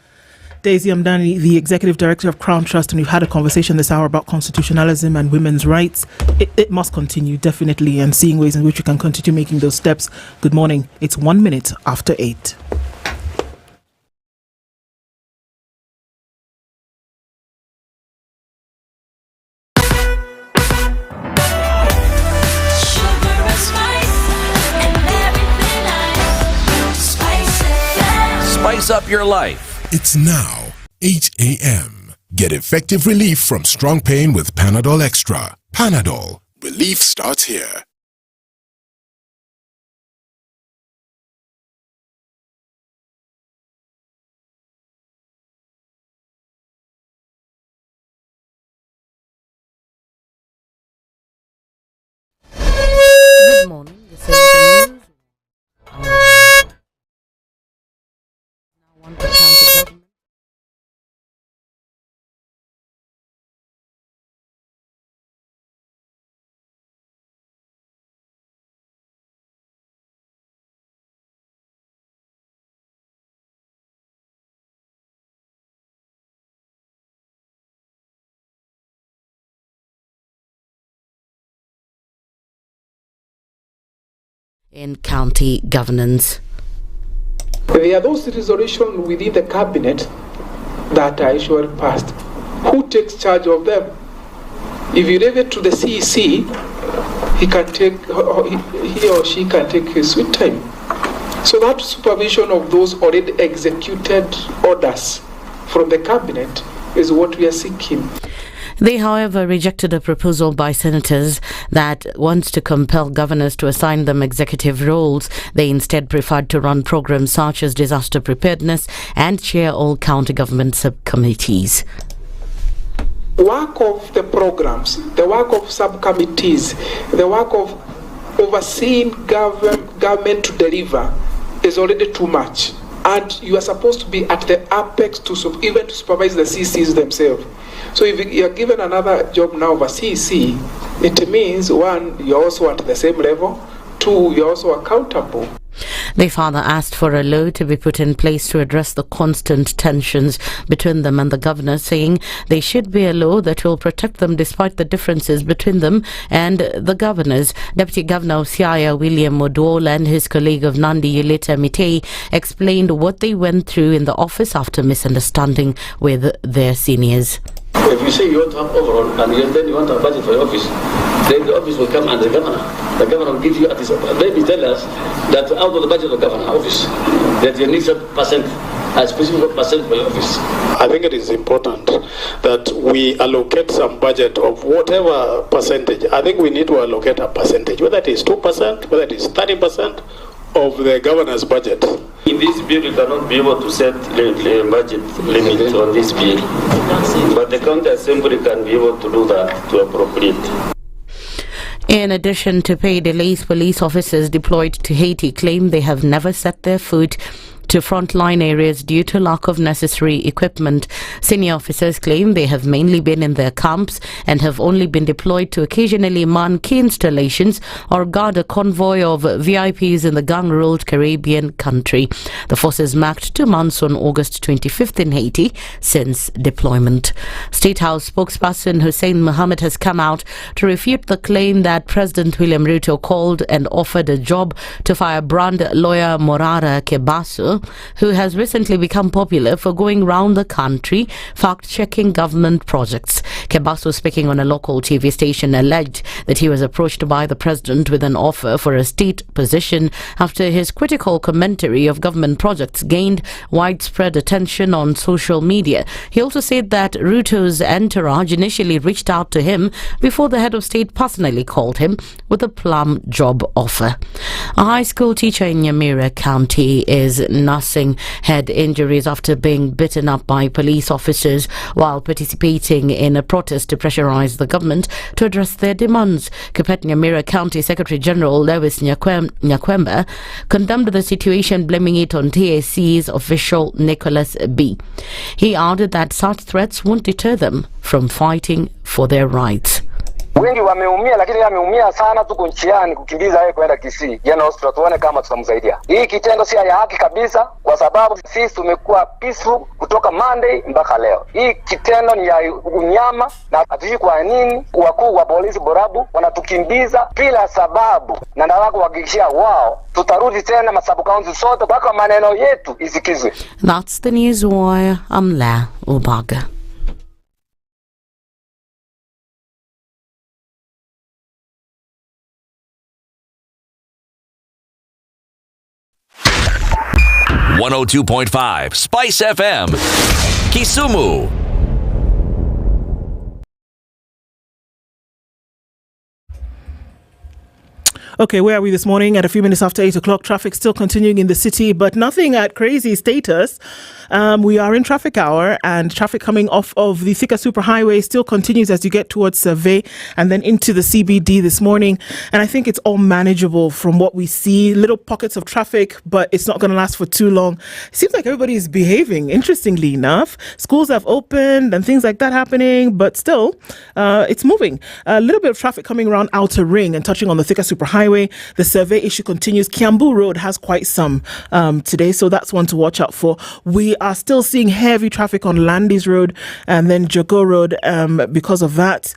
Daisy Amdani, the Executive Director of Crown Trust, and we've had a conversation this hour about constitutionalism and women's rights. It must continue, definitely, and seeing ways in which we can continue making those steps. Good morning. It's 1 minute after 8. Spice up your life. It's now 8 a.m. Get effective relief from strong pain with Panadol Extra. Panadol. Relief starts here. Good morning. This is the news. Now on to county government. In county governance. There are those resolutions within the cabinet that are usually passed. Who takes charge of them? If you leave it to the CEC, he or she can take his sweet time. So that supervision of those already executed orders from the cabinet is what we are seeking. They, however, rejected a proposal by senators that wants to compel governors to assign them executive roles. They instead preferred to run programs such as disaster preparedness and chair all county government subcommittees. Work of the programs, the work of subcommittees, the work of overseeing government to deliver is already too much. And you are supposed to be at the apex to even to supervise the CCs themselves. So if you are given another job now of a CC, it means, one, you're also at the same level, two, you're also accountable. They further asked for a law to be put in place to address the constant tensions between them and the governor, saying there should be a law that will protect them despite the differences between them and the governors. Deputy Governor of Siaya, William Oduola, and his colleague of Nandi, Yulita Mitei, explained what they went through in the office after misunderstanding with their seniors. If you say you want to have overall and then you want a budget for your office, then the office will come and the governor will give you at least, maybe tell us that out of the budget of the governor office, that you need some percent, a specific percent for your office. I think it is important that we allocate some budget of whatever percentage. I think we need to allocate a percentage, whether it is 2%, whether it is 30% of the governor's budget. In this bill, you cannot be able to set the budget limit on this bill, but the county assembly can be able to do that, to appropriate. In addition to pay delays, police officers deployed to Haiti claim they have never set their foot to frontline areas due to lack of necessary equipment. Senior officers claim they have mainly been in their camps and have only been deployed to occasionally man key installations or guard a convoy of VIPs in the gang-ruled Caribbean country. The forces marked 2 months on August 25th in Haiti since deployment. State House spokesperson Hussein Mohammed has come out to refute the claim that President William Ruto called and offered a job to firebrand lawyer Morara Kebaso, who has recently become popular for going round the country fact-checking government projects. Kebaso, speaking on a local TV station, alleged that he was approached by the president with an offer for a state position after his critical commentary of government projects gained widespread attention on social media. He also said that Ruto's entourage initially reached out to him before the head of state personally called him with a plum job offer. A high school teacher in Nyeri County is nursing head injuries after being beaten up by police officers while participating in a protest to pressurize the government to address their demands. Kupet Nyeri County Secretary General Lewis Nyakwemba condemned the situation, blaming it on TAC's official Nicholas B. He added that such threats won't deter them from fighting for their rights. Wengi wameumia, lakini ameumia sana, tuko njiani kukimbiza yeye kwenda Kisii jana hospital, tuone kama tutamsaidia. Hii kitendo si ya haki kabisa, kwa sababu sisi tumekuwa peaceful kutoka Monday mpaka leo. Hii kitendo ni ya unyama na hatujui kwa nini wakuu wa polisi Borabu wanatukimbiza bila sababu, na nataka kuhakikishia wao tutarudi tena masabu kaunti sote mpaka maneno yetu isikizwe. That's the news wire. I'm La Ubaga. .5 Spice FM, Kisumu. Okay, where are we this morning? At a few minutes after 8 o'clock, traffic still continuing in the city, but nothing at crazy status. We are in traffic hour, and traffic coming off of the Thika Superhighway still continues as you get towards Survey and then into the CBD this morning. And I think it's all manageable from what we see. Little pockets of traffic, but it's not going to last for too long. It seems like everybody is behaving, interestingly enough. Schools have opened and things like that happening, but still, it's moving. A little bit of traffic coming around Outer Ring and touching on the Thika Superhighway. The Survey issue continues. Kiambu Road has quite some today, so that's one to watch out for. We are still seeing heavy traffic on Landis Road and then Jago Road because of that.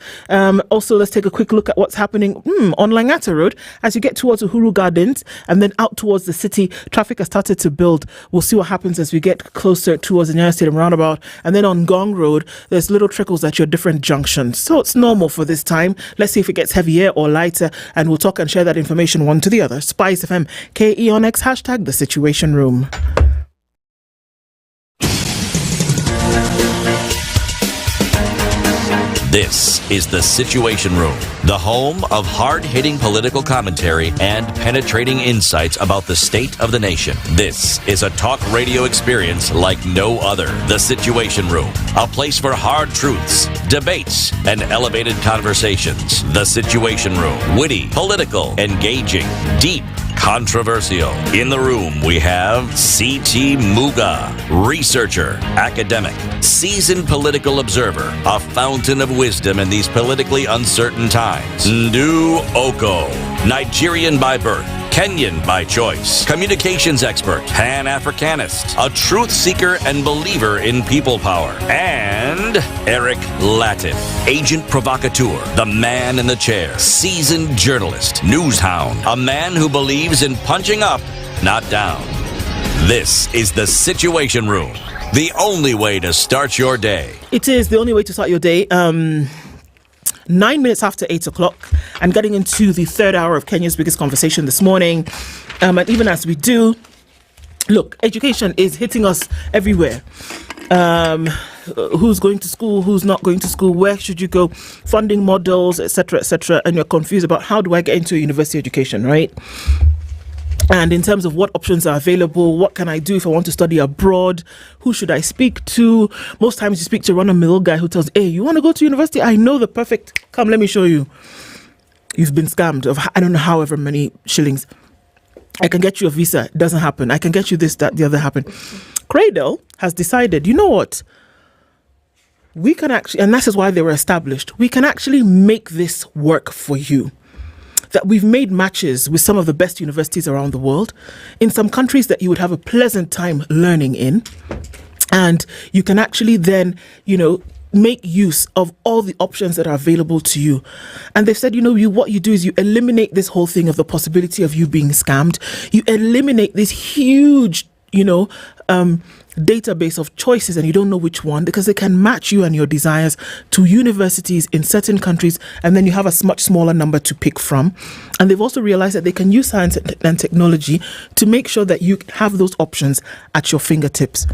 Also, let's take a quick look at what's happening on Langata Road. As you get towards Uhuru Gardens and then out towards the city, traffic has started to build. We'll see what happens as we get closer towards the Nyeri Stadium roundabout. And then on Gong Road, there's little trickles at your different junctions. So it's normal for this time. Let's see if it gets heavier or lighter, and we'll talk and share that information one to the other. SpiceFM, KE on X, hashtag The Situation Room. This is The Situation Room, the home of hard-hitting political commentary and penetrating insights about the state of the nation. This is a talk radio experience like no other. The Situation Room, a place for hard truths, debates, and elevated conversations. The Situation Room, witty, political, engaging, deep, controversial. In the room, we have C.T. Muga, researcher, academic, seasoned political observer, a fountain of wisdom in these politically uncertain times. Ndu Oko, Nigerian by birth, Kenyan by choice, communications expert, Pan-Africanist, a truth seeker and believer in people power, and Eric Latin, agent provocateur, the man in the chair, seasoned journalist, news hound, a man who believes in punching up, not down. This is the Situation Room, the only way to start your day. It is the only way to start your day. 9 minutes after 8 o'clock, and getting into the third hour of Kenya's biggest conversation this morning. And even as we do, look, education is hitting us everywhere. Who's going to school, who's not going to school, where should you go, funding models, etc., and you're confused about how do I get into a university education, right? And in terms of what options are available, what can I do if I want to study abroad? Who should I speak to? Most times you speak to a run-of-the-mill guy who tells, hey, you want to go to university? I know the perfect, come, let me show you. You've been scammed of, I don't know, however many shillings. I can get you a visa. It doesn't happen. I can get you this, that, the other happen. Cradle has decided, you know what? We can actually, and this is why they were established, we can actually make this work for you. That we've made matches with some of the best universities around the world, in some countries that you would have a pleasant time learning in. And you can actually then, make use of all the options that are available to you. And they've said, what you do is you eliminate this whole thing of the possibility of you being scammed. You eliminate this huge, database of choices, and you don't know which one, because they can match you and your desires to universities in certain countries, and then you have a much smaller number to pick from. And they've also realized that they can use science and technology to make sure that you have those options at your fingertips.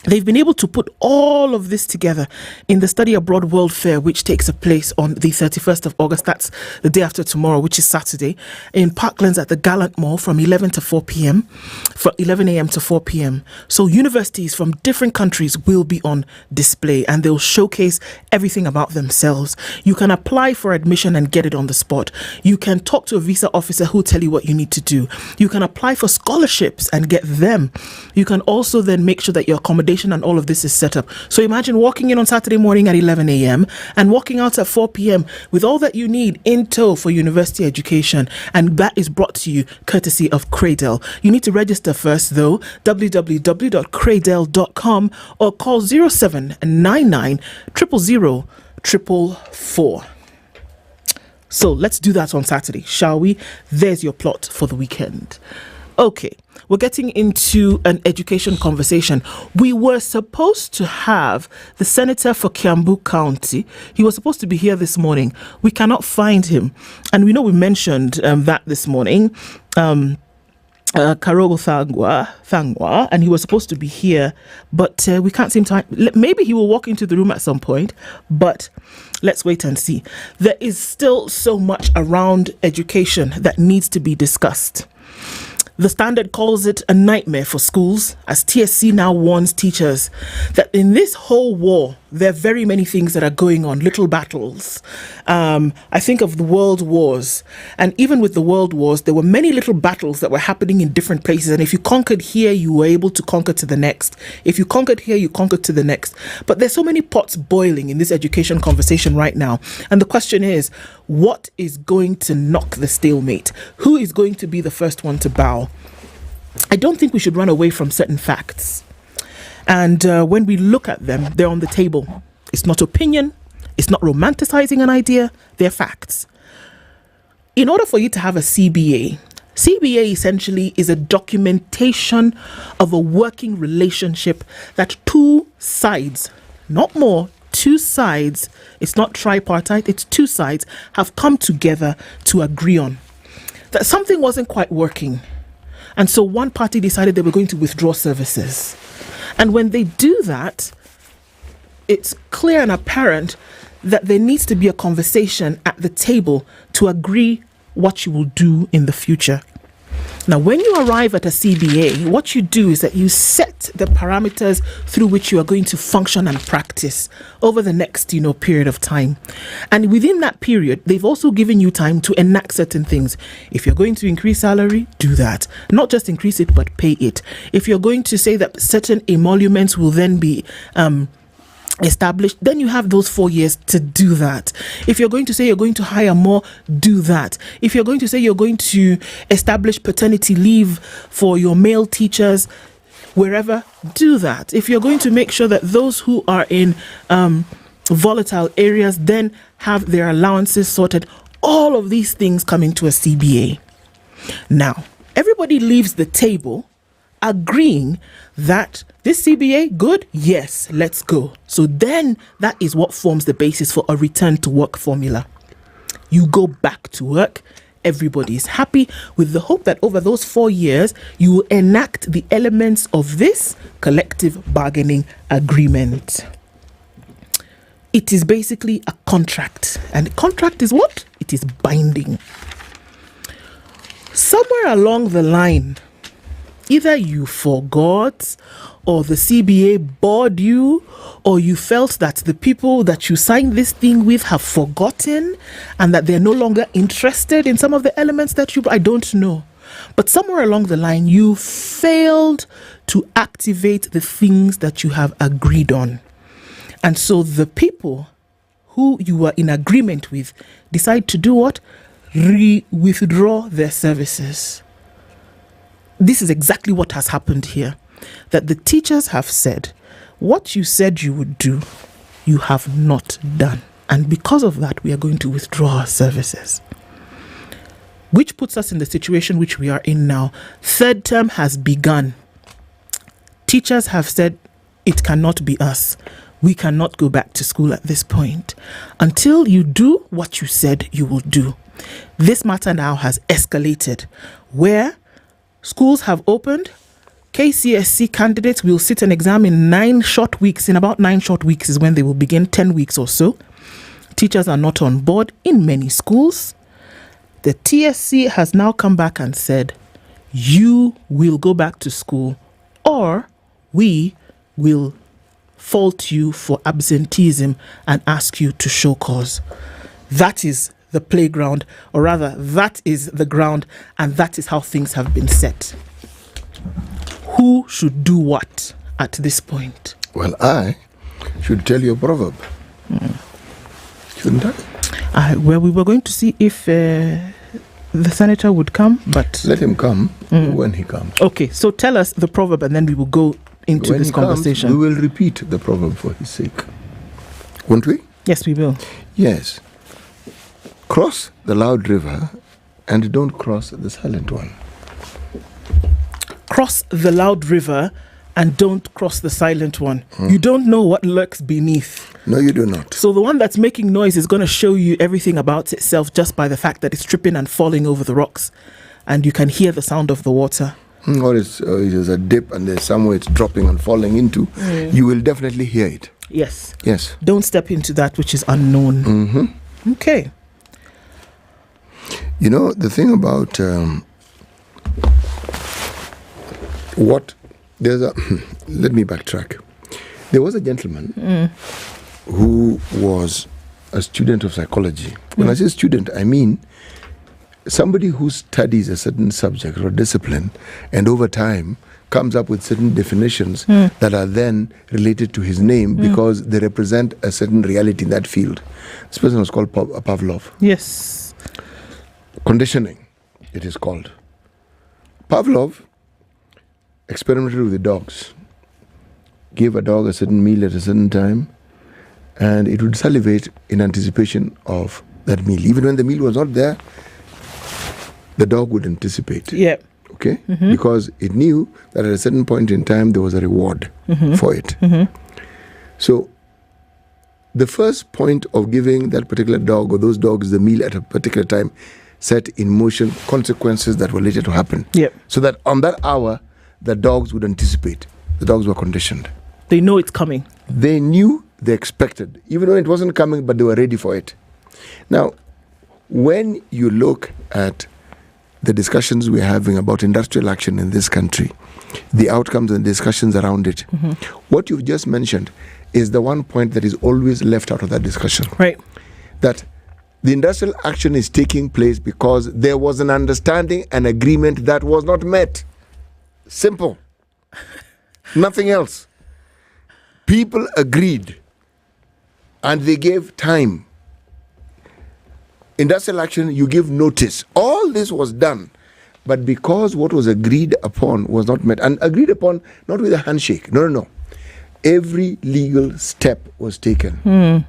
They've been able to put all of this together in the Study Abroad World Fair, which takes place on the 31st of August. That's the day after tomorrow, which is Saturday, in Parklands at the Gallant Mall from 11 to 4 p.m., from 11 a.m. to 4 p.m. So universities from different countries will be on display, and they'll showcase everything about themselves. You can apply for admission and get it on the spot. You can talk to a visa officer who'll tell you what you need to do. You can apply for scholarships and get them. You can also then make sure that your accommodation and all of this is set up. So imagine walking in on Saturday morning at 11 a.m. and walking out at 4 p.m. with all that you need in tow for university education. And that is brought to you courtesy of Cradle. You need to register first, though, www.cradle.com, or call 0799 000 444. So let's do that on Saturday, shall we? There's your plot for the weekend. Okay, we're getting into an education conversation. We were supposed to have the senator for Kiambu County. He was supposed to be here this morning. We cannot find him. And we know we mentioned that this morning, Karogo Thangwa, and he was supposed to be here, but we can't seem to. Maybe he will walk into the room at some point, but let's wait and see. There is still so much around education that needs to be discussed. The Standard calls it a nightmare for schools, as TSC now warns teachers that in this whole war, there are very many things that are going on, little battles. I think of the world wars. And even with the world wars, there were many little battles that were happening in different places. And if you conquered here, you were able to conquer to the next. If you conquered here, you conquered to the next. But there's so many pots boiling in this education conversation right now. And the question is, what is going to knock the stalemate? Who is going to be the first one to bow? I don't think we should run away from certain facts. And when we look at them, they're on the table. It's not opinion. It's not romanticizing an idea. They're facts. In order for you to have a CBA essentially is a documentation of a working relationship that two sides, not more, two sides, it's not tripartite, it's two sides, have come together to agree on. That something wasn't quite working. And so one party decided they were going to withdraw services. And when they do that, it's clear and apparent that there needs to be a conversation at the table to agree what you will do in the future. Now, when you arrive at a CBA, what you do is that you set the parameters through which you are going to function and practice over the next, period of time. And within that period, they've also given you time to enact certain things. If you're going to increase salary, do that. Not just increase it, but pay it. If you're going to say that certain emoluments will then be established, then you have those 4 years to do that. If you're going to say you're going to hire more, do that. If you're going to say you're going to establish paternity leave for your male teachers wherever, do that. If you're going to make sure that those who are in volatile areas then have their allowances sorted, all of these things come into a CBA. Now, everybody leaves the table agreeing that this CBA, good? Yes, let's go. So then that is what forms the basis for a return to work formula. You go back to work, everybody is happy, with the hope that over those 4 years, you will enact the elements of this collective bargaining agreement. It is basically a contract. And a contract is what? It is binding. Somewhere along the line, either you forgot, or the CBA bored you, or you felt that the people that you signed this thing with have forgotten and that they're no longer interested in some of the elements that I don't know. But somewhere along the line, you failed to activate the things that you have agreed on. And so the people who you were in agreement with decide to do what? Withdraw their services. This is exactly what has happened here. That the teachers have said, what you said you would do, you have not done. And because of that, we are going to withdraw our services. Which puts us in the situation which we are in now. Third term has begun. Teachers have said, it cannot be us. We cannot go back to school at this point. Until you do what you said you will do. This matter now has escalated, where schools have opened. KCSE candidates will sit an exam in 9 short weeks. In about 9 short weeks is when they will begin, 10 weeks or so. Teachers are not on board in many schools. The TSC has now come back and said, you will go back to school, or we will fault you for absenteeism and ask you to show cause. That is the playground, or rather, that is the ground, and that is how things have been set. Who should do what at this point? Well, I should tell you a proverb. Shouldn't I? Well, we were going to see if the senator would come, but... Let him come when he comes. Okay, so tell us the proverb and then we will go into when this conversation. We will repeat the proverb for his sake. Won't we? Yes, we will. Yes. Cross the loud river and don't cross the silent one. Cross the loud river and don't cross the silent one. You don't know what lurks beneath. No, you do not. So the one that's making noise is going to show you everything about itself just by the fact that it's tripping and falling over the rocks. And you can hear the sound of the water. Or it's a dip and there's somewhere it's dropping and falling into. You will definitely hear it. Yes. Yes. Don't step into that which is unknown. Okay. You know, the thing about let me backtrack. There was a gentleman who was a student of psychology. When I say student, I mean somebody who studies a certain subject or discipline and over time comes up with certain definitions that are then related to his name because they represent a certain reality in that field. This person was called Pavlov. Yes. Conditioning, it is called. Pavlov experimented with the dogs. Gave a dog a certain meal at a certain time, and it would salivate in anticipation of that meal. Even when the meal was not there, the dog would anticipate. Yeah. Okay? Because it knew that at a certain point in time, there was a reward for it. So, the first point of giving that particular dog or those dogs the meal at a particular time set in motion consequences that were later to happen. Yep. So that on that hour, the dogs would anticipate. The dogs were conditioned. They know it's coming. They knew, they expected, even though it wasn't coming, but they were ready for it. Now, when you look at the discussions we're having about industrial action in this country, the outcomes and discussions around it, what you've just mentioned is the one point that is always left out of that discussion. Right. That the industrial action is taking place because there was an understanding, an agreement that was not met. Simple. Nothing else. People agreed And they gave time. Industrial action, you give notice. All this was done. But because what was agreed upon was not met, and agreed upon not with a handshake. No. Every legal step was taken.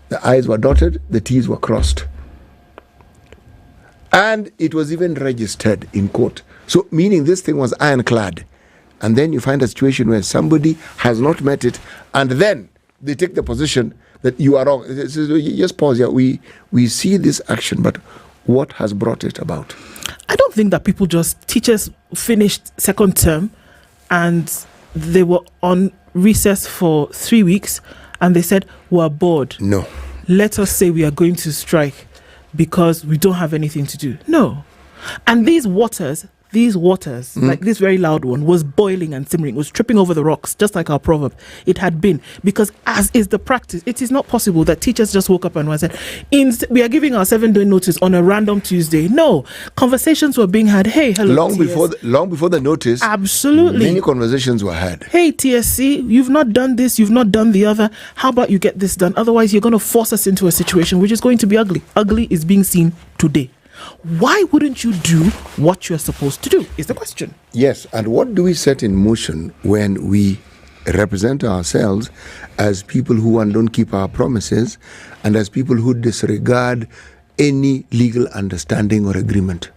The I's were dotted, the T's were crossed. And it was even registered in court. So, meaning this thing was ironclad. And then you find a situation where somebody has not met it, and then they take the position that you are wrong. So just pause here. We see this action, but what has brought it about? I don't think that teachers finished second term and they were on recess for 3 weeks and they said, we're bored. No. Let us say we are going to strike because we don't have anything to do. No. And these waters, like this very loud one, was boiling and simmering, was tripping over the rocks, just like our proverb. It had been, because as is the practice, it is not possible that teachers just woke up and said, we are giving our 7-day notice on a random Tuesday. No, conversations were being had. Hey, hello, long before the notice. Absolutely. Many conversations were had. Hey, TSC, you've not done this, you've not done the other. How about you get this done? Otherwise, you're going to force us into a situation which is going to be ugly. Ugly is being seen today. Why wouldn't you do what you're supposed to do, is the question. Yes, and what do we set in motion when we represent ourselves as people who don't keep our promises and as people who disregard any legal understanding or agreement?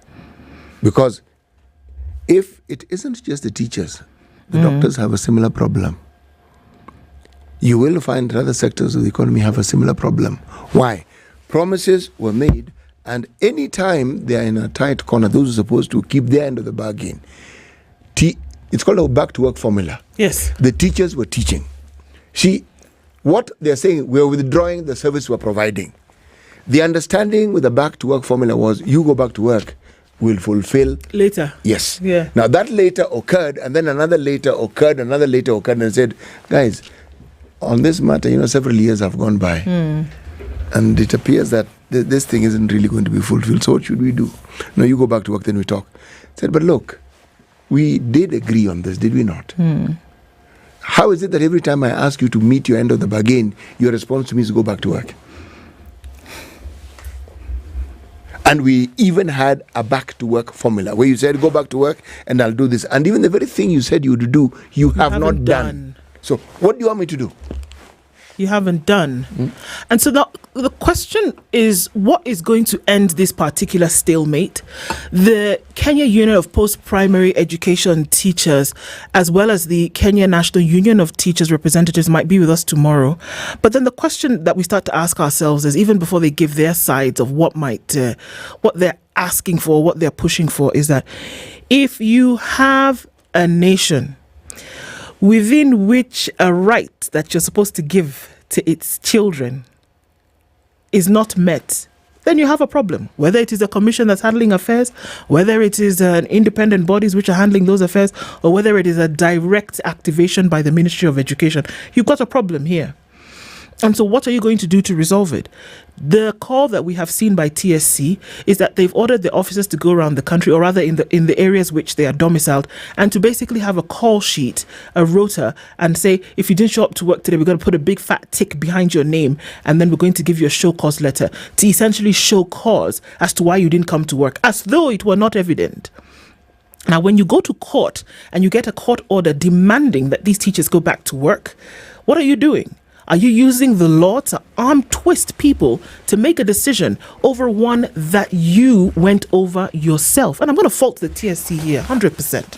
Because if it isn't just the teachers, the doctors have a similar problem. You will find other sectors of the economy have a similar problem. Why? Promises were made, and any time they are in a tight corner, those who are supposed to keep their end of the bargain. It's called a back-to-work formula. Yes. The teachers were teaching. What they're saying, we're withdrawing the service we're providing. The understanding with the back-to-work formula was, you go back to work, we'll fulfill. Later. Yes. Yeah. Now that later occurred, and then another later occurred, and said, guys, on this matter, several years have gone by. And it appears that this thing isn't really going to be fulfilled. So what should we do? No, you go back to work, then we talk. Said, but look, we did agree on this, did we not? How is it that every time I ask you to meet your end of the bargain, your response to me is go back to work? And we even had a back to work formula where you said, go back to work and I'll do this. And even the very thing you said you would do, you have not done. So what do you want me to do? You haven't done. And so the question is, what is going to end this particular stalemate? The Kenya Union of Post-Primary Education Teachers, as well as the Kenya National Union of Teachers representatives, might be with us tomorrow. But then the question that we start to ask ourselves is, even before they give their sides of what they're asking for, what they're pushing for, is that if you have a nation within which a right that you're supposed to give to its children is not met, then you have a problem. Whether it is a commission that's handling affairs, whether it is an independent bodies which are handling those affairs, or whether it is a direct activation by the Ministry of Education, you've got a problem here. And so what are you going to do to resolve it? The call that we have seen by TSC is that they've ordered the officers to go around the country, or rather in the areas which they are domiciled, and to basically have a call sheet, a rota, and say, if you didn't show up to work today, we're going to put a big fat tick behind your name, and then we're going to give you a show cause letter to essentially show cause as to why you didn't come to work, as though it were not evident. Now, when you go to court and you get a court order demanding that these teachers go back to work, what are you doing? Are you using the law to arm twist people to make a decision over one that you went over yourself? And I'm going to fault the TSC here, 100%.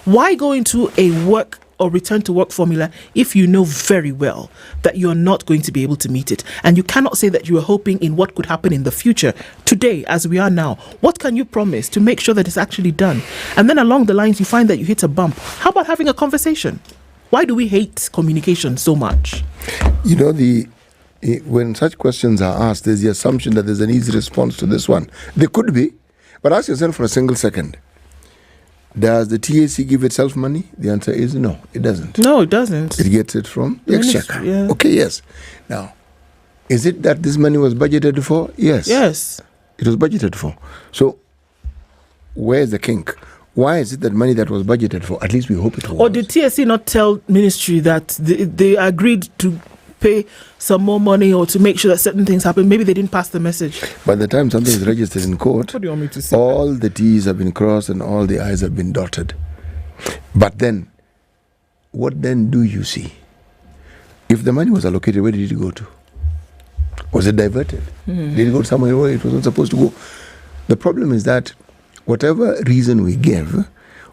Why go into a work or return to work formula if you know very well that you're not going to be able to meet it? And you cannot say that you are hoping in what could happen in the future. Today, as we are now, what can you promise to make sure that it's actually done? And then along the lines, you find that you hit a bump. How about having a conversation? Why do we hate communication so much? You know, when such questions are asked, there's the assumption that there's an easy response to this one. There could be, but ask yourself for a single second. Does the TAC give itself money? The answer is no, it doesn't. No, it doesn't. It gets it from the Exchequer. Yeah. Okay, yes. Now, is it that this money was budgeted for? Yes. Yes. It was budgeted for. So, where's the kink? Why is it that money that was budgeted for, at least we hope it was? Or did TSC not tell ministry that they agreed to pay some more money or to make sure that certain things happen. Maybe they didn't pass the message. By the time something is registered in court, What do you want me to say? all the T's have been crossed and all the I's have been dotted. But then, what then do you see? If the money was allocated, where did it go to? Was it diverted? Did it go somewhere where it wasn't supposed to go? The problem is that whatever reason we give,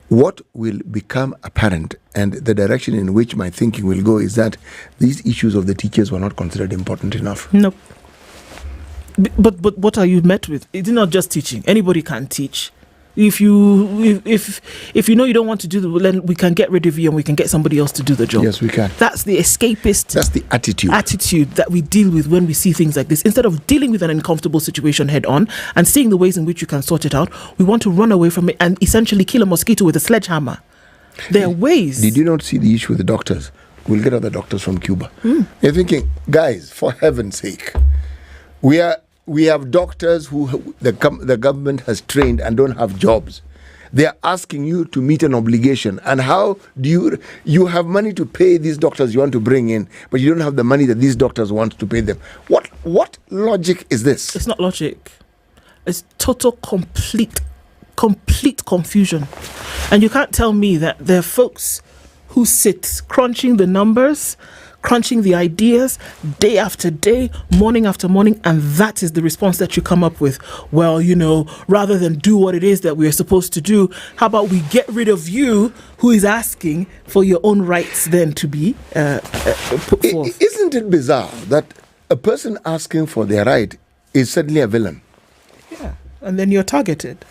what will become apparent and the direction in which my thinking will go is that these issues of the teachers were not considered important enough. No. But what are you met with? It's not just teaching. Anybody can teach. If you know you don't want to do then we can get rid of you and we can get somebody else to do the job. Yes, we can. That's the escapist. That's the attitude that we deal with when we see things like this. Instead of dealing with an uncomfortable situation head on and seeing the ways in which you can sort it out, we want to run away from it and essentially kill a mosquito with a sledgehammer. There are ways. Did you not see the issue with the doctors? We'll get other doctors from Cuba. You're thinking, guys, for heaven's sake, we have doctors who the government has trained and don't have jobs. They are asking you to meet an obligation. And how do you have money to pay these doctors you want to bring in, but you don't have the money that these doctors want to pay them? What logic is this? It's not logic. It's total, complete confusion. And you can't tell me that there are folks who sit crunching the numbers, crunching the ideas day after day, morning after morning, and that is the response that you come up with. Well, rather than do what it is that we are supposed to do, how about we get rid of you who is asking for your own rights then to be put forth? Isn't it bizarre that a person asking for their right is suddenly a villain? Yeah, and then you're targeted.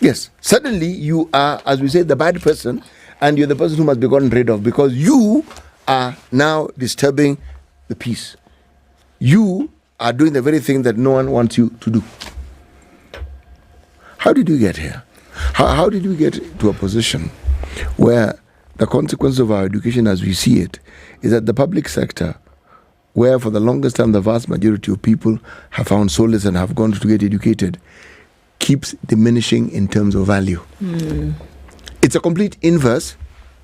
Yes, suddenly you are, as we say, the bad person, and you're the person who must be gotten rid of because you are now disturbing the peace. You are doing the very thing that no one wants you to do. How did we get here? How did we get to a position where the consequence of our education as we see it is that the public sector, where for the longest time the vast majority of people have found solace and have gone to get educated, keeps diminishing in terms of value. It's a complete inverse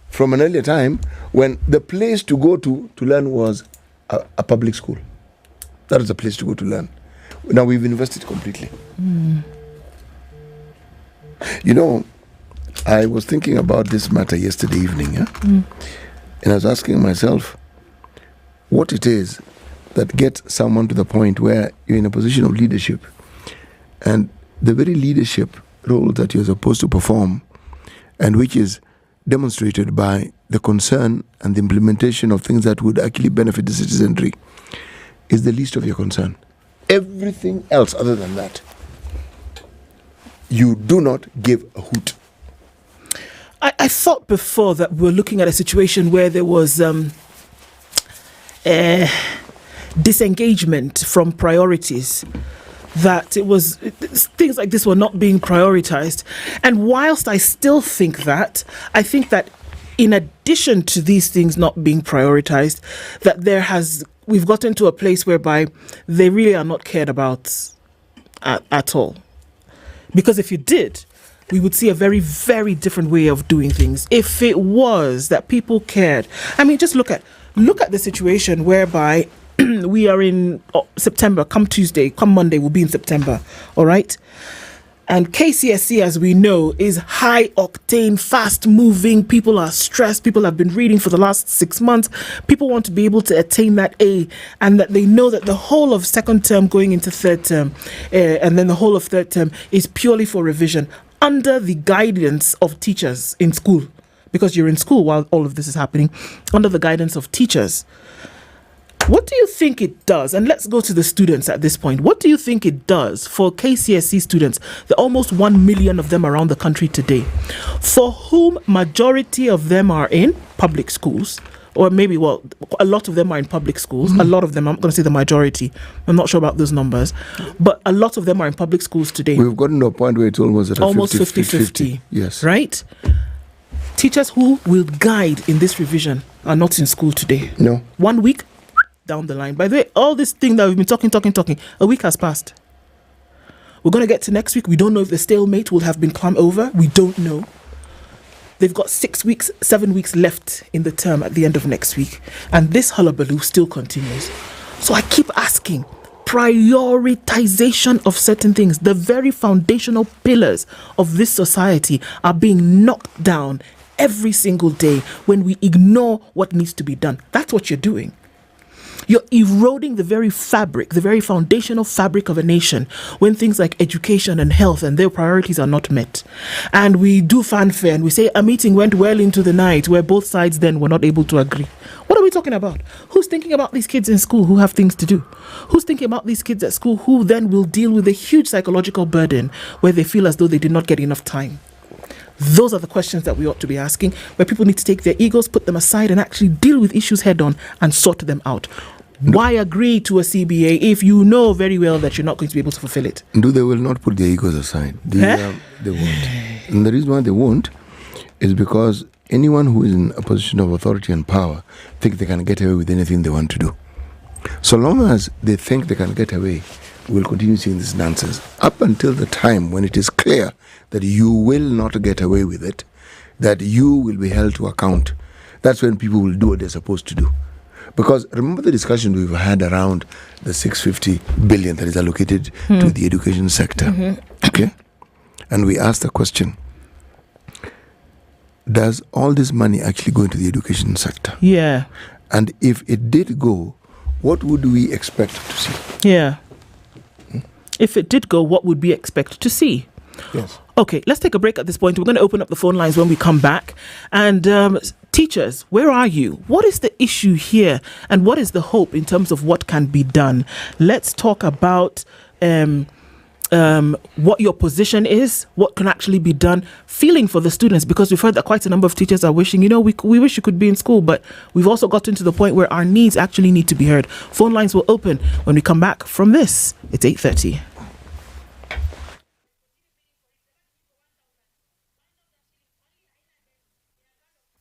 from an earlier time when the place to go to learn was a public school. That is the place to go to learn. Now we've invested completely. I was thinking about this matter yesterday evening, and I was asking myself what it is that gets someone to the point where you're in a position of leadership and the very leadership role that you're supposed to perform, and which is demonstrated by the concern and the implementation of things that would actually benefit the citizenry, is the least of your concern. Everything else other than that, you do not give a hoot. I thought before that we were looking at a situation where there was disengagement from priorities, that it was things like this were not being prioritized. And whilst I still think that, I think that in addition to these things not being prioritized, that we've gotten to a place whereby they really are not cared about at all. Because if you did, we would see a very, very different way of doing things. If it was that people cared, I mean, just look at the situation whereby we are in September. Come Tuesday, come Monday, we'll be in September. All right. And KCSE, as we know, is high octane, fast moving. People are stressed. People have been reading for the last 6 months. People want to be able to attain that A, and that they know that the whole of second term going into third term, and then the whole of third term is purely for revision under the guidance of teachers in school, because you're in school while all of this is happening, under the guidance of teachers. What do you think it does? And let's go to the students at this point. What do you think it does for KCSE students, the almost 1 million of them around the country today, for whom majority of them are in public schools, or maybe, a lot of them are in public schools. A lot of them, I'm going to say the majority. I'm not sure about those numbers, but a lot of them are in public schools today. We've gotten to a point where it's almost at almost 50-50. Yes. Right? Teachers who will guide in this revision are not in school today. No. 1 week down the line. By the way, all this thing that we've been talking, a week has passed. We're going to get to next week. We don't know if the stalemate will have been come over. We don't know. They've got 7 weeks left in the term at the end of next week. And this hullabaloo still continues. So I keep asking, prioritization of certain things, the very foundational pillars of this society are being knocked down every single day when we ignore what needs to be done. That's what you're doing. You're eroding the very fabric, the very foundational fabric of a nation when things like education and health and their priorities are not met. And we do fanfare and we say a meeting went well into the night where both sides then were not able to agree. What are we talking about? Who's thinking about these kids in school who have things to do? Who's thinking about these kids at school who then will deal with a huge psychological burden where they feel as though they did not get enough time? Those are the questions that we ought to be asking, where people need to take their egos, put them aside, and actually deal with issues head on and sort them out. Why agree to a CBA if you know very well that you're not going to be able to fulfill it? They will not put their egos aside. They won't. And the reason why they won't is because anyone who is in a position of authority and power think they can get away with anything they want to do. So long as they think they can get away, we'll continue seeing this nonsense up until the time when it is clear that you will not get away with it, that you will be held to account. That's when people will do what they're supposed to do. Because remember the discussion we've had around the 650 billion that is allocated to the education sector. Okay? And we asked the question, does all this money actually go into the education sector? Yeah. And if it did go, what would we expect to see? Yeah. If it did go, what would we expect to see? Yes. Okay, let's take a break at this point. We're going to open up the phone lines when we come back. And teachers, where are you? What is the issue here? And what is the hope in terms of what can be done? Let's talk about what your position is, what can actually be done, feeling for the students, because we've heard that quite a number of teachers are wishing, we wish you could be in school, but we've also gotten to the point where our needs actually need to be heard. Phone lines will open when we come back from this. It's 8:30.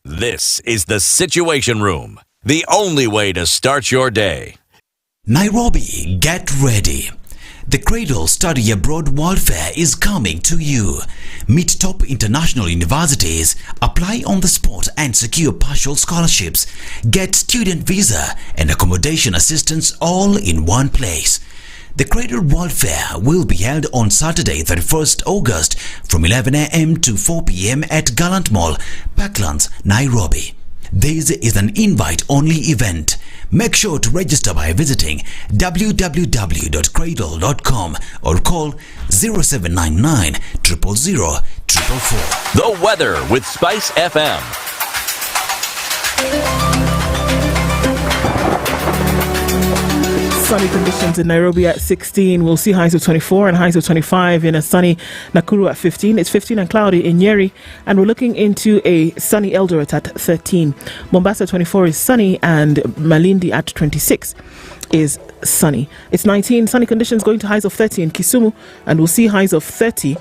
This is the Situation Room, the only way to start your day. Nairobi, get ready. The Cradle Study Abroad World Fair is coming to you. Meet top international universities, apply on the spot and secure partial scholarships. Get student visa and accommodation assistance all in one place. The Cradle World Fair will be held on Saturday, 31st August from 11 a.m. to 4 p.m. at Gallant Mall, Parklands, Nairobi. This is an invite-only event. Make sure to register by visiting www.cradle.com or call 0799 000 444. The weather with SpiceFM. Sunny conditions in Nairobi at 16. We'll see highs of 24 and highs of 25 in a sunny Nakuru at 15. It's 15 and cloudy in Nyeri. And we're looking into a sunny Eldoret at 13. Mombasa 24 is sunny and Malindi at 26 is sunny. It's 19 sunny conditions going to highs of 30 in Kisumu. And we'll see highs of 30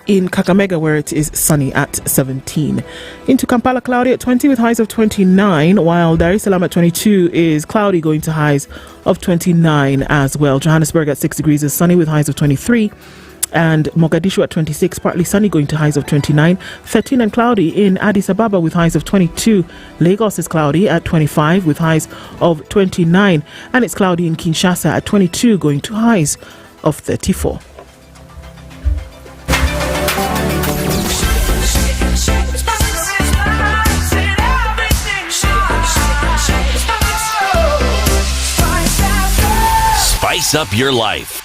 in Kakamega, where it is sunny at 17. Into Kampala, cloudy at 20 with highs of 29, while Dar es Salaam at 22 is cloudy going to highs of 29 as well. Johannesburg at 6 degrees is sunny with highs of 23, and Mogadishu at 26, partly sunny going to highs of 29. 13 and cloudy in Addis Ababa with highs of 22. Lagos is cloudy at 25 with highs of 29, and it's cloudy in Kinshasa at 22 going to highs of 34. Spice up your life.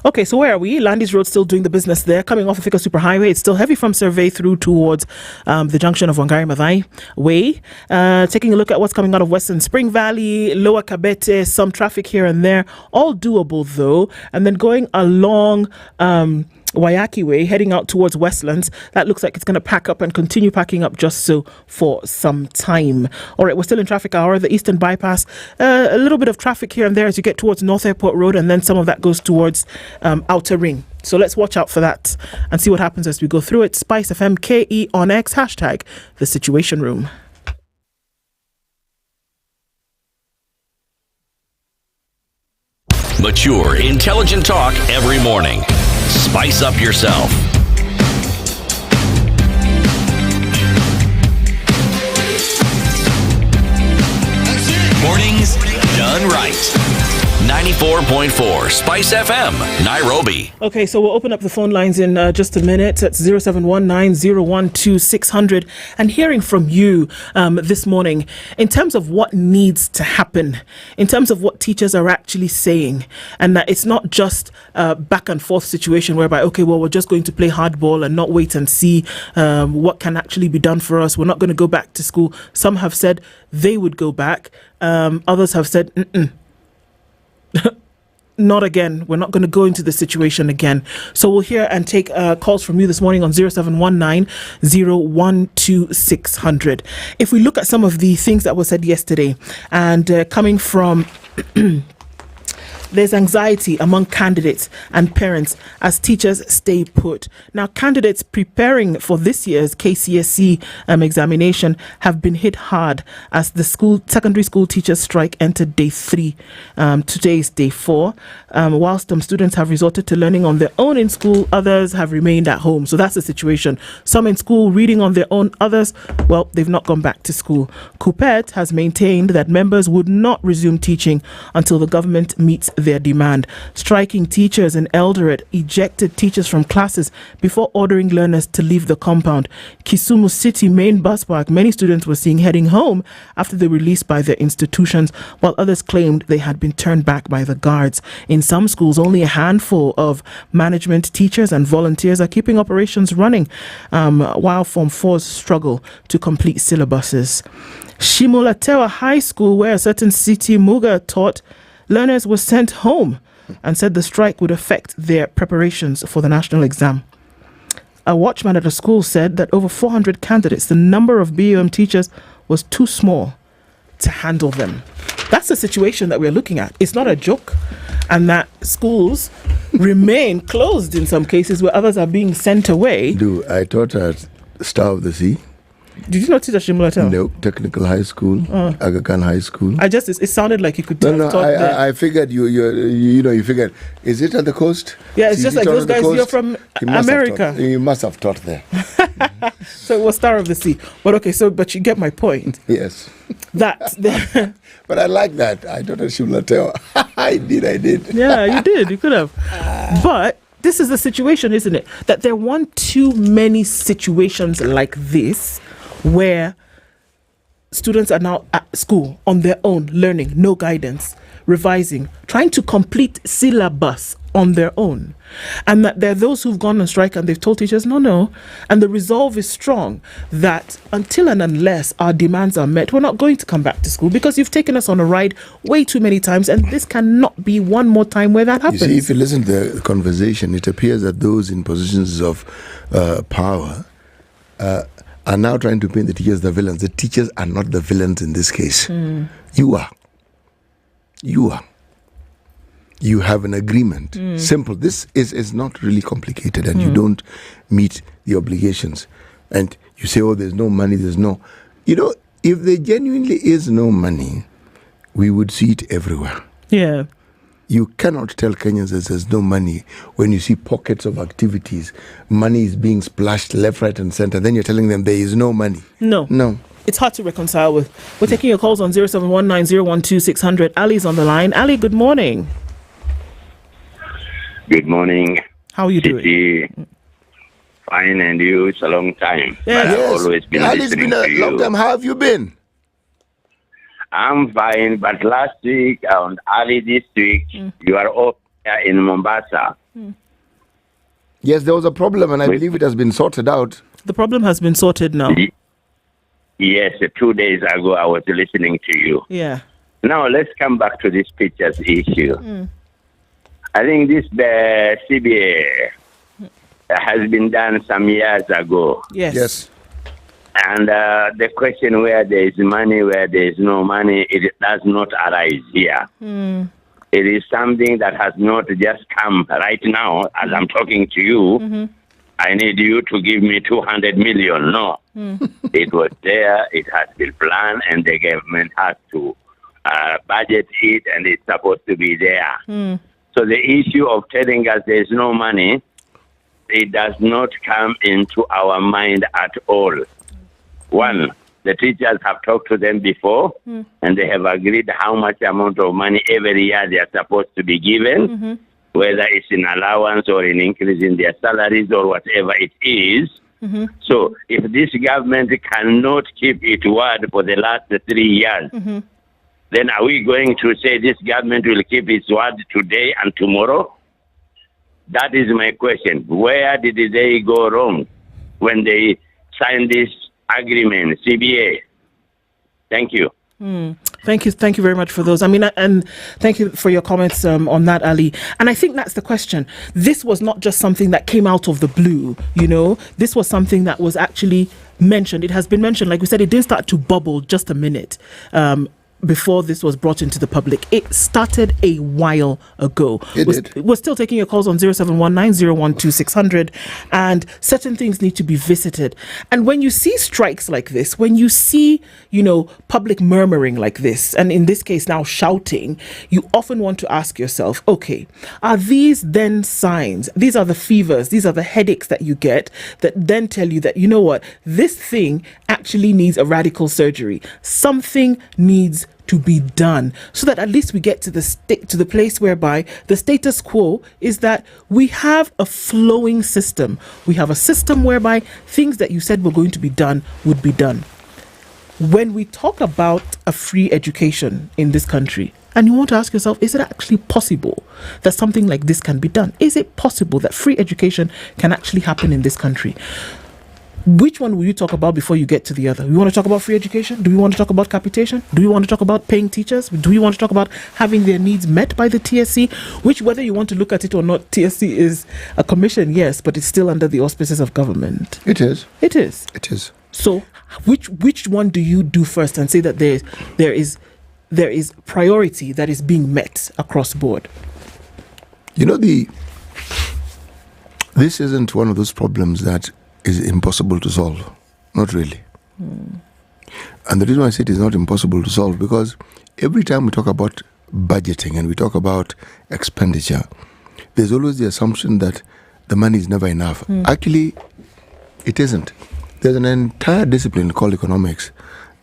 Okay, so where are we? Landis Road still doing the business there. Coming off of Thika Superhighway, it's still heavy from Survey through towards the junction of Wangari Maathai Way. Taking a look at what's coming out of Western Spring Valley, Lower Kabete, some traffic here and there. All doable though. And then going along Wayaki Way, heading out towards Westlands, that looks like it's going to pack up and continue packing up just so for some time. All right, we're still in traffic hour. The Eastern Bypass, a little bit of traffic here and there as you get towards North Airport Road, and then some of that goes towards Outer Ring. So let's watch out for that and see what happens as we go through it. SpiceFM KE on X, hashtag The Situation Room. Mature, intelligent talk every morning. Spice up yourself. Mornings done right. 94.4 Spice FM, Nairobi. Okay, so we'll open up the phone lines in just a minute. It's 0719-012-600. And hearing from you this morning in terms of what needs to happen, in terms of what teachers are actually saying, and that it's not just a back and forth situation whereby, okay, well, we're just going to play hardball and not wait and see what can actually be done for us. We're not going to go back to school. Some have said they would go back. Others have said, not again. We're not going to go into the situation again. So we'll hear and take calls from you this morning on 0719-012-600. If we look at some of the things that were said yesterday, and coming from there's anxiety among candidates and parents as teachers stay put. Now, candidates preparing for this year's KCSE examination have been hit hard as the secondary school teachers strike entered day 3. Today is day 4. Whilst some students have resorted to learning on their own in school, others have remained at home. So that's the situation. Some in school reading on their own, others, well, they've not gone back to school. KUPPET has maintained that members would not resume teaching until the government meets their demand. Striking teachers in Eldoret ejected teachers from classes before ordering learners to leave the compound. Kisumu City main bus park, many students were seen heading home after they were released by their institutions, while others claimed they had been turned back by the guards. In some schools, only a handful of management, teachers and volunteers are keeping operations running, while Form 4s struggle to complete syllabuses. Shimulatewa High School, where a certain city Muga taught, learners were sent home and said the strike would affect their preparations for the national exam. A watchman at a school said that over 400 candidates, the number of BUM teachers was too small to handle them. That's the situation that we're looking at. It's not a joke. And that schools remain closed in some cases where others are being sent away. I taught at Star of the Sea. Did you not teach at Shimulatewa? No, Technical High School, Aga Khan High School. It sounded like you could have taught there. I figured you figured, is it at the coast? Yeah, it's just like those guys, you're from America. You must have taught there. So it was Star of the Sea. But okay, but you get my point. Yes. But I like that. I taught at Shimulatewa. I did. Yeah, you did. You could have. But this is the situation, isn't it? That there weren't too many situations like this where students are now at school on their own, learning, no guidance, revising, trying to complete syllabus on their own. And that there are those who've gone on strike and they've told teachers, no. And the resolve is strong that until and unless our demands are met, we're not going to come back to school because you've taken us on a ride way too many times, and this cannot be one more time where that happens. You see, if you listen to the conversation, it appears that those in positions of power are now trying to paint the teachers the villains. The teachers are not the villains in this case. You are. You have an agreement. Simple. This is not really complicated, and you don't meet the obligations. And you say, oh, there's no money, there's no... if there genuinely is no money, we would see it everywhere. Yeah. You cannot tell Kenyans that there's no money when you see pockets of activities. Money is being splashed left, right, and center. Then you're telling them there is no money. No. It's hard to reconcile with. We're taking your calls on 0719-012-600. Ali's on the line. Ali, good morning. Good morning. How are you doing? Fine, and you? It's a long time. Yes. I've always been Ali's listening been a to you. long time. How have you been? I'm fine, but last week and early this week, you are up here in Mombasa. Yes, there was a problem, and I believe it has been sorted out. The problem has been sorted now. Yes, 2 days ago I was listening to you. Yeah. Now let's come back to this pictures issue. I think this CBA has been done some years ago. Yes. And the question where there is money, where there is no money, it does not arise here. It is something that has not just come right now as I'm talking to you. I need you to give me 200 million. No. It was there, it has been planned, and the government has to budget it, and it's supposed to be there. So the issue of telling us there is no money it does not come into our mind at all. One, the teachers have talked to them before, and they have agreed how much amount of money every year they are supposed to be given, whether it's in allowance or in increase in their salaries or whatever it is. So if this government cannot keep its word for the last 3 years, then are we going to say this government will keep its word today and tomorrow? That is my question. Where did they go wrong when they signed this agreement, CBA? Thank you. Thank you very much for those. I mean, and thank you for your comments on that, Ali. And I think that's the question. This was not just something that came out of the blue, you know. This was something that was actually mentioned. It has been mentioned, like we said, it didn't start to bubble just a minute before this was brought into the public. It started a while ago. We're still taking your calls on 0719-012-600, and certain things need to be visited. And when you see strikes like this, when you see, you know, public murmuring like this, and in this case now shouting, you often want to ask yourself, okay, are these then signs? These are the fevers, these are the headaches that you get that then tell you that, you know what, this thing actually needs a radical surgery. Something needs to be done, so that at least we get to the place whereby the status quo is that we have a flowing system. We have a system whereby things that you said were going to be done would be done. When we talk about a free education in this country, and you want to ask yourself, is it actually possible that something like this can be done? Is it possible that free education can actually happen in this country? Which one will you talk about before you get to the other? We want to talk about free education? Do we want to talk about capitation? Do we want to talk about paying teachers? Do we want to talk about having their needs met by the TSC? Which, whether you want to look at it or not, TSC is a commission, yes, but it's still under the auspices of government. It is. It is. It is. So which one do you do first and say that there is priority that is being met across board? You know, this isn't one of those problems that is impossible to solve. Not really. And the reason why I say it is not impossible to solve, because every time we talk about budgeting and we talk about expenditure, there's always the assumption that the money is never enough. Actually, it isn't. There's an entire discipline called economics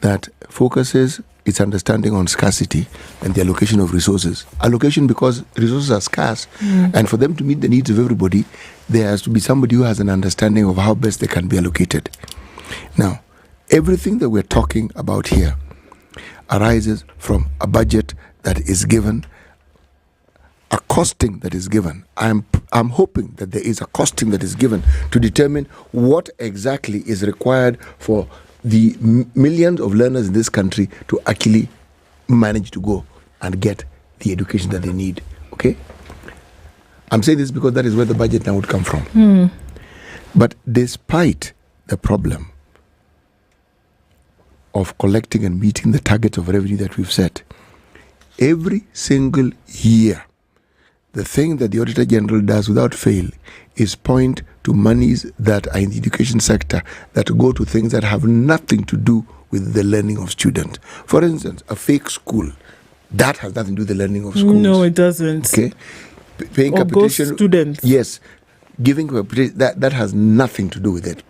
that focuses its understanding on scarcity and the allocation of resources. Allocation because resources are scarce, and for them to meet the needs of everybody, there has to be somebody who has an understanding of how best they can be allocated. Now, everything that we're talking about here arises from a budget that is given, a costing that is given. I'm hoping that there is a costing that is given to determine what exactly is required for the millions of learners in this country to actually manage to go and get the education that they need. Okay? I'm saying this because that is where the budget now would come from. But despite the problem of collecting and meeting the targets of revenue that we've set, every single year, the thing that the Auditor General does without fail is point to monies that are in the education sector that go to things that have nothing to do with the learning of students. For instance, a fake school, that has nothing to do with the learning of schools. No, it doesn't. Okay? Paying or capitation. Students. Yes. Giving capitation, that has nothing to do with it.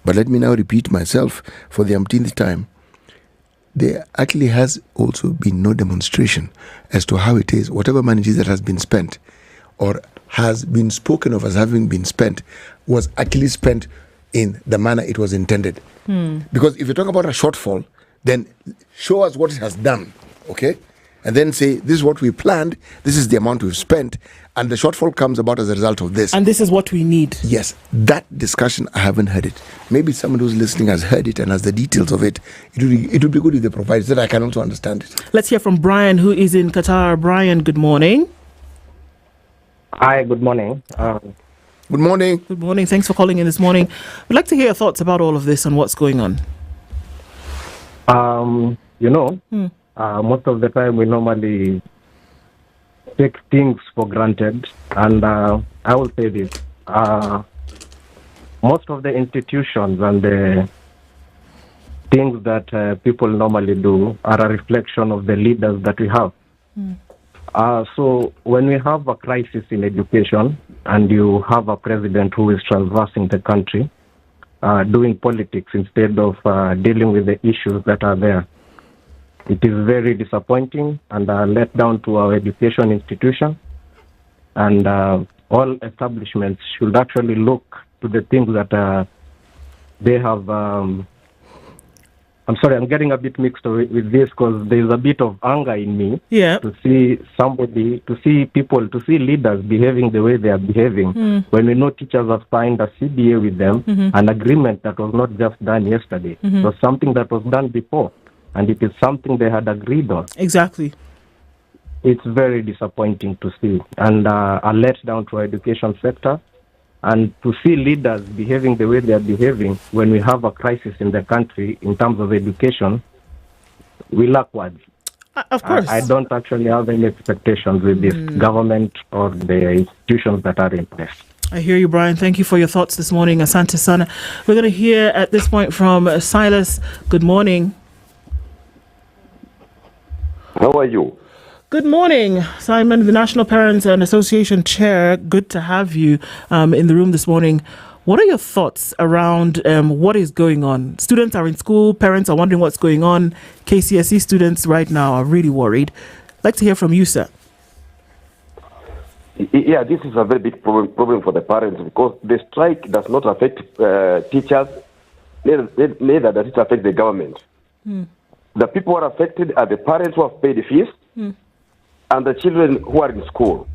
But let me now repeat myself for the umpteenth time. There actually has also been no demonstration as to how it is, whatever money it is that has been spent or has been spoken of as having been spent, was actually spent in the manner it was intended. Because if you talk about a shortfall, then show us what it has done, okay? And then say, this is what we planned, this is the amount we've spent, and the shortfall comes about as a result of this. And this is what we need. Yes, that discussion, I haven't heard it. Maybe someone who's listening has heard it and has the details of it. It would be good if they provide it so that I can also understand it. Let's hear from Brian, who is in Qatar. Brian, good morning. Hi, good morning. Good morning. Good morning. Thanks for calling in this morning. I'd like to hear your thoughts about all of this and what's going on. Most of the time we normally take things for granted, and I will say this. Most of the institutions and the things that people normally do are a reflection of the leaders that we have. So when we have a crisis in education and you have a president who is traversing the country, doing politics instead of dealing with the issues that are there, it is very disappointing and a letdown to our education institution. And all establishments should actually look to the things that they have. I'm sorry, I'm getting a bit mixed with this because there's a bit of anger in me to see people, to see leaders behaving the way they are behaving when we know teachers have signed a CBA with them, an agreement that was not just done yesterday. It was something that was done before, and it is something they had agreed on. Exactly. It's very disappointing to see, and a letdown to our education sector. And to see leaders behaving the way they are behaving when we have a crisis in the country in terms of education, we lack words. Of course. I don't actually have any expectations with this government or the institutions that are in place. I hear you, Brian. Thank you for your thoughts this morning. Asante Sana. We're going to hear at this point from Silas. Good morning. How are you? Good morning, Simon, the National Parents and Association Chair. Good to have you in the room this morning. What are your thoughts around what is going on? Students are in school, parents are wondering what's going on. KCSE students right now are really worried. I'd like to hear from you, sir. Yeah, this is a very big problem for the parents because the strike does not affect teachers, neither does it affect the government. The people who are affected are the parents who have paid the fees and the children who are in school.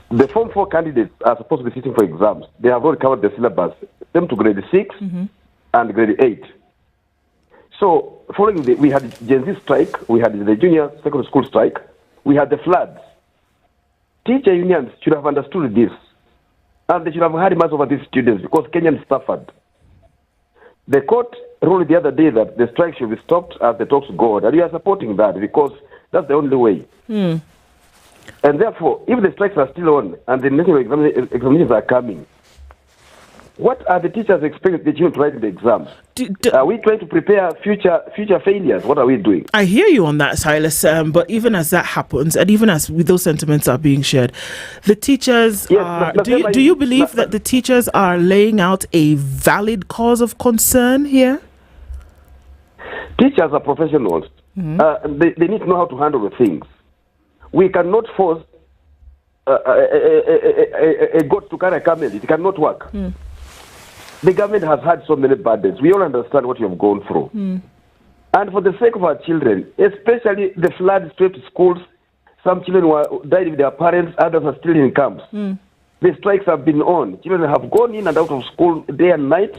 The Form 4 candidates are supposed to be sitting for exams. They have already covered the syllabus, them to grade 6 and grade 8. So, following we had Gen Z strike, we had the junior secondary school strike, we had the floods. Teacher unions should have understood this, and they should have had much over these students because Kenyans suffered. The court ruled the other day that the strike should be stopped as the talks go on, and we are supporting that because that's the only way. And therefore, if the strikes are still on and the national examinations are coming, what are the teachers expecting the children to write in the exams? Are we trying to prepare future failures? What are we doing? I hear you on that, Silas. But even as that happens, and even as those sentiments are being shared, the teachers do you believe that the teachers are laying out a valid cause of concern here? Teachers are professionals. They need to know how to handle the things. We cannot force a goat to carry a camel. It cannot work. The government has had so many burdens. We all understand what you have gone through. And for the sake of our children, especially the flood-swept schools, some children died with their parents, others are still in camps. The strikes have been on. Children have gone in and out of school day and night.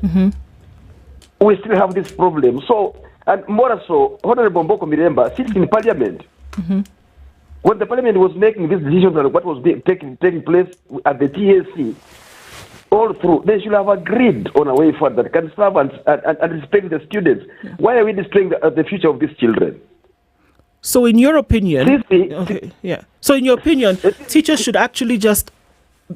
We still have this problem. So, and more so, Honorable Mboko Miremba sits in Parliament. When the Parliament was making these decisions on what was taking place at the TAC, all through, they should have agreed on a way forward that can serve and respect the students. Why are we destroying the future of these children? So in your opinion, So in your opinion, teachers should actually just,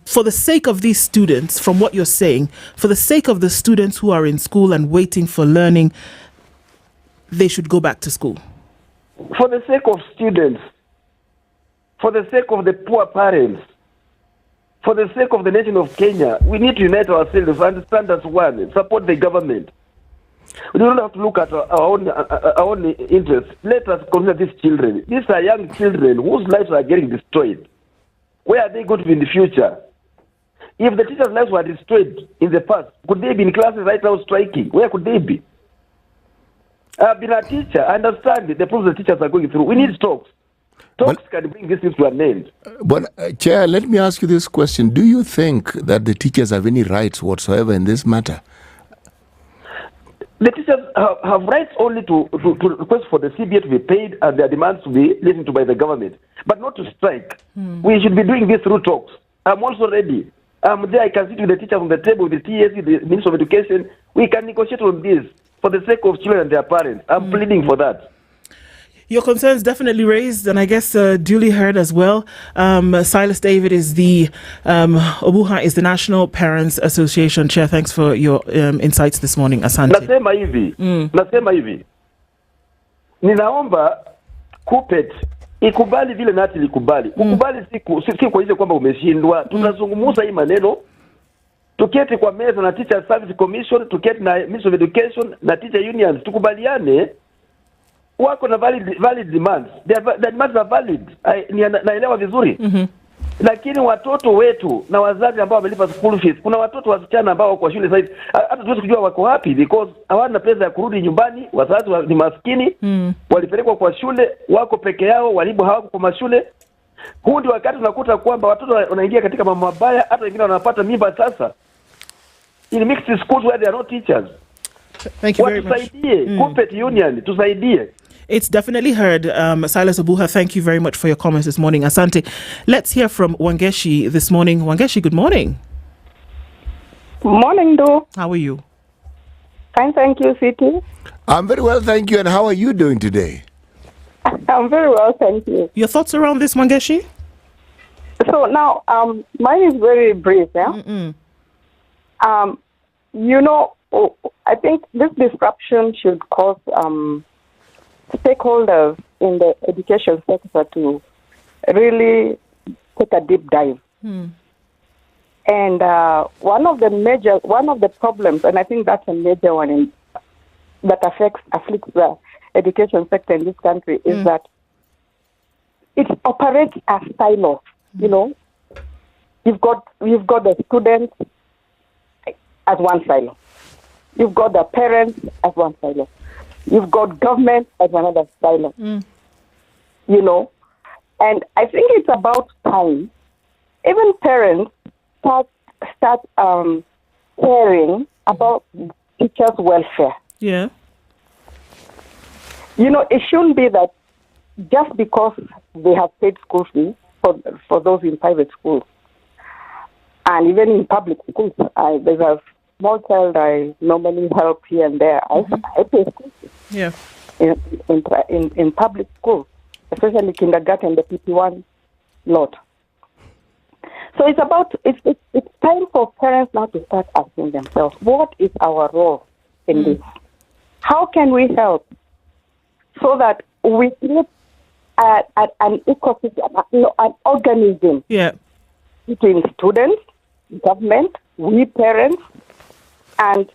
for the sake of these students, from what you're saying, for the sake of the students who are in school and waiting for learning, they should go back to school. For the sake of students, for the sake of the poor parents, for the sake of the nation of Kenya, we need to unite ourselves and stand as one, support the government. We don't have to look at our own interests. Let us consider these children. These are young children whose lives are getting destroyed. Where are they going to be in the future? If the teachers' lives were destroyed in the past, could they be in classes right now striking? Where could they be? I've been a teacher. I understand the problems the teachers are going through. We need talks. Talks can bring this things to an end. But, Chair, let me ask you this question. Do you think that the teachers have any rights whatsoever in this matter? The teachers have rights only to request for the CBA to be paid and their demands to be listened to by the government, but not to strike. We should be doing this through talks. I'm also ready. I'm there. I can sit with the teachers on the table, with the TAC, the Minister of Education. We can negotiate on this for the sake of children and their parents. I'm pleading for that. Your concerns definitely raised, and I guess duly heard as well. Silas David is the Obuha is the National Parents Association Chair. Thanks for your insights this morning, Asante. Nasema hivi, ninaomba KUPPET ikubali vile nati likubali. Kukubali si kwa hizo kwamba umeshindwa. Tunazungumza hii maneno. Tuketi kwa meza na Teacher Service Commission, tuketi na Ministry of Education na teacher unions, tukubaliane wako na valid demands. The demands are valid. Naelewa vizuri. Lakini watoto wetu na wazazi ambao wamelipa school fees, kuna watoto wasichana ambao wako kwa shule sasa hivi hata tuwezi kujua wako wapi because hawana pesa ya kurudi nyumbani, wazazi ni maskini, walipelekwa kwa shule, wako peke yao, walimu hawako kwa mashule. Huu ndio wakati unakuta kwamba watoto wanaingia katika mambo mabaya, hata wengine wanapata mimba sasa. In mixed schools where there are no teachers. Thank you very much. Tusaidie, union, tusaidie. It's definitely heard. Silas Abuha, thank you very much for your comments this morning. Asante. Let's hear from Wangeshi this morning. Wangeshi, good morning. Morning, Do. How are you? Fine, thank you, Siti. I'm very well, thank you. And how are you doing today? I'm very well, thank you. Your thoughts around this, Wangeshi? So now, mine is very brief, yeah? I think this disruption should cause stakeholders in the education sector to really take a deep dive. And one of the problems, and I think that's a major one that afflicts the education sector in this country, is that it operates as silos. You know, you've got the students as one silo, you've got the parents as one silo, you've got government as another silo. You know, and I think it's about time even parents start caring about teachers' welfare. Yeah. You know, it shouldn't be that just because they have paid school fees for those in private schools, and even in public schools, there's a small child I normally help here and there. I pay school fees. Yeah. In public schools, especially kindergarten, the PP1 lot. So it's time for parents now to start asking themselves, what is our role in this? How can we help so that we create an ecosystem, an organism between students, government, we parents, and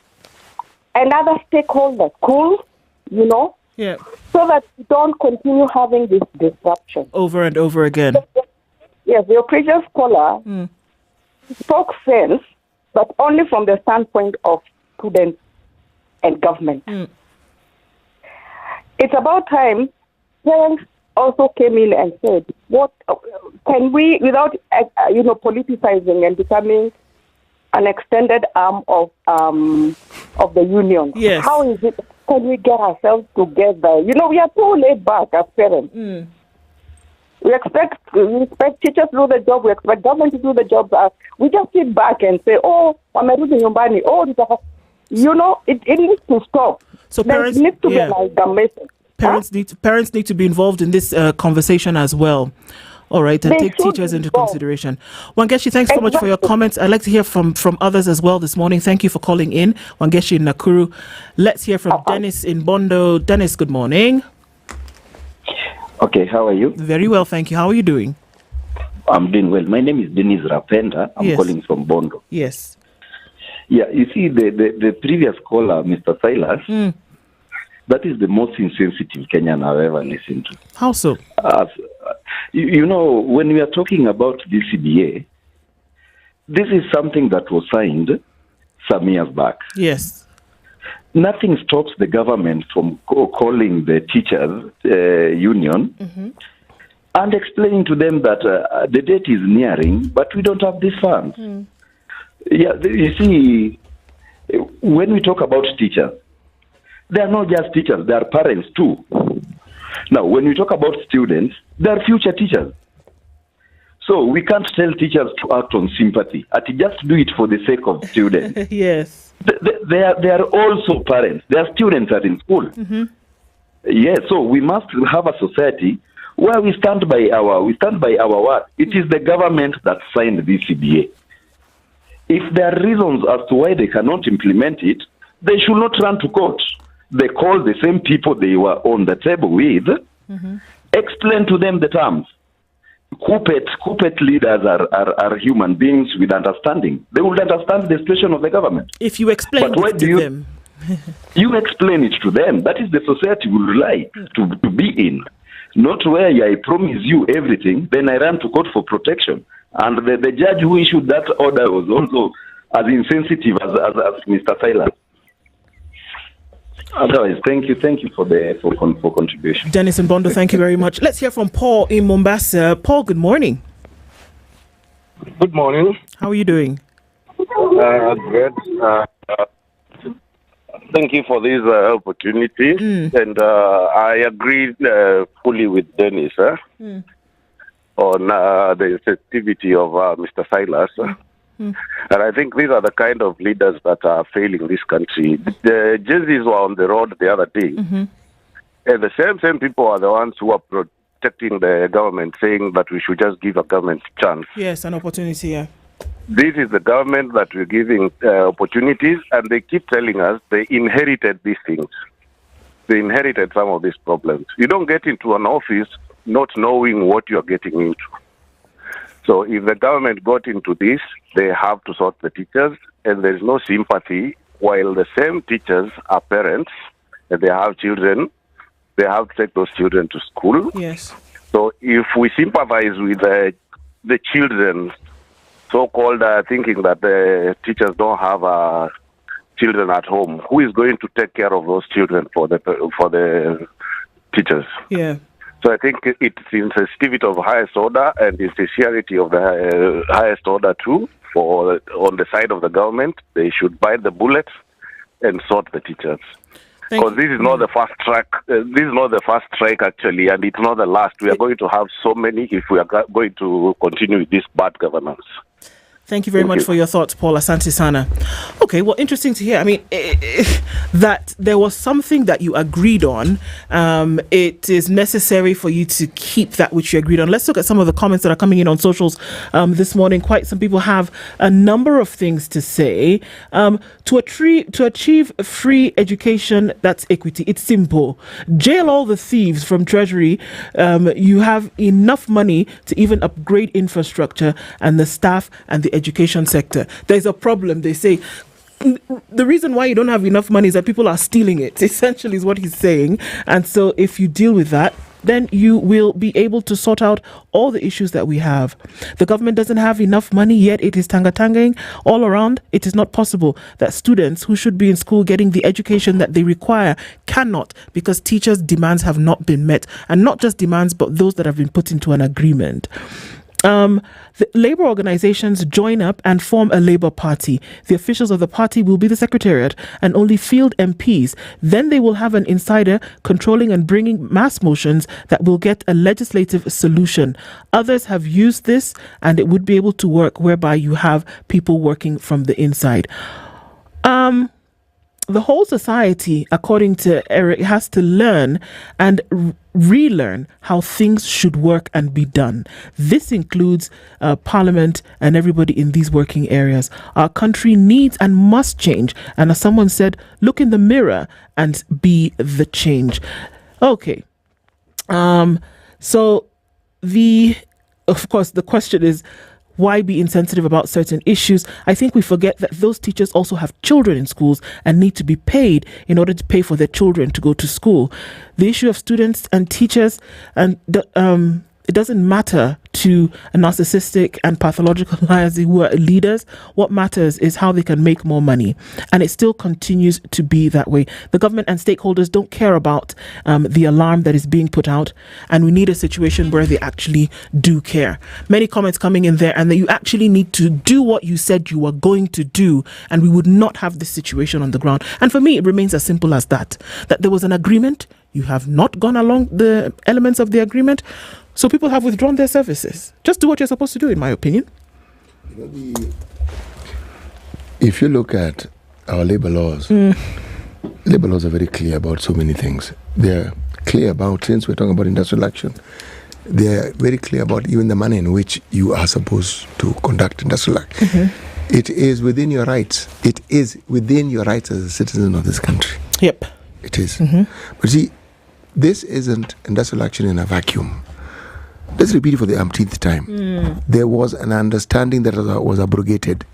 other stakeholders, schools, you know, so that we don't continue having this disruption over and over again. Yes, your previous caller spoke sense, but only from the standpoint of students and government. It's about time parents also came in and said, "What can we, without politicizing and becoming an extended arm of the union? Yes. How is it? Can we get ourselves together? You know, we are too laid back as parents." We expect teachers to do the job. We expect government to do the job. We just sit back and say, "Oh, wamerudi nyumbani." Oh, you know, it needs to stop. So parents needs to be like a message. Parents need to be involved in this conversation as well. All right, and take teachers into consideration. Wangeshi, thanks so much for your comments. I'd like to hear from others as well this morning. Thank you for calling in, Wangeshi in Nakuru. Let's hear from Dennis in Bondo. Dennis, good morning. Okay, how are you? Very well, thank you. How are you doing? I'm doing well. My name is Dennis Rapenda. I'm calling from Bondo. Yes. Yeah, you see, the previous caller, Mr. Silas, that is the most insensitive Kenyan I've ever listened to. How so? You know, when we are talking about DCBA, this is something that was signed some years back. Yes. Nothing stops the government from calling the teachers union and explaining to them that the date is nearing, but we don't have these funds. Yeah, you see, when we talk about teachers, they are not just teachers, they are parents too. Now, when we talk about students, they are future teachers. So we can't tell teachers to act on sympathy, just do it for the sake of students. Yes. They are also parents. Their students are in school. Yes, so we must have a society where we stand by our word. It is the government that signed the CBA. If there are reasons as to why they cannot implement it, they should not run to court. They call the same people they were on the table with Explain to them the terms. Corporate leaders are human beings with understanding. They will understand the situation of the government. If you explain it to them. You explain it to them. That is the society we would like to be in. Not where I promise you everything, then I run to court for protection. And the judge who issued that order was also as insensitive as Mr. Silas. Otherwise, thank you for contribution. Dennis and Bondo, thank you very much. Let's hear from Paul in Mombasa. Paul, good morning. Good morning. How are you doing? Great. Thank you for this opportunity, and I agree fully with Dennis on the sensitivity of Mr. Silas. And I think these are the kind of leaders that are failing this country. The Jezis were on the road the other day, and the same people are the ones who are protecting the government, saying that we should just give a government a chance. Yes, an opportunity, yeah. This is the government that we're giving opportunities, and they keep telling us they inherited these things. They inherited some of these problems. You don't get into an office not knowing what you're getting into. So if the government got into this, they have to sort the teachers, and there's no sympathy, while the same teachers are parents, and they have children, they have to take those children to school. Yes. So if we sympathize with the children, so-called thinking that the teachers don't have children at home, who is going to take care of those children for the teachers? Yeah. So I think it's insensitivity of highest order and insincerity of the highest order too. On the side of the government, they should bite the bullet and sort the teachers. Because this is not the first track. This is not the first strike actually, and it's not the last. We are going to have so many if we are going to continue with this bad governance. Thank you very much for your thoughts, Paul. Asante sana. Okay, well, interesting to hear. I mean, that there was something that you agreed on. It is necessary for you to keep that which you agreed on. Let's look at some of the comments that are coming in on socials this morning. Quite some people have a number of things to say. To achieve free education, that's equity. It's simple. Jail all the thieves from Treasury. You have enough money to even upgrade infrastructure and the staff and the education sector. There's a problem. They say the reason why you don't have enough money is that people are stealing it, essentially, is what he's saying. And so if you deal with that, then you will be able to sort out all the issues that we have. The government doesn't have enough money, yet it is tangatanging all around. It is not possible that students who should be in school getting the education that they require cannot, because teachers' demands have not been met. And not just demands, but those that have been put into an agreement. The labor organizations join up and form a labor party. The officials of the party will be the secretariat and only field MPs. Then they will have an insider controlling and bringing mass motions that will get a legislative solution. Others have used this, and it would be able to work, whereby you have people working from the inside. The whole society, according to Eric, has to learn and relearn how things should work and be done. This includes Parliament and everybody in these working areas. Our country needs and must change. And as someone said, look in the mirror and be the change. Okay. So of course, the question is, why be insensitive about certain issues? I think we forget that those teachers also have children in schools and need to be paid in order to pay for their children to go to school. The issue of students and teachers, and it doesn't matter to a narcissistic and pathological liars who are leaders. What matters is how they can make more money. And it still continues to be that way. The government and stakeholders don't care about the alarm that is being put out. And we need a situation where they actually do care. Many comments coming in there, and that you actually need to do what you said you were going to do. And we would not have this situation on the ground. And for me, it remains as simple as that. That there was an agreement. You have not gone along the elements of the agreement. So people have withdrawn their services. Just do what you're supposed to do, in my opinion. If you look at our labor laws, labor laws are very clear about so many things. They're clear about, since we're talking about industrial action, they're very clear about even the manner in which you are supposed to conduct industrial action. Mm-hmm. It is within your rights. It is within your rights as a citizen of this country. Yep. It is. Mm-hmm. But see, this isn't industrial action in a vacuum. Let's repeat it for the umpteenth time. There was an understanding that was abrogated,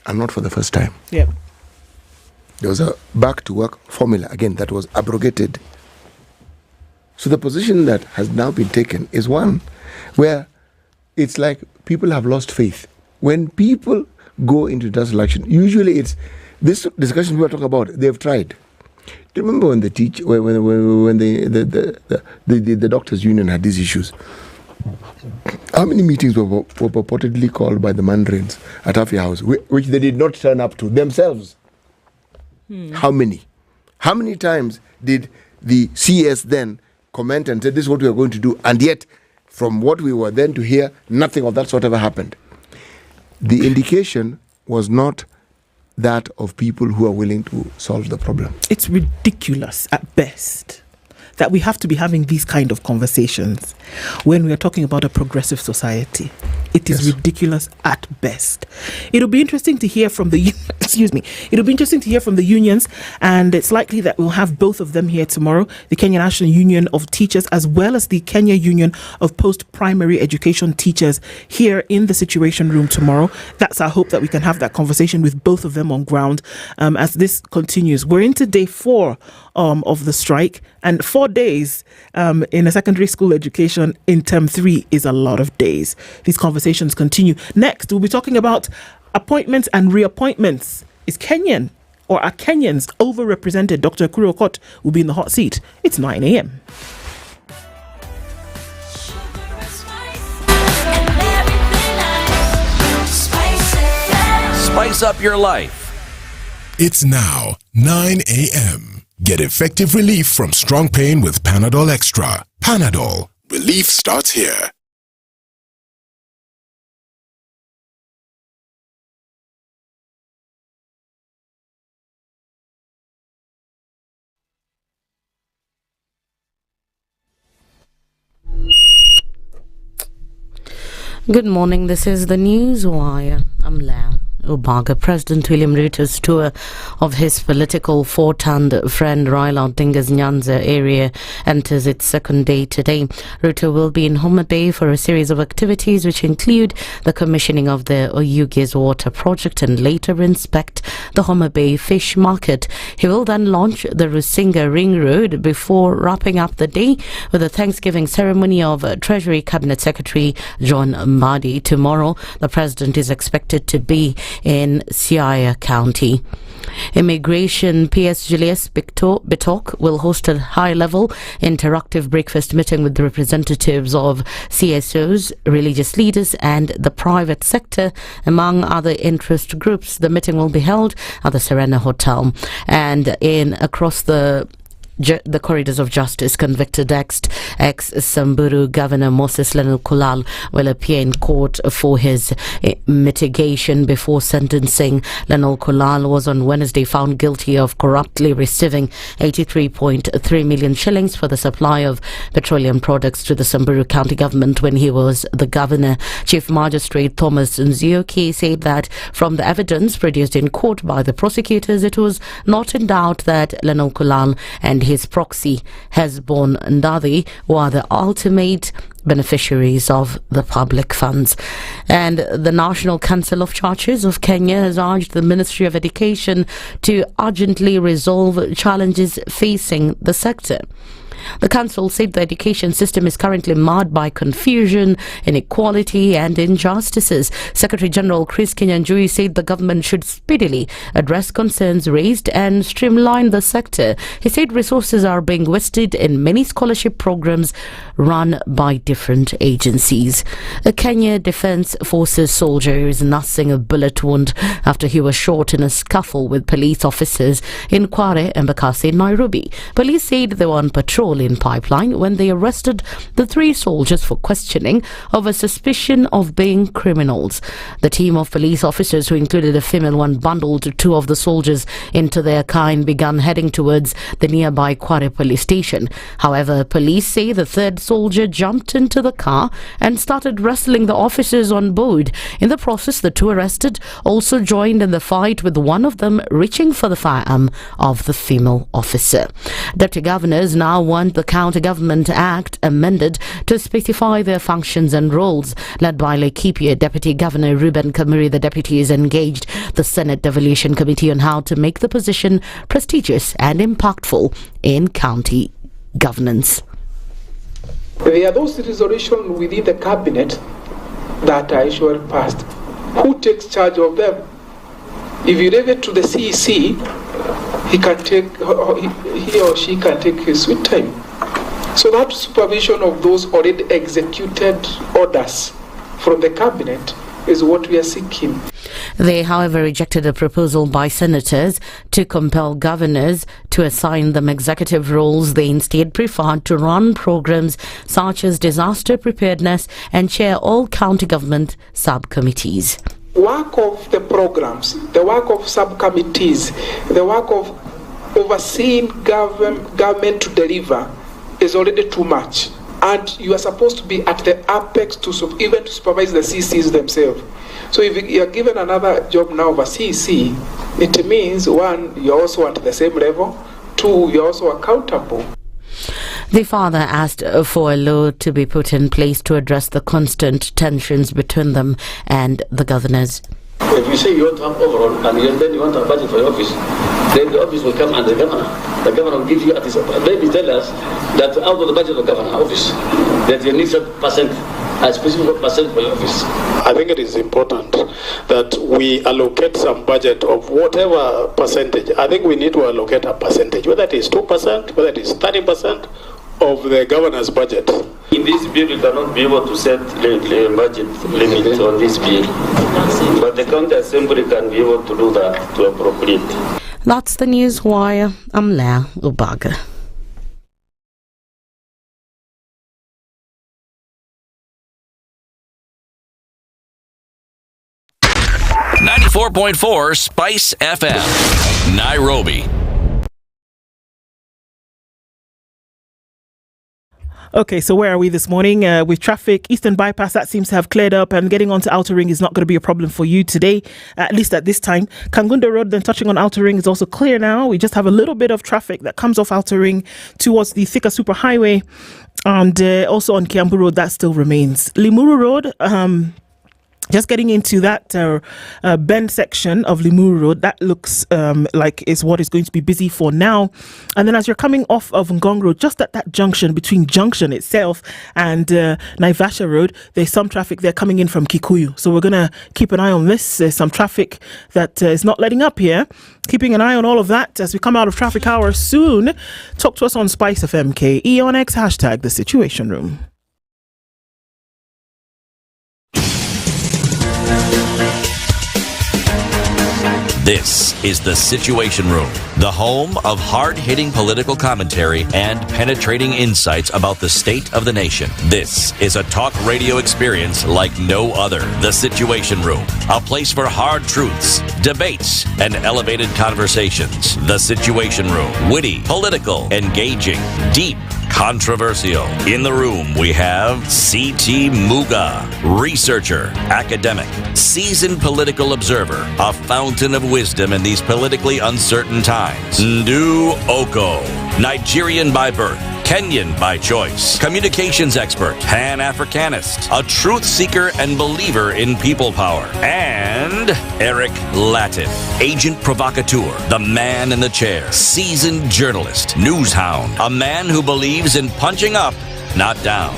and not for the first time. Yep. There was a back-to-work formula, again, that was abrogated. So the position that has now been taken is one where it's like people have lost faith. When people go into industrial action, usually it's this discussion we are talking about, they've tried. Do you remember when the the doctors' union had these issues? How many meetings were purportedly called by the mandarins at Afia House, which they did not turn up to themselves? How many? How many times did the CS then comment and say, this is what we are going to do, and yet, from what we were then to hear, nothing of that sort ever happened? The indication was not that of people who are willing to solve the problem. It's ridiculous at best that we have to be having these kind of conversations when we are talking about a progressive society. It is ridiculous at best. It'll be interesting to hear from the It'll be interesting to hear from the unions, and it's likely that we'll have both of them here tomorrow, the Kenya National Union of Teachers as well as the Kenya Union of Post-Primary Education Teachers here in the Situation Room tomorrow. That's our hope, that we can have that conversation with both of them on ground as this continues. We're into day 4 of the strike, and 4 days in a secondary school education in term 3 is a lot of days. These conversations continue. Next, we'll be talking about appointments and reappointments. Is Kenyan or are Kenyans overrepresented? Dr. Akuru Okot will be in the hot seat. It's 9 a.m. Spice up your life. It's now 9 a.m. Get effective relief from strong pain with Panadol Extra. Panadol. Relief starts here. Good morning, this is the News Wire. I'm Lau Ubaga. President William Ruto's tour of his political four-turned friend Raila Odinga's Nyanza area enters its second day today. Ruto will be in Homa Bay for a series of activities which include the commissioning of the Oyugis water project and later inspect the Homa Bay fish market. He will then launch the Rusinga Ring Road before wrapping up the day with a Thanksgiving ceremony of Treasury Cabinet Secretary John Mbadi. Tomorrow, the president is expected to be in Siaya County. Immigration PS Julius Bitok will host a high-level interactive breakfast meeting with the representatives of CSOs, religious leaders and the private sector, among other interest groups. The meeting will be held at the Serena Hotel and across the corridors of justice. Convicted ex-Samburu Governor Moses Lenul Kulal will appear in court for his mitigation before sentencing. Lenul Kulal was on Wednesday found guilty of corruptly receiving 83.3 million shillings for the supply of petroleum products to the Samburu County government when he was the governor. Chief Magistrate Thomas Nzioki said that from the evidence produced in court by the prosecutors, it was not in doubt that Lenul Kulal and his proxy Hezbon Ndadi were the ultimate beneficiaries of the public funds. And the National Council of Churches of Kenya has urged the Ministry of Education to urgently resolve challenges facing the sector. The council said the education system is currently marred by confusion, inequality and injustices. Secretary General Chris Kinyanjui said the government should speedily address concerns raised and streamline the sector. He said resources are being wasted in many scholarship programs run by different agencies. A Kenya Defence Forces soldier is nursing a bullet wound after he was shot in a scuffle with police officers in Kware, Embakasi, Nairobi. Police said they were on patrol in Pipeline when they arrested the 3 soldiers for questioning over suspicion of being criminals. The team of police officers, who included a female one, bundled 2 of the soldiers into their car and began heading towards the nearby Kware police station. However, police say the 3rd soldier jumped into the car and started wrestling the officers on board. In the process, the 2 arrested also joined in the fight, with one of them reaching for the firearm of the female officer. Deputy governors now want want the County Government Act amended to specify their functions and roles. Led by Laikipia, Deputy Governor Ruben Kamuri, the deputies engaged the Senate Devolution Committee on how to make the position prestigious and impactful in county governance. There are those resolutions within the cabinet that are usually passed. Who takes charge of them? If you leave it to the CEC, he or she can take his sweet time. So that supervision of those already executed orders from the cabinet is what we are seeking. They, however, rejected a proposal by senators to compel governors to assign them executive roles. They instead preferred to run programs such as disaster preparedness and chair all county government subcommittees. Work of the programs, the work of subcommittees, the work of overseeing government to deliver is already too much. And you are supposed to be at the apex even to supervise the CCs themselves. So if you are given another job now of a CC, it means, one, you're also at the same level, two, you're also accountable. They further asked for a law to be put in place to address the constant tensions between them and the governors. If you say you want to have overall and then you want to have budget for your office, then the office will come and the governor will give you at least, maybe tell us that out of the budget of the governor office, that you need some percent, a specific percent for your office. I think it is important that we allocate some budget of whatever percentage. I think we need to allocate a percentage, whether it is 2%, whether it is 30% of the governor's budget. In this bill, you cannot be able to set the budget limit on this bill, but the county assembly can be able to do that, to appropriate. That's the news wire. I'm Leah Ubaga. .4 Spice FM, Nairobi. Okay, so where are we this morning? With traffic, Eastern Bypass, that seems to have cleared up, and getting onto Outer Ring is not going to be a problem for you today, at least at this time. Kangunda Road, then touching on Outer Ring, is also clear now. We just have a little bit of traffic that comes off Outer Ring towards the Thika Superhighway, and also on Kiambu Road, that still remains. Limuru Road, just getting into that bend section of Limuru Road, that looks like is what is going to be busy for now. And then as you're coming off of Ngong Road, just at that junction between Junction itself and Naivasha Road, there's some traffic there coming in from Kikuyu. So we're going to keep an eye on this. There's some traffic that is not letting up here. Keeping an eye on all of that as we come out of traffic hour soon. Talk to us on SpiceFM KE on X, hashtag The Situation Room. This is The Situation Room, the home of hard-hitting political commentary and penetrating insights about the state of the nation. This is a talk radio experience like no other. The Situation Room, a place for hard truths, debates, and elevated conversations. The Situation Room, witty, political, engaging, deep, controversial. In the room, we have C.T. Muga, researcher, academic, seasoned political observer, a fountain of wisdom in these politically uncertain times. Ndu Oko, Nigerian by birth, Kenyan by choice, communications expert, Pan-Africanist, a truth seeker and believer in people power, and Eric Latin, agent provocateur, the man in the chair, seasoned journalist, news hound, a man who believes in punching up, not down.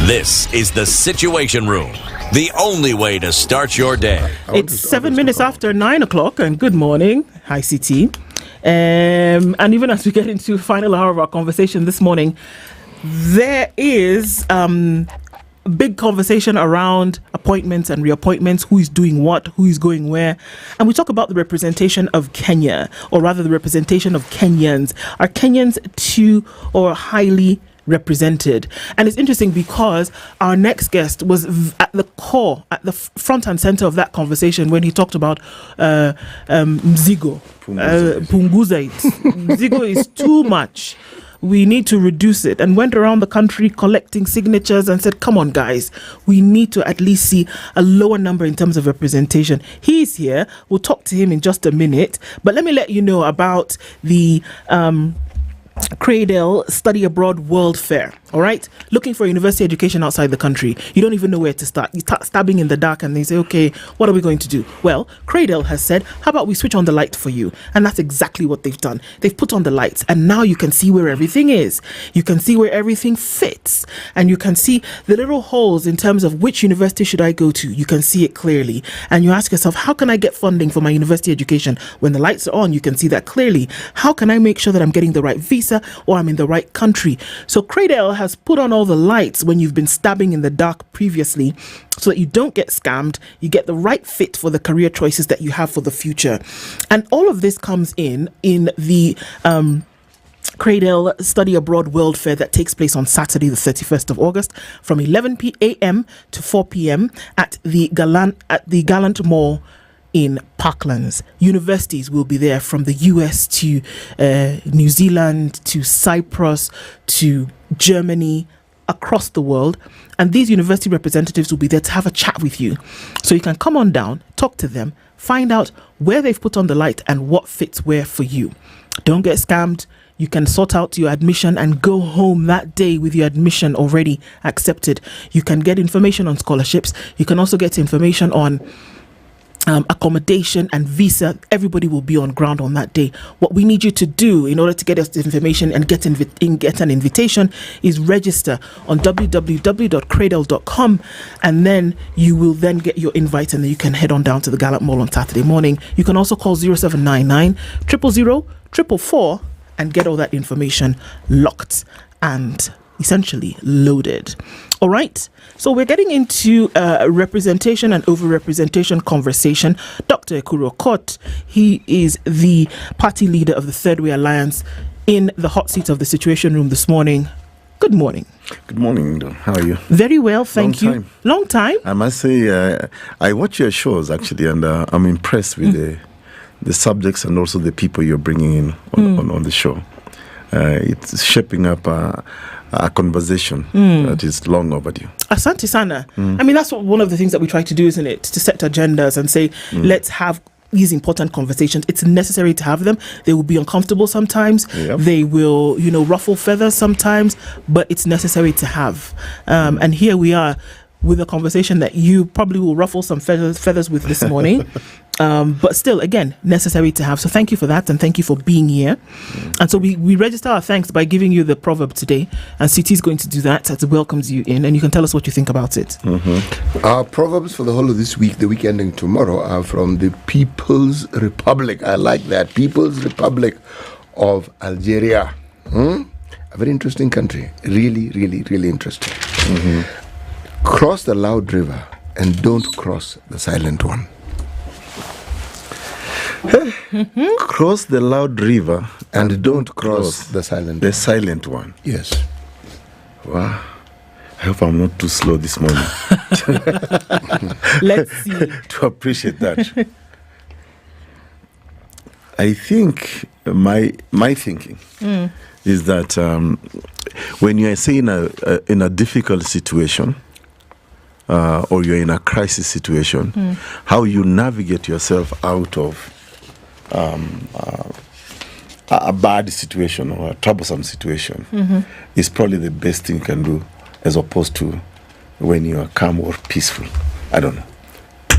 This is The Situation Room, the only way to start your day. It's 7 minutes after 9 o'clock, and good morning. Hi, CT. And even as we get into the final hour of our conversation this morning, there is a big conversation around appointments and reappointments, who is doing what, who is going where. And we talk about the representation of Kenya, or rather the representation of Kenyans. Are Kenyans too or highly represented? And it's interesting because our next guest was at the core, at the front and center of that conversation when he talked about Mzigo. Punguza it. Mzigo is too much. We need to reduce it, and went around the country collecting signatures and said, come on, guys, we need to at least see a lower number in terms of representation. He's here. We'll talk to him in just a minute. But let me let you know about the Cradle Study Abroad World Fair. All right, looking for university education outside the country. You don't even know where to start. You start stabbing in the dark and they say, okay, what are we going to do? Well, Cradle has said, how about we switch on the light for you? And that's exactly what they've done. They've put on the lights and now you can see where everything is. You can see where everything fits. And you can see the little holes in terms of which university should I go to. You can see it clearly. And you ask yourself, how can I get funding for my university education? When the lights are on, you can see that clearly. How can I make sure that I'm getting the right visa or I'm in the right country? So Cradle has put on all the lights when you've been stabbing in the dark previously so that you don't get scammed, you get the right fit for the career choices that you have for the future. And all of this comes in the Cradle Study Abroad World Fair that takes place on Saturday, the 31st of August from 11 a.m. to 4 p.m. at the Gallant Mall in Parklands. Universities will be there from the US to New Zealand to Cyprus to Germany, across the world, and these university representatives will be there to have a chat with you. So you can come on down, talk to them, find out where they've put on the light and what fits where for you. Don't get scammed. You can sort out your admission and go home that day with your admission already accepted. You can get information on scholarships. You can also get information on accommodation and visa. Everybody will be on ground on that day. What we need you to do in order to get us the information and get an invitation is register on www.cradle.com, and then you will then get your invite, and then you can head on down to the Gallant Mall on Saturday morning. You can also call 0799 000 444 and get all that information locked and essentially loaded. All right, so we're getting into representation and overrepresentation conversation. Dr. Ekuru Okot, he is the party leader of the Third Way Alliance, in the hot seat of the Situation Room this morning. Good morning. Good morning. How are you? Very well, thank you. Long time. I must say, I watch your shows actually, and I'm impressed with the subjects and also the people you're bringing in on the show. It's shaping up a conversation that is long overdue. Asante sana. I mean, that's one of the things that we try to do, isn't it? To set agendas and say, let's have these important conversations. It's necessary to have them. They will be uncomfortable sometimes. Yep. They will, ruffle feathers sometimes, but it's necessary to have. And here we are with a conversation that you probably will ruffle some feathers with this morning. But still, again, necessary to have. So thank you for that, and thank you for being here. And so we register our thanks by giving you the proverb today, and CT is going to do that as it welcomes you in, and you can tell us what you think about it. Our proverbs for the whole of this week, the week ending tomorrow, are from the People's Republic. I like that. People's Republic of Algeria. A very interesting country. Really, really, really interesting. Cross the loud river and don't cross the silent one. Cross the loud river and don't cross the silent one. Yes. Wow. I hope I'm not too slow this morning. Let's see. To appreciate that. I think my thinking is that when you are saying in a difficult situation, or you're in a crisis situation, how you navigate yourself out of a bad situation or a troublesome situation is probably the best thing you can do, as opposed to when you are calm or peaceful. I don't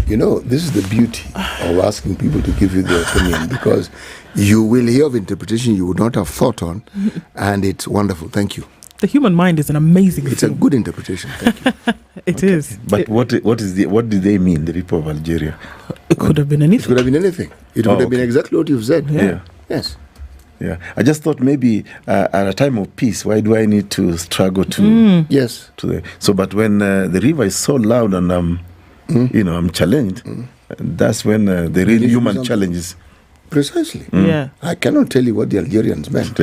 know. This is the beauty of asking people to give you their opinion, because you will hear of interpretation you would not have thought on, and it's wonderful. Thank you. The human mind is an amazing thing. It's a good interpretation. Thank you. It is. But what did they mean, the people of Algeria? It could have been anything. It could have been anything. It would have been exactly what you've said. Yeah. Yes. Yeah. I just thought maybe at a time of peace, why do I need to struggle to? Yes. But when the river is so loud and I'm challenged, that's when the real human challenges. Precisely. Yeah. I cannot tell you what the Algerians meant.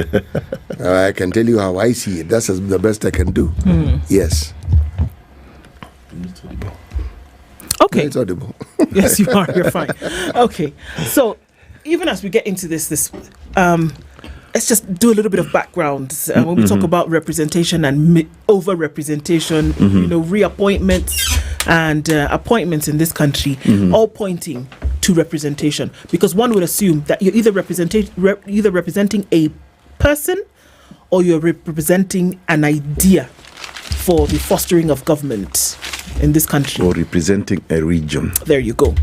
I can tell you how I see it. That's the best I can do. Yes. Okay. No, it's audible. Yes, you are. You're fine. Okay. So, even as we get into this, let's just do a little bit of background. When we talk about representation and over-representation, reappointments and appointments in this country, all pointing to representation, because one would assume that you're either representing a person or you're representing an idea for the fostering of government in this country. Or representing a region. There you go.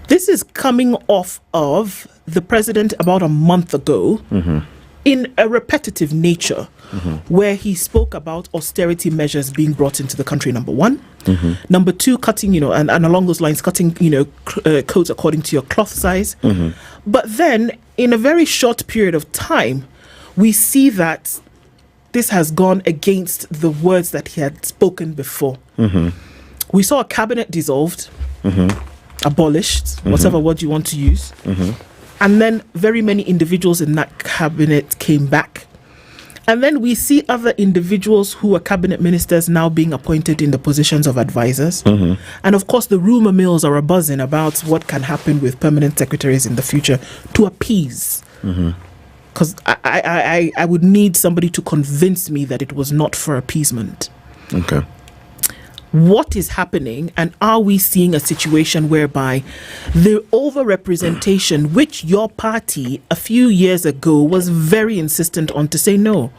This is coming off of the president about a month ago in a repetitive nature where he spoke about austerity measures being brought into the country, number one. Number two, cutting, and along those lines, cutting, coats according to your cloth size. But then in a very short period of time, we see that this has gone against the words that he had spoken before. We saw a cabinet dissolved, abolished, whatever word you want to use. And then very many individuals in that cabinet came back. And then we see other individuals who are cabinet ministers now being appointed in the positions of advisors. And of course, the rumor mills are buzzing about what can happen with permanent secretaries in the future to appease. Because I would need somebody to convince me that it was not for appeasement. Okay. What is happening, and are we seeing a situation whereby the overrepresentation, which your party a few years ago was very insistent on to say no,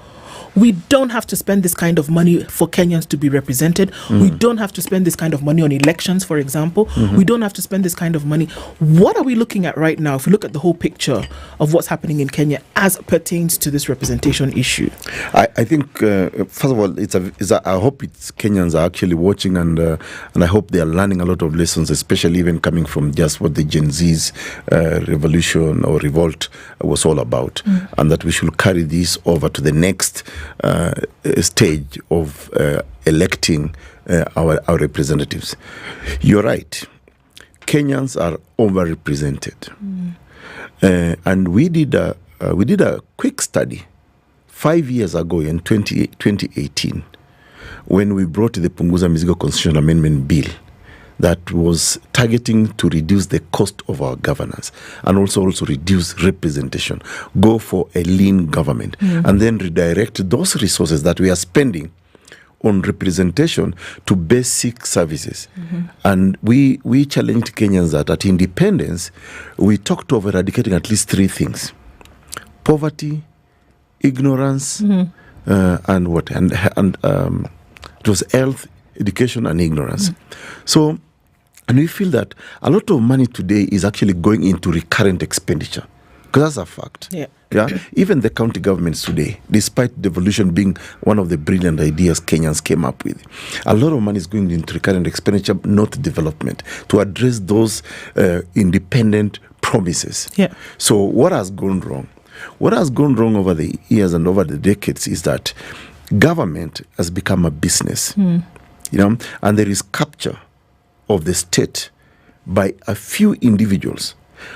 we don't have to spend this kind of money for Kenyans to be represented. We don't have to spend this kind of money on elections, for example. We don't have to spend this kind of money. What are we looking at right now if we look at the whole picture of what's happening in Kenya as pertains to this representation issue? I think, first of all, I hope Kenyans are actually watching, and I hope they are learning a lot of lessons, especially even coming from just what the Gen Z's revolution or revolt was all about, and that we should carry this over to the next stage of electing our representatives. You're right. Kenyans are overrepresented, and we did a quick study 5 years ago in 2018 when we brought the Punguza Mizigo Constitutional Amendment Bill that was targeting to reduce the cost of our governance and also reduce representation, go for a lean government, and then redirect those resources that we are spending on representation to basic services. And we challenged Kenyans that at independence, we talked of eradicating at least three things: poverty, ignorance, and what? And it was health, education, and ignorance. So, and we feel that a lot of money today is actually going into recurrent expenditure, because that's a fact. Yeah. Even the county governments today, despite devolution being one of the brilliant ideas Kenyans came up with, a lot of money is going into recurrent expenditure, not development, to address those independent promises. So what has gone wrong? What has gone wrong over the years and over the decades is that government has become a business, and there is capture of the state by a few individuals.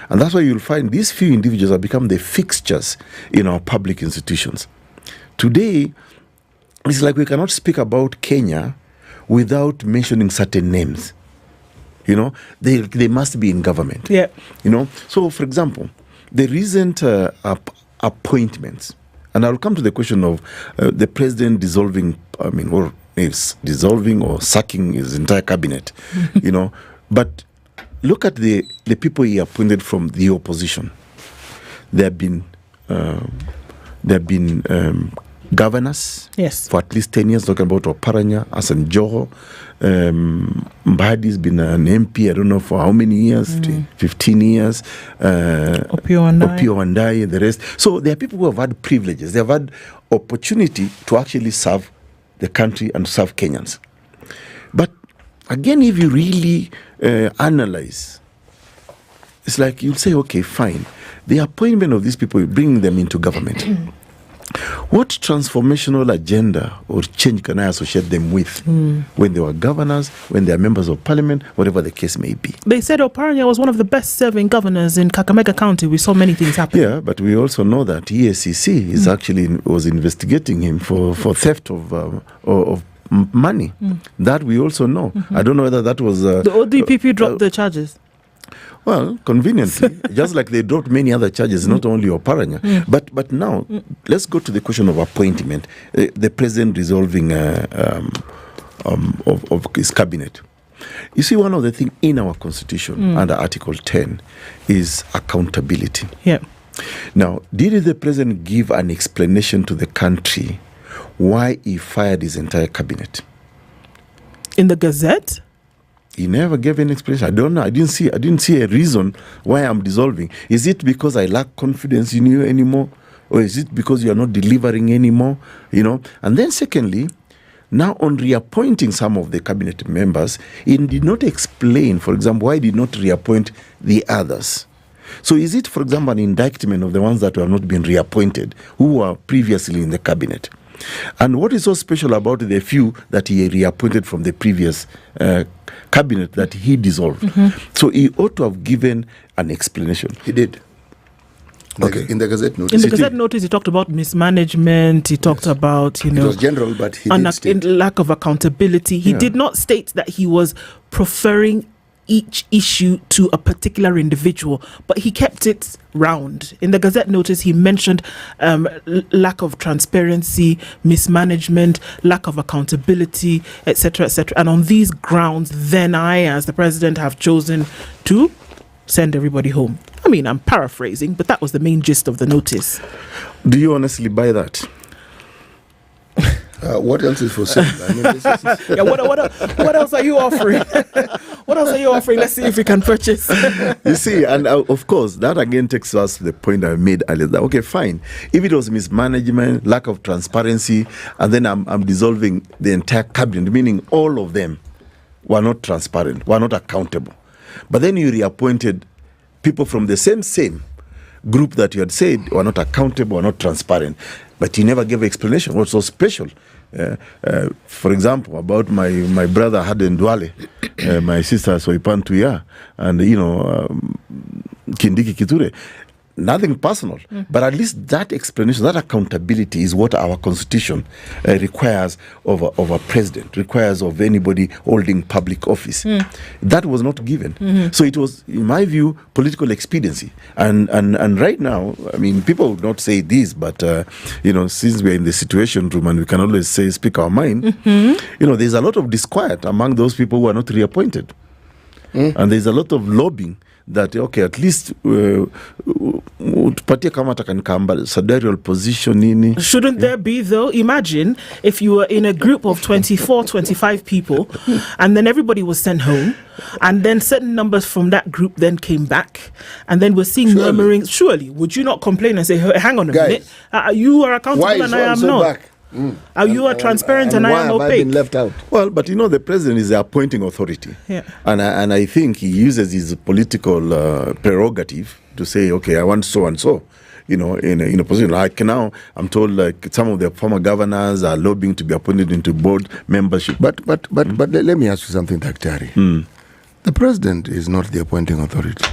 And that's why you'll find these few individuals have become the fixtures in our public institutions. Today, it's like we cannot speak about Kenya without mentioning certain names. They must be in government. So, for example, the recent appointments, and I'll come to the question of the president dissolving or sacking his entire cabinet, But look at the people he appointed from the opposition. There have been governors for at least 10 years, talking about Oparanya, Hassan Joho. Mbadi's been an MP, I don't know for how many years, 15 years. Opio Wandai, the rest. So there are people who have had privileges. They have had opportunity to actually serve the country and serve Kenyans. But again, if you really analyze, it's like you'll say, okay, fine. The appointment of these people, bringing them into government. What transformational agenda or change can I associate them with when they were governors, when they are members of parliament, whatever the case may be? They said Oparanya was one of the best-serving governors in Kakamega County. We saw many things happen. Yeah, but we also know that EACC is actually was investigating him for theft of money. That we also know. I don't know whether that was... the ODPP dropped the charges. Well, conveniently, just like they dropped many other charges, not only Oparanya. But now, let's go to the question of appointment. The president resolving of his cabinet. You see, one of the things in our constitution under Article 10 is accountability. Now, did the president give an explanation to the country why he fired his entire cabinet? In the Gazette? He never gave an explanation. I don't know. I didn't see a reason why I'm dissolving. Is it because I lack confidence in you anymore? Or is it because you are not delivering anymore? And then secondly, now on reappointing some of the cabinet members, he did not explain, for example, why he did not reappoint the others. So is it, for example, an indictment of the ones that have not been reappointed, who were previously in the cabinet? And what is so special about the few that he reappointed from the previous cabinet that he dissolved? So he ought to have given an explanation. He did. Okay. In the Gazette notice. In the Gazette notice, he talked about mismanagement. He talked about, It was general, but he did state. lack of accountability. He did not state that he was preferring each issue to a particular individual, but he kept it round. In the Gazette notice, he mentioned lack of transparency, mismanagement, lack of accountability, etc., etc. And on these grounds, then I, as the president, have chosen to send everybody home. I mean, I'm paraphrasing, but that was the main gist of the notice. Do you honestly buy that? What else is for sale? I mean, this is what else are you offering? What else are you offering? Let's see if we can purchase. You see, and of course, that again takes us to the point I made earlier. That, okay, fine. If it was mismanagement, lack of transparency, and then I'm dissolving the entire cabinet, meaning all of them were not transparent, were not accountable. But then you reappointed people from the same group that you had said were not accountable, were not transparent. But he never gave explanation. What's so special? For example, about my brother Haden Dwale, my sister Soipan Tuya, and Kindiki Kiture. Nothing personal, but at least that explanation, that accountability is what our constitution requires of a president, requires of anybody holding public office. That was not given. So it was, in my view, political expediency. And right now, I mean, people would not say this, but, since we're in the situation room and we can always speak our mind, there's a lot of disquiet among those people who are not reappointed. And there's a lot of lobbying that, okay, at least tupatie kama atakanikaamba senatorial position nini. Shouldn't there be, though? Imagine if you were in a group of 24, 25 people and then everybody was sent home and then certain numbers from that group then came back and then we're seeing murmurings. Surely, would you not complain and say, hang on a minute, you are accountable and I am not? Back? Are you are transparent and I am opaque? Why have I been left out? Well, but the president is the appointing authority. Yeah. And I think he uses his political prerogative to say, okay, I want so and so, in a position. Like now, I'm told like some of the former governors are lobbying to be appointed into board membership. But let me ask you something, Daktari. The president is not the appointing authority.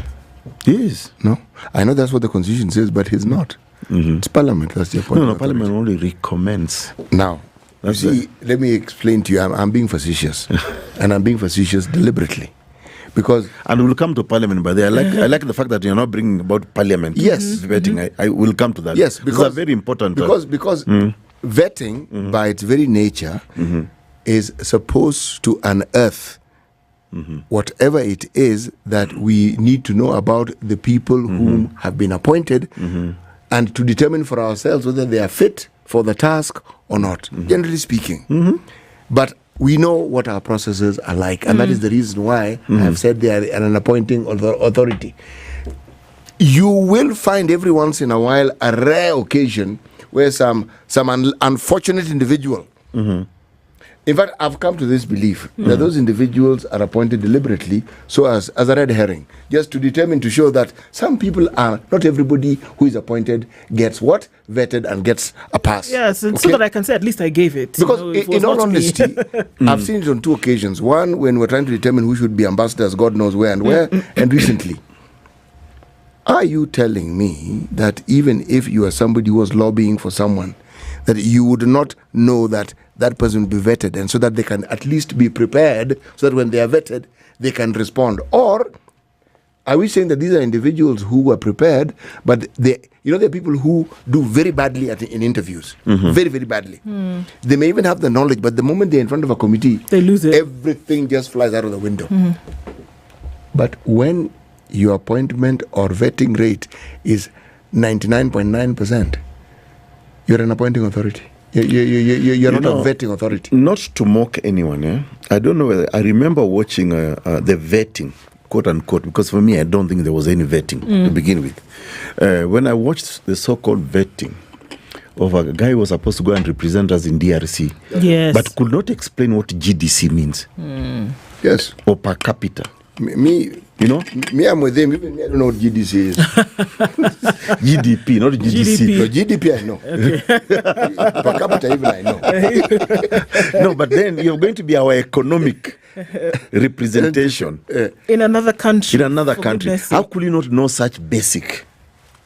He is. No? I know that's what the constitution says, but he's not. It's Parliament that's the appointing authority. Parliament only recommends. Now, you see, let me explain to you. I'm being facetious. And I'm being facetious deliberately. And we'll come to Parliament, but I like the fact that you're not bringing about Parliament. Yes. Vetting. I will come to that. Yes, because it's a very important. Because vetting, by its very nature, is supposed to unearth whatever it is that we need to know about the people who have been appointed, and to determine for ourselves whether they are fit for the task or not, generally speaking. But we know what our processes are like, and that is the reason why I have said they are an appointing authority. You will find every once in a while a rare occasion where some unfortunate individual. In fact, I've come to this belief that those individuals are appointed deliberately so as a red herring, just to determine, to show that some people are, not everybody who is appointed gets what? Vetted and gets a pass. Yes, so that I can say at least I gave it. Because in all honesty, I've seen it on two occasions. One, when we're trying to determine who should be ambassadors, God knows where and where, and recently. Are you telling me that even if you are somebody who was lobbying for someone, that you would not know that that person will be vetted, and so that they can at least be prepared, so that when they are vetted, they can respond? Or are we saying that these are individuals who are prepared, but there are people who do very badly in interviews, very, very badly. They may even have the knowledge, but the moment they're in front of a committee, they lose it. Everything just flies out of the window. But when your appointment or vetting rate is 99.9%, you're an appointing authority. You're not a vetting authority. Not to mock anyone, I don't know whether I remember watching the vetting, quote unquote, because for me, I don't think there was any vetting to begin with. When I watched the so-called vetting of a guy who was supposed to go and represent us in DRC, but could not explain what GDC means. Yes. Or per capita. Me, I'm with him. Even me, I don't know what GDC is. GDP, not GDC. No, GDP, I know. Okay. Per capita, even I know. No, but then you're going to be our economic representation in another country. How could you not know such basic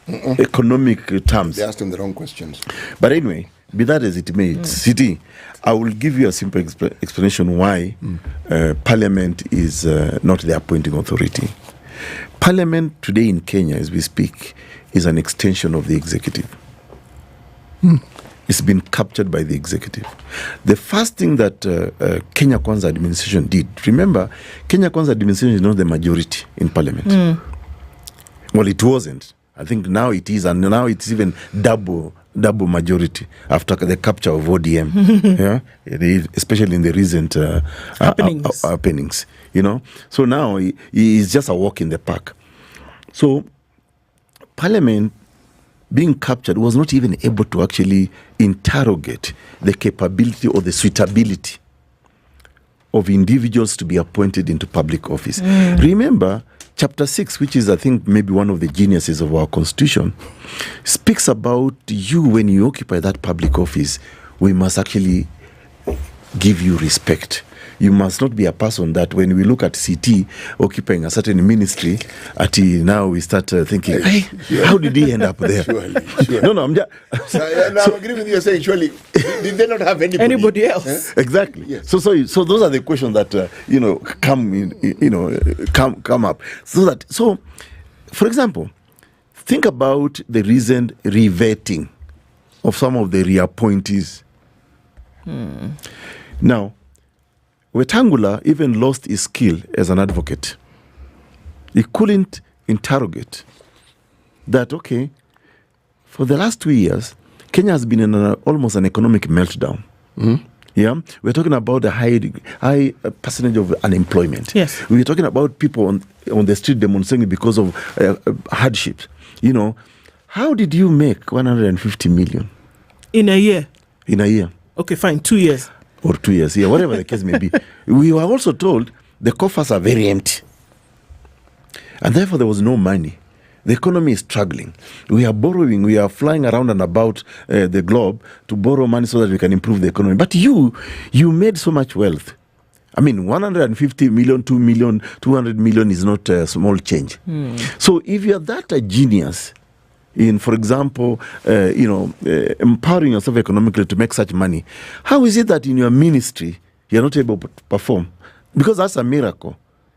economic terms? They asked him the wrong questions. But anyway, be that as it may, City, I will give you a simple explanation why Parliament is not the appointing authority. Parliament today in Kenya, as we speak, is an extension of the executive. It's been captured by the executive. The first thing that Kenya Kwanza administration did, remember, Kenya Kwanza administration is not the majority in Parliament. Well, it wasn't. I think now it is, and now it's even double majority after the capture of ODM, especially in the recent happenings. So now it's just a walk in the park. So Parliament being captured was not even able to actually interrogate the capability or the suitability of individuals to be appointed into public office. Remember, Chapter 6, which is, I think, maybe one of the geniuses of our Constitution, speaks about you when you occupy that public office. We must actually give you respect. You must not be a person that when we look at CT occupying a certain ministry, now we start thinking, hey, how did he end up there? Surely. No, I'm just... I'm agreeing with you saying, surely, did they not have anybody else? Exactly. Yes. So those are the questions that, come up. So, for example, think about the recent revetting of some of the reappointees. Now, Wetangula even lost his skill as an advocate. He couldn't interrogate that, okay, for the last 2 years, Kenya has been in almost an economic meltdown. Yeah, we're talking about the high percentage of unemployment. Yes, we're talking about people on the street demonstrating because of hardships. How did you make 150 million in a year? Okay, fine, 2 years. Or 2 years, whatever the case may be. We were also told the coffers are very empty. And therefore there was no money. The economy is struggling. We are borrowing, we are flying around and about the globe to borrow money so that we can improve the economy. But you made so much wealth. I mean, 150 million, 2 million, 200 million is not a small change. So if you are that a genius in, for example, empowering yourself economically to make such money, how is it that in your ministry you're not able to perform? Because that's a miracle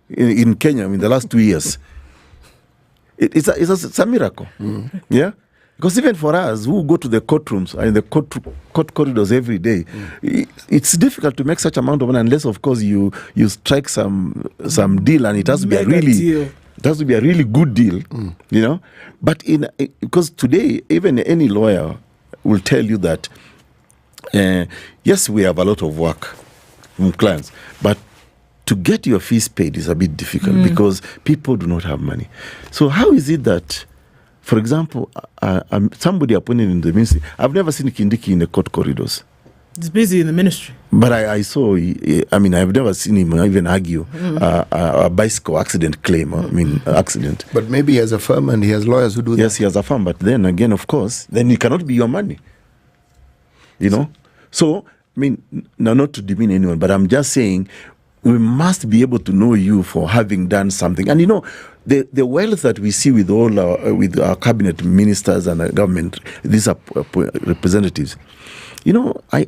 in Kenya in the last 2 years. It's a miracle. Yeah? Because even for us who go to the courtrooms and the court corridors every day, it's difficult to make such amount of money unless, of course, you strike some deal, and it has to be a really good deal, But because today, even any lawyer will tell you that, yes, we have a lot of work from clients, but to get your fees paid is a bit difficult because people do not have money. So how is it that, for example, somebody appointed in the ministry, I've never seen Kindiki in the court corridors. He's busy in the ministry. But I saw, I've never seen him even argue a bicycle accident claim, accident. But maybe he has a firm and he has lawyers who do that. Yes, he has a firm, but then again, of course, then it cannot be your money. So, now not to demean anyone, but I'm just saying, we must be able to know you for having done something. And the wealth that we see with all with our cabinet ministers and our government, these are representatives. I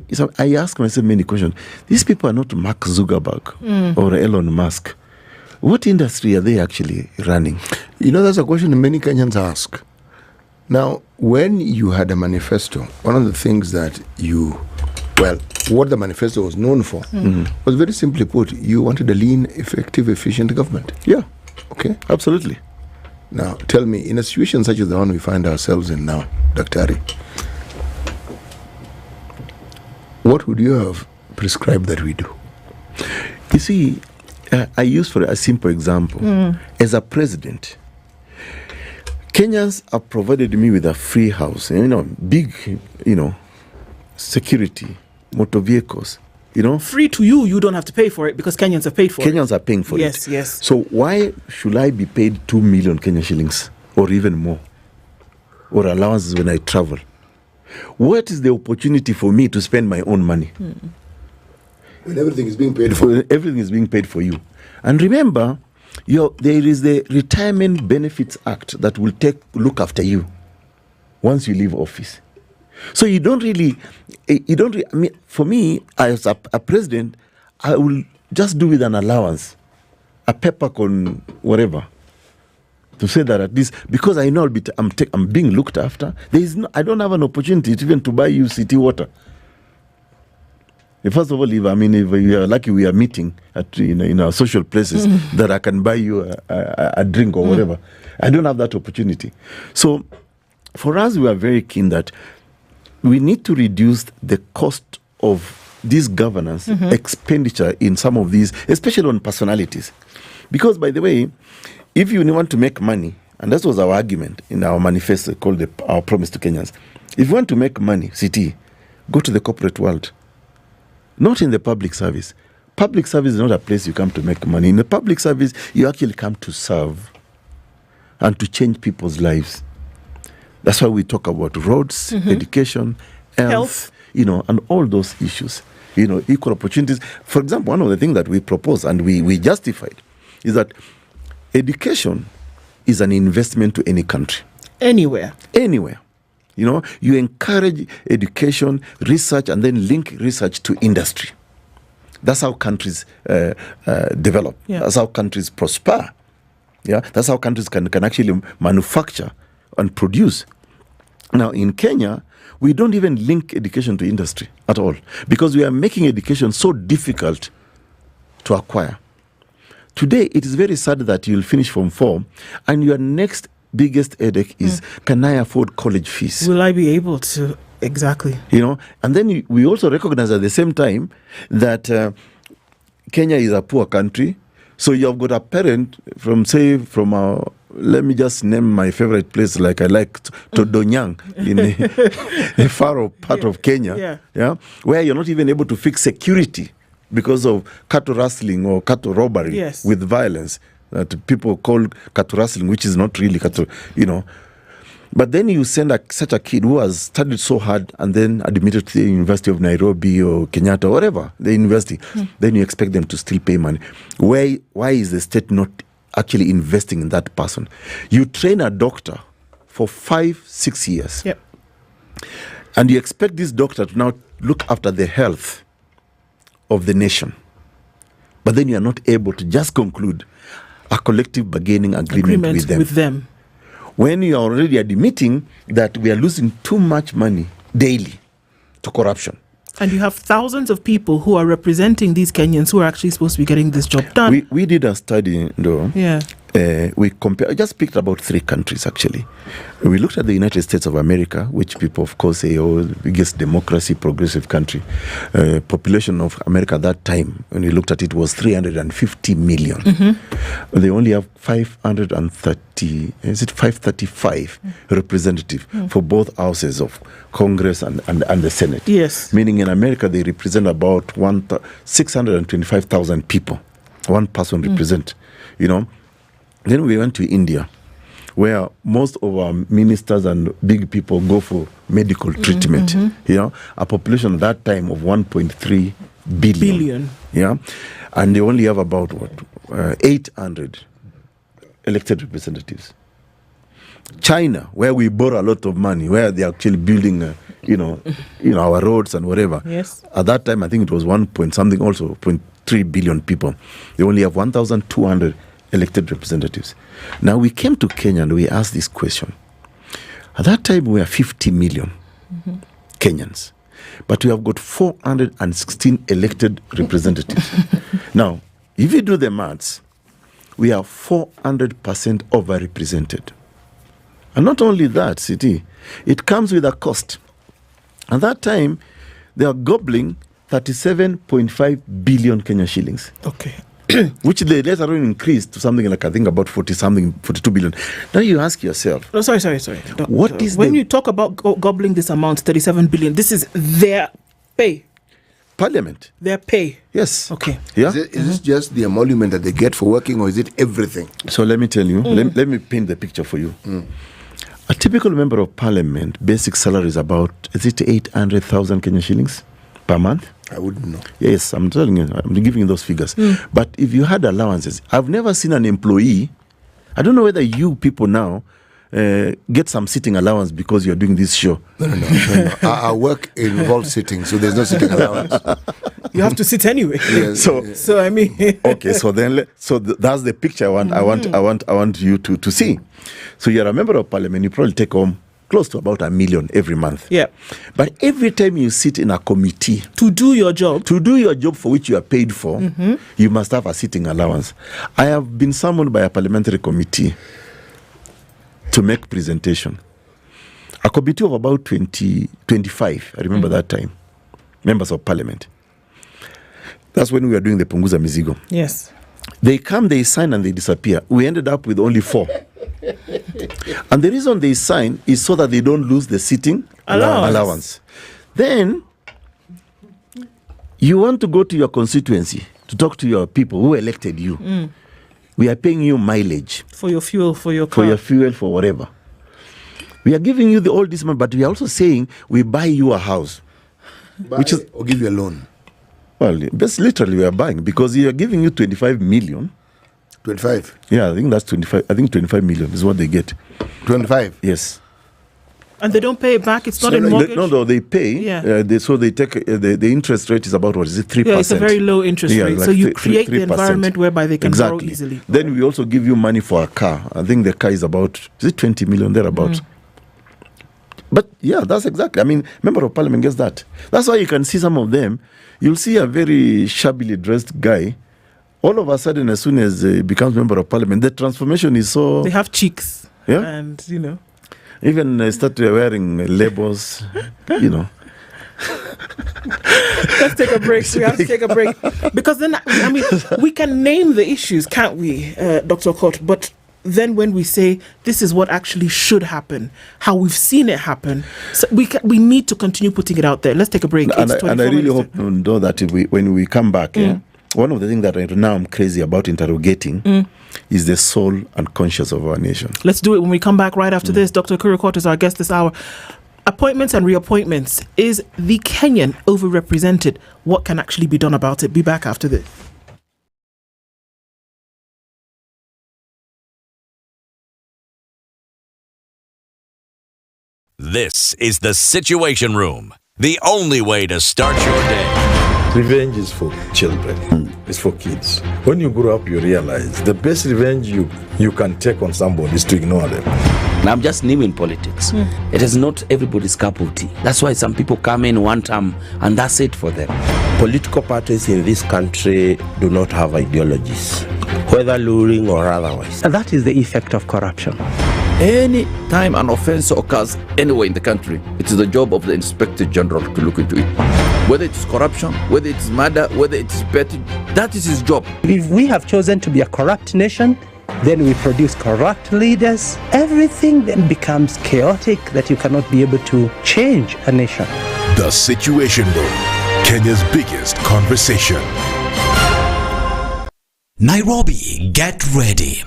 ask myself many questions. These people are not Mark Zuckerberg or Elon Musk. What industry are they actually running? That's a question many Kenyans ask. Now, when you had a manifesto, one of the things that what the manifesto was known for was very simply put, you wanted a lean, effective, efficient government. Yeah. Okay. Absolutely. Now, tell me, in a situation such as the one we find ourselves in now, Daktari, what would you have prescribed that we do? You see, I use for a simple example. As a president, Kenyans have provided me with a free house, big, security, motor vehicles, Free to you, you don't have to pay for it because Kenyans have paid for it. Kenyans are paying for it. Yes, yes. So why should I be paid 2 million Kenya shillings or even more? Or allowances when I travel? What is the opportunity for me to spend my own money? When everything is being paid for. Everything is being paid for you. And remember, there is the Retirement Benefits Act that will look after you once you leave office. So for me, as a president, I will just do with an allowance, a peppercorn, whatever, to say that at least, because I know I'm being looked after, I don't have an opportunity even to buy you city water. First of all, if you are lucky, we are meeting at in our social places that I can buy you a drink or whatever. I don't have that opportunity. So for us, we are very keen that we need to reduce the cost of this governance expenditure in some of these, especially on personalities. Because, by the way, if you want to make money, and that was our argument in our manifesto called our promise to Kenyans, if you want to make money, go to the corporate world. Not in the public service. Public service is not a place you come to make money. In the public service, you actually come to serve and to change people's lives. That's why we talk about roads, education, health, and all those issues. Equal opportunities. For example, one of the things that we propose and we justified is that education is an investment to any country. Anywhere. You encourage education, research, and then link research to industry. That's how countries develop. Yeah. That's how countries prosper. Yeah, that's how countries can actually manufacture and produce. Now, in Kenya, we don't even link education to industry at all because we are making education so difficult to acquire. Today, it is very sad that you'll finish Form 4 and your next biggest headache is, can I afford college fees? Will I be able to? Exactly. And then we also recognize at the same time that Kenya is a poor country. So you have got a parent from let me just name my favorite place, like I like Todonyang in a far part of Kenya, where you're not even able to fix security because of cattle rustling or cattle robbery with violence that people call cattle rustling, which is not really cattle, But then you send such a kid who has studied so hard and then admitted to the University of Nairobi or Kenyatta or whatever, the university, then you expect them to still pay money. Why is the state not actually investing in that person? You train a doctor for 5-6 years. Yep. And you expect this doctor to now look after the health of the nation. But then you are not able to just conclude a collective bargaining agreement with them. When you are already admitting that we are losing too much money daily to corruption. And you have thousands of people who are representing these Kenyans who are actually supposed to be getting this job done. We did a study, though. Yeah. We I just picked about 3 countries, actually. We looked at the United States of America, which people, of course, say, the biggest democracy, progressive country. Population of America at that time, when we looked at it, was 350 million. They only have 535 representatives for both houses of Congress and the Senate. Yes. Meaning in America, they represent about 625,000 people. One person represent, Then we went to India, where most of our ministers and big people go for medical treatment. A population at that time of 1.3 billion. Yeah, and they only have about 800 elected representatives. China, where we borrow a lot of money, where they're actually building, our roads and whatever. Yes. At that time, I think it was 0.3 billion people. They only have 1,200 elected representatives. Now we came to Kenya and we asked this question. At that time we were 50 million Kenyans, but we have got 416 elected representatives. Now, if you do the maths, we are 400% overrepresented. And not only that, CT, it comes with a cost. At that time, they are gobbling 37.5 billion Kenya shillings. Okay. Which they later on increased to something like, I think, about 42 billion. Now you ask yourself. No, sorry. What is when you talk about gobbling this amount, 37 billion, this is their pay. Parliament. Their pay. Yes. Okay. Yeah. Is this just the emolument that they get for working, or is it everything? So let me tell you, let me paint the picture for you. A typical member of parliament, basic salary is about, is it 800,000 Kenya shillings per month? I wouldn't know. Yes, I'm telling you, I'm giving you those figures. But if you had allowances, I've never seen an employee, I don't know whether you people now get some sitting allowance because you're doing this show. No. Our work involves sitting, so there's no sitting allowance. You have to sit anyway. Yes, so I mean. Okay, so then, that's the picture I want you to see. So you're a member of parliament, you probably take home close to about $1 million every month. Yeah. But every time you sit in a committee to do your job for which you are paid for, you must have a sitting allowance. I have been summoned by a parliamentary committee to make presentation. A committee of about 25, I remember that time, members of parliament. That's when we were doing the Punguza Mizigo. Yes. They come, they sign, and they disappear. We ended up with only 4. And the reason they sign is so that they don't lose the sitting allowance. Then, you want to go to your constituency to talk to your people who elected you. We are paying you mileage. For your fuel, for your car. For your fuel, for whatever. We are giving you all this money, but we are also saying we buy you a house. Or give you a loan. Well, that's literally we are buying, because we are giving you 25 million. 25? Yeah, I think that's 25. I think 25 million is what they get. 25? Yes. And they don't pay it back? It's not in mortgage? No, they pay. Yeah. So they take, the interest rate is about, what is it, 3%? Yeah, it's a very low interest rate. Like so you create the environment whereby they can borrow easily. Then we also give you money for a car. I think the car is about, is it 20 million, thereabouts? But yeah, that's exactly. I mean, member of parliament gets that. That's why you can see some of them. You'll see a very shabbily dressed guy. All of a sudden, as soon as he becomes member of parliament, the transformation is so... They have cheeks. Yeah. And, even start wearing labels, Let's take a break. We have to take a break. Because then, I mean, we can name the issues, can't we, Dr. Okot? But then when we say this is what actually should happen, how we've seen it happen, so we need to continue putting it out there. Let's take a break. And I really hope know that when we come back, one of the things that right now I'm crazy about interrogating is the soul and conscience of our nation. Let's do it when we come back right after this. Dr. Okot Okot is our guest this hour. Appointments and reappointments. Is the Kenyan overrepresented? What can actually be done about it? Be back after this. This is the Situation Room, the only way to start your day. Revenge is for children. It's for kids. When you grow up, you realize the best revenge you can take on somebody is to ignore them. I'm just new in politics. It is not everybody's cup of tea. That's why some people come in one term and that's it for them. Political parties in this country do not have ideologies, whether luring or otherwise. And that is the effect of corruption. Any time an offense occurs anywhere in the country, it is the job of the Inspector General to look into it. Whether it is corruption, whether it is murder, whether it is petty, that is his job. If we have chosen to be a corrupt nation, then we produce corrupt leaders. Everything then becomes chaotic, that you cannot be able to change a nation. The Situation Room, Kenya's biggest conversation. Nairobi, get ready.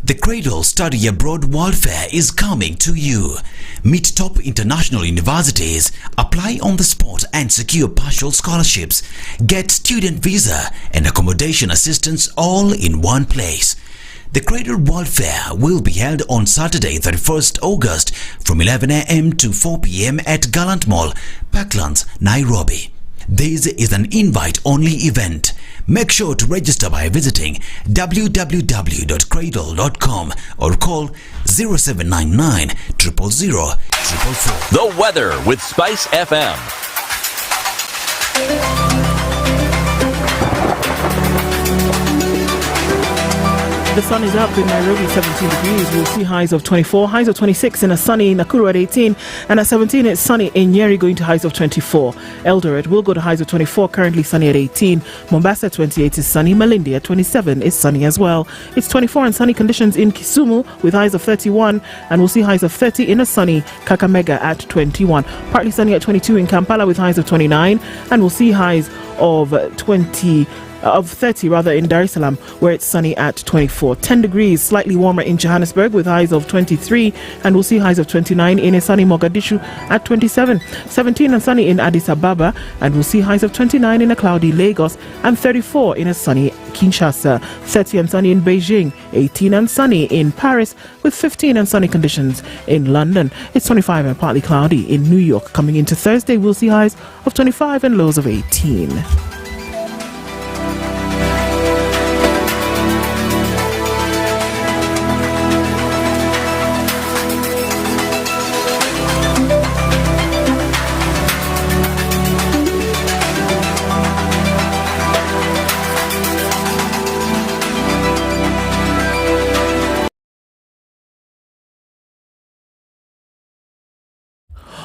The Cradle Study Abroad World Fair is coming to you. Meet top international universities, apply on the spot and secure partial scholarships. Get student visa and accommodation assistance all in one place. The Cradle World Fair will be held on Saturday, 31st August from 11 a.m. to 4 p.m. at Gallant Mall, Parklands, Nairobi. This is an invite-only event. Make sure to register by visiting www.cradle.com or call 0799 000 444. The weather with SpiceFM. The sun is up in Nairobi, 17 degrees. We'll see highs of 24, highs of 26 in a sunny Nakuru at 18, and at 17 it's sunny in Nyeri, going to highs of 24. Eldoret will go to highs of 24, currently sunny at 18. Mombasa at 28 is sunny. Malindi at 27 is sunny as well. It's 24 and sunny conditions in Kisumu with highs of 31, and we'll see highs of 30 in a sunny Kakamega at 21. Partly sunny at 22 in Kampala with highs of 29, and we'll see highs of 30 in Dar es Salaam, where it's sunny at 24. 10 degrees, slightly warmer in Johannesburg with highs of 23, and we'll see highs of 29 in a sunny Mogadishu at 27. 17 and sunny in Addis Ababa, and we'll see highs of 29 in a cloudy Lagos and 34 in a sunny Kinshasa. 30 and sunny in Beijing, 18 and sunny in Paris, with 15 and sunny conditions in London. It's 25 and partly cloudy in New York. Coming into Thursday, we'll see highs of 25 and lows of 18.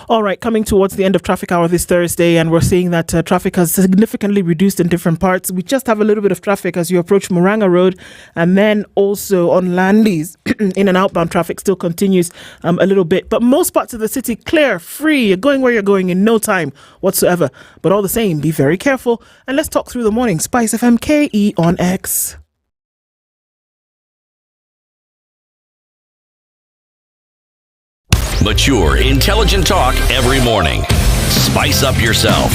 All right, coming towards the end of traffic hour this Thursday, and we're seeing that traffic has significantly reduced in different parts. We just have a little bit of traffic as you approach Muranga Road, and then also on Landis, in and outbound traffic still continues a little bit. But most parts of the city clear, free. You're going where you're going in no time whatsoever. But all the same, be very careful. And let's talk through the morning. SpiceFM KE on X. Mature, intelligent talk every morning. Spice up yourself.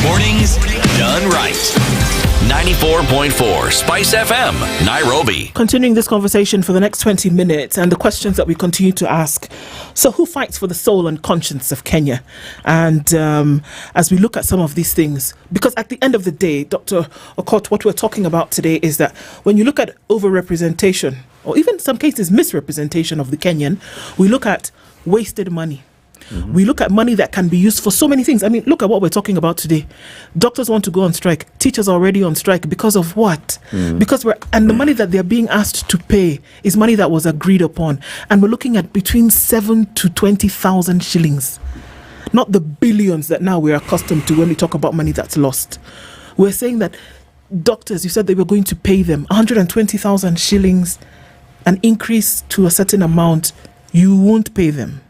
Mornings done right. 94.4 Spice FM, Nairobi. Continuing this conversation for the next 20 minutes and the questions that we continue to ask. So who fights for the soul and conscience of Kenya? And as we look at some of these things, because at the end of the day, Dr. Okot, what we're talking about today is that when you look at overrepresentation, or even in some cases misrepresentation of the Kenyan, we look at wasted money. Mm-hmm. We look at money that can be used for so many things. I mean, look at what we're talking about today. Doctors want to go on strike. Teachers are already on strike because of what? Because the money that they're being asked to pay is money that was agreed upon. And we're looking at between 7 to 20,000 shillings. Not the billions that now we're accustomed to when we talk about money that's lost. We're saying that doctors, you said they were going to pay them 120,000 shillings, an increase to a certain amount, you won't pay them.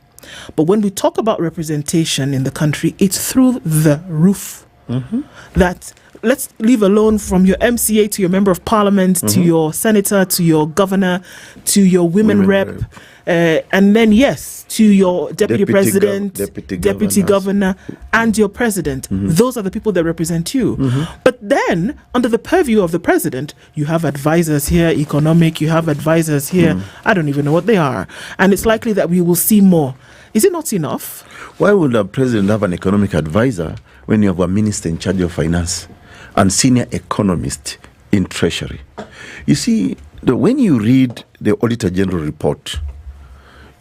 But when we talk about representation in the country, it's through the roof. Mm-hmm. That, let's leave alone from your MCA to your member of parliament, to your senator, to your governor, to your women rep, and then, yes, to your deputy president, deputy governor, and your president. Mm-hmm. Those are the people that represent you. Mm-hmm. But then, under the purview of the president, you have advisors here, economic, you have advisors here. I don't even know what they are. And it's likely that we will see more. Is it not enough? Why would a president have an economic advisor when you have a minister in charge of finance and senior economist in treasury? You see, when you read the Auditor General report,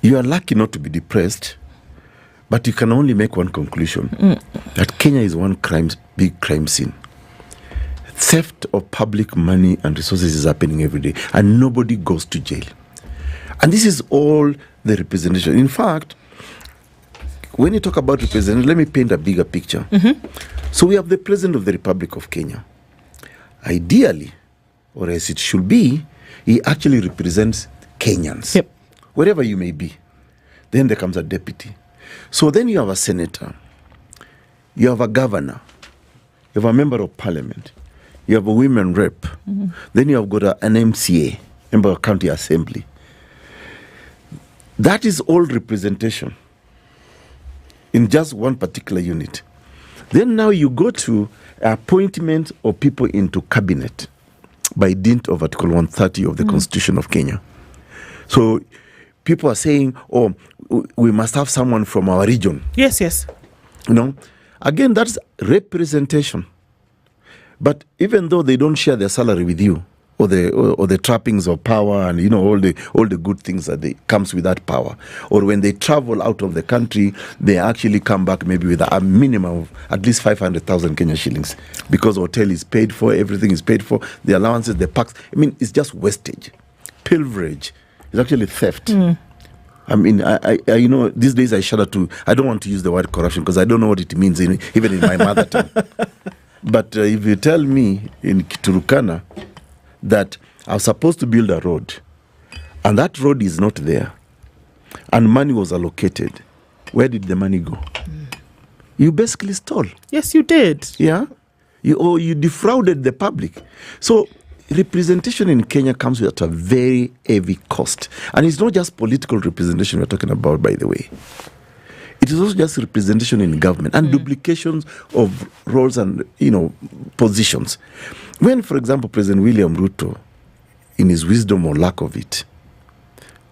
you are lucky not to be depressed, but you can only make one conclusion, that Kenya is one big crime scene. Theft of public money and resources is happening every day, and nobody goes to jail. And this is all the representation. In fact, when you talk about representation, let me paint a bigger picture. Mm-hmm. So we have the President of the Republic of Kenya. Ideally, or as it should be, he actually represents Kenyans, wherever you may be. Then there comes a deputy. So then you have a senator, you have a governor, you have a member of parliament, you have a women rep, then you have got an MCA, member of county assembly. That is all representation in just one particular unit. Then now you go to appointment of people into cabinet by dint of Article 130 of the Constitution of Kenya. So people are saying, oh, we must have someone from our region. Yes, yes. You know, again, that's representation. But even though they don't share their salary with you, or the trappings of power, and all the good things that comes with that power. Or when they travel out of the country, they actually come back maybe with a minimum of at least 500,000 Kenya shillings, because hotel is paid for, everything is paid for, the allowances, the packs. I mean, it's just wastage, pilferage. It's actually theft. I mean, I these days I shudder to. I don't want to use the word corruption because I don't know what it means even in my mother tongue. But if you tell me in Turkana that I was supposed to build a road, and that road is not there, and money was allocated, where did the money go? You basically stole. Yes, you did. Yeah, you defrauded the public. So representation in Kenya comes at a very heavy cost, and it's not just political representation we're talking about, by the way. It is also just representation in government and duplications of roles and positions. When, for example, President William Ruto, in his wisdom or lack of it,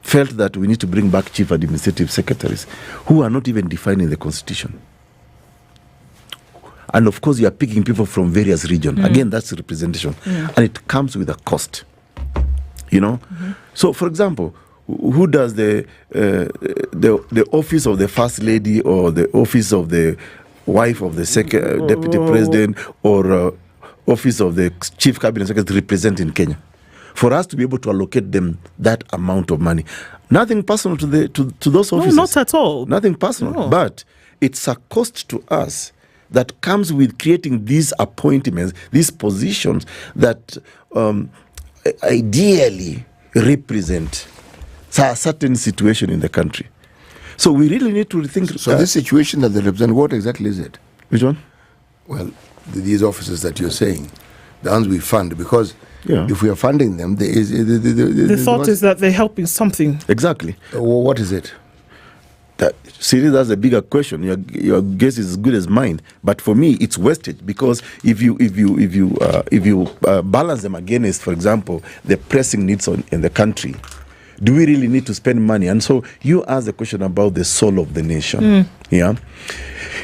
felt that we need to bring back chief administrative secretaries who are not even defined in the constitution. And of course, you are picking people from various regions. Again, that's representation. And it comes with a cost. So, for example, who does the office of the first lady or the office of the wife of the second deputy president or office of the chief cabinet secretary represent in Kenya? For us to be able to allocate them that amount of money, nothing personal to those offices. No, not at all. Nothing personal, but it's a cost to us that comes with creating these appointments, these positions that ideally represent a certain situation in the country. So we really need to rethink. So this situation that they represent, what exactly is it? Which one? Well, these offices that you're saying, the ones we fund, because if we are funding them, there is the thought is that they're helping something. Exactly. What is it? That's a bigger question. Your guess is as good as mine. But for me, it's wastage, because if you balance them against, for example, the pressing needs in the country, do we really need to spend money? And so you asked the question about the soul of the nation. Yeah,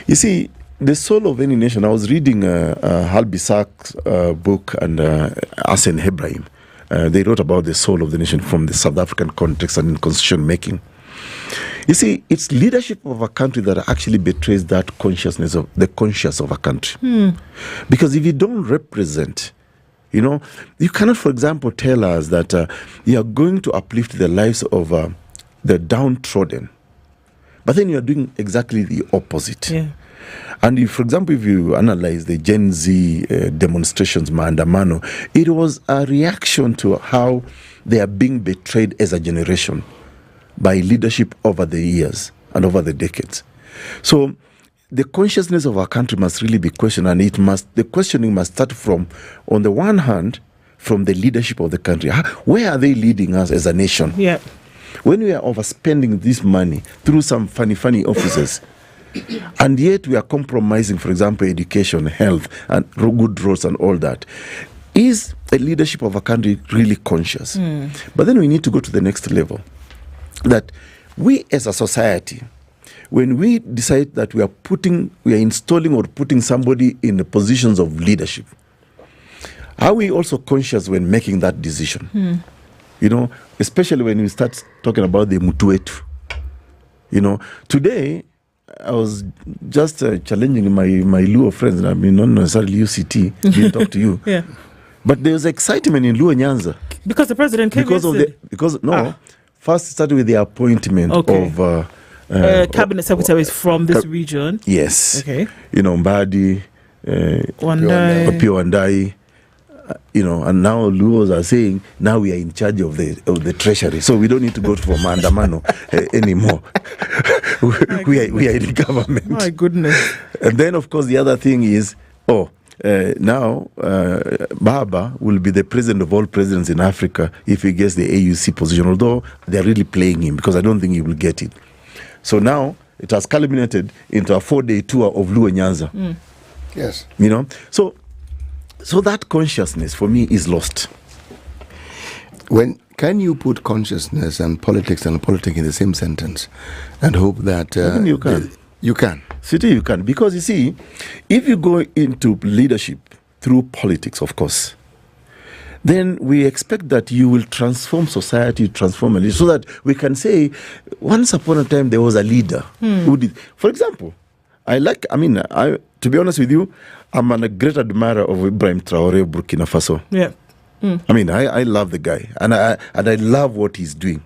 you see, the soul of any nation. I was reading Hal Bisak's book and Asen Hebrahim. They wrote about the soul of the nation from the South African context and in constitution making. You see, it's leadership of a country that actually betrays that consciousness of the conscience of a country. Because if you don't represent, you cannot, for example, tell us that you are going to uplift the lives of the downtrodden, but then you are doing exactly the opposite. Yeah. And if, for example, if you analyze the Gen Z demonstrations, Maandamano, it was a reaction to how they are being betrayed as a generation by leadership over the years and over the decades. So the consciousness of our country must really be questioned, and the questioning must start from, on the one hand, from the leadership of the country. Where are they leading us as a nation? Yeah. When we are overspending this money through some funny offices, and yet we are compromising, for example, education, health, and good roads and all that, is the leadership of a country really conscious? But then we need to go to the next level. That we as a society, when we decide that we are installing or putting somebody in the positions of leadership, are we also conscious when making that decision? Especially when we start talking about the mutuetu. Today, I was just challenging my Luo friends, and I mean, not necessarily UCT, didn't talk to you. Yeah. But there was excitement in Luo Nyanza. Because the president came First, it started with the appointment of cabinet secretaries from this region. Yes. Okay. Mbadi, Opio Wandai, and now Luos are saying now we are in charge of the treasury, so we don't need to go for Maandamano anymore. we are in government. My goodness. And then, of course, the other thing is, now Baba will be the president of all presidents in Africa if he gets the AUC position, although they're really playing him, because I don't think he will get it. So now it has culminated into a 4-day tour of Luo Nyanza. Yes. So that consciousness for me is lost. Can you put consciousness and politics in the same sentence and hope that I think you can. You can. City, you can. Because you see, if you go into leadership through politics, of course, then we expect that you will transform society, transform a leader, so that we can say, once upon a time there was a leader who did. For example, to be honest with you, I'm a great admirer of Ibrahim Traore of Burkina Faso. Yeah. I love the guy, and I love what he's doing.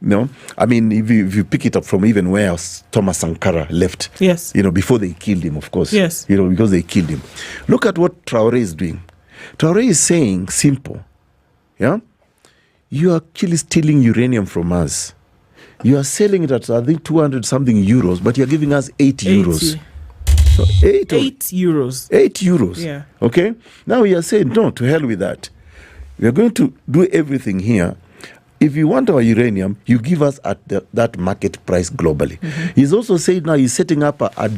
If you pick it up from even where Thomas Sankara left, yes, before they killed him, of course, yes, because they killed him. Look at what Traore is doing. Traore is saying simple, you are actually stealing uranium from us. You are selling it at, I think, 200 something euros, but you are giving us 8 euros. So 8 euros. 8 euros. Yeah. Okay. Now we are saying, no, to hell with that. We are going to do everything here. If you want our uranium, you give us at that market price globally. He's also said now he's setting up a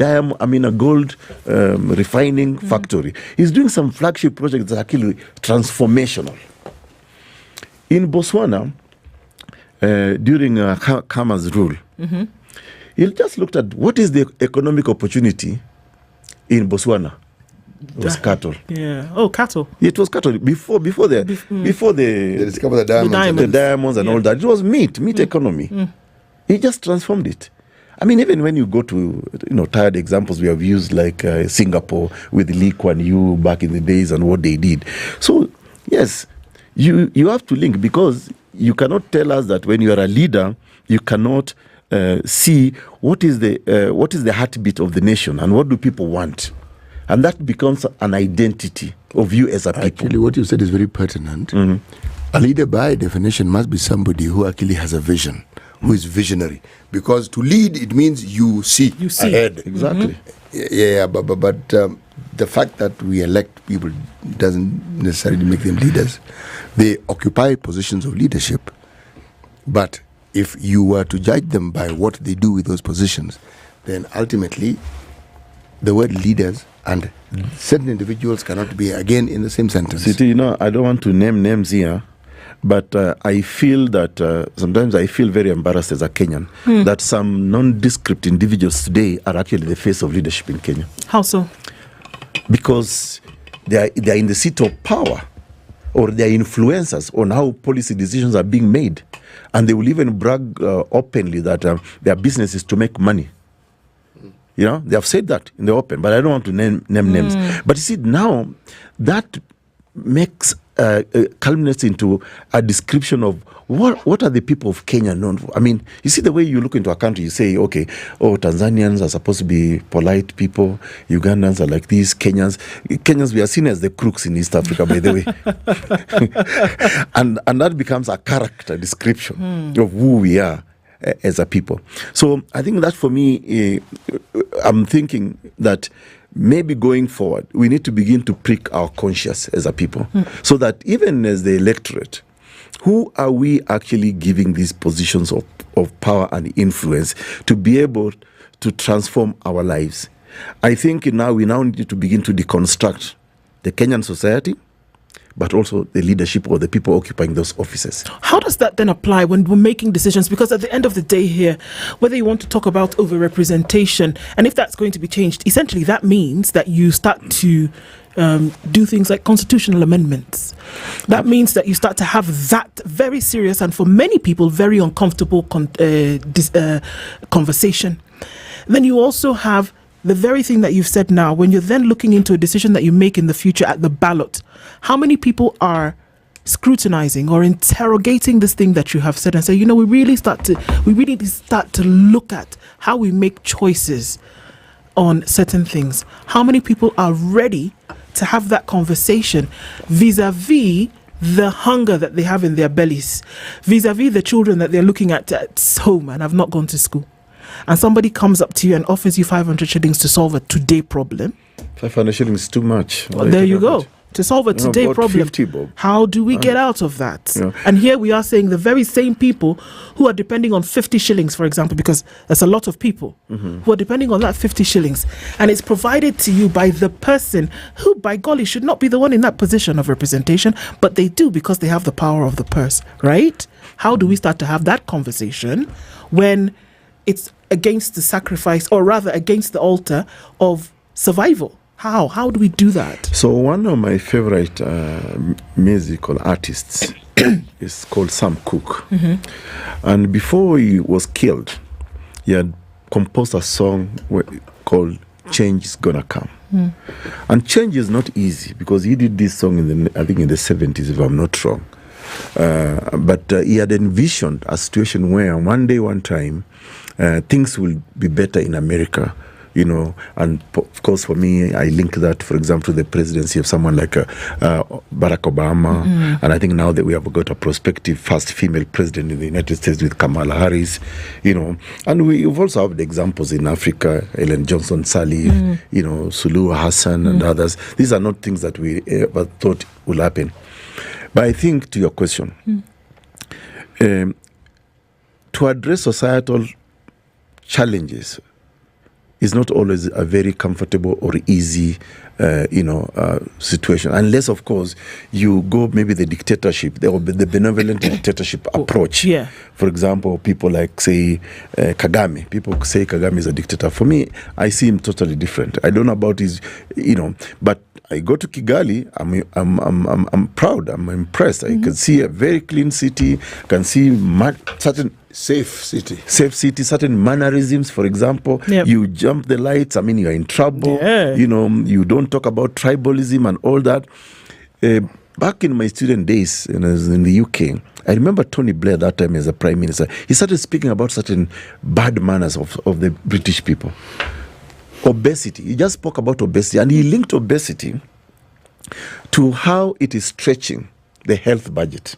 gold refining factory. He's doing some flagship projects that are actually transformational. In Botswana, during Khama's rule, he just looked at what is the economic opportunity in Botswana. It was cattle. Yeah. Oh, cattle. It was cattle before they discovered the diamonds and all that. It was meat economy. He just transformed it. Even when you go to tired examples we have used, like Singapore with Lee Kuan Yew back in the days and what they did. So yes, you have to link, because you cannot tell us that when you are a leader you cannot see what is the heartbeat of the nation and what do people want. And that becomes an identity of you as a people. Actually, what you said is very pertinent. A leader, by definition, must be somebody who actually has a vision, who is visionary. Because to lead, it means you see ahead. Exactly. Yeah, but the fact that we elect people doesn't necessarily make them leaders. They occupy positions of leadership. But if you were to judge them by what they do with those positions, then ultimately the word leaders and certain individuals cannot be again in the same sentence. I don't want to name names here, but I feel that sometimes I feel very embarrassed as a Kenyan that some nondescript individuals today are actually the face of leadership in Kenya. How so? Because they are in the seat of power, or they are influencers on how policy decisions are being made, and they will even brag openly that their business is to make money. They have said that in the open, but I don't want to name names. But you see, now that makes culminates into a description of what are the people of Kenya known for. You see the way you look into a country, you say, okay, Tanzanians are supposed to be polite people, Ugandans are like these, Kenyans, we are seen as the crooks in East Africa, by the way. and that becomes a character description of who we are as a people. So I think that for me, I'm thinking that maybe going forward, we need to begin to prick our conscience as a people, so that even as the electorate, who are we actually giving these positions of power and influence to be able to transform our lives? I think we now need to begin to deconstruct the Kenyan society, but also the leadership or the people occupying those offices. How does that then apply when we're making decisions? Because at the end of the day here, whether you want to talk about overrepresentation, and if that's going to be changed, essentially that means that you start to do things like constitutional amendments. That means that you start to have that very serious and for many people very uncomfortable conversation. Then you also have the very thing that you've said now, when you're then looking into a decision that you make in the future at the ballot, how many people are scrutinizing or interrogating this thing that you have said and say, we really need to start to look at how we make choices on certain things. How many people are ready to have that conversation vis-a-vis the hunger that they have in their bellies, vis-a-vis the children that they're looking at home and have not gone to school? And somebody comes up to you and offers you 500 shillings to solve a today problem. 500 shillings is too much. Well, there you go. To solve a today problem. 50, Bob. How do we get out of that? And here we are saying the very same people who are depending on 50 shillings, for example, because there's a lot of people who are depending on that 50 shillings. And it's provided to you by the person who, by golly, should not be the one in that position of representation, but they do because they have the power of the purse, right? How do we start to have that conversation when it's against the sacrifice, or rather against the altar of survival? How do we do that? So one of my favorite musical artists is called Sam Cooke. And before he was killed, he had composed a song called Change Is Gonna Come. And change is not easy because he did this song in the 70s, if I'm not wrong. But he had envisioned a situation where one day, one time, things will be better in America, and of course for me, I link that, for example, to the presidency of someone like Barack Obama, and I think now that we have got a prospective first female president in the United States with Kamala Harris, and we've also had examples in Africa, Ellen Johnson Sirleaf, Suluhu Hassan and others. These are not things that we ever thought would happen. But I think, to your question, to address societal challenges is not always a very comfortable or easy, situation. Unless, of course, you go maybe the dictatorship, or the benevolent dictatorship approach. Yeah. For example, people like, say, Kagame. People say Kagame is a dictator. For me, I see him totally different. I don't know about his, but I go to Kigali, I'm proud, I'm impressed. I can see a very clean city, can see certain safe city, certain mannerisms. For example, you jump the lights, you're in trouble. Yeah. You don't talk about tribalism and all that. Back in my student days, when I was in the UK, I remember Tony Blair that time as a prime minister. He started speaking about certain bad manners of the British people. Obesity. He just spoke about obesity, and he linked obesity to how it is stretching the health budget.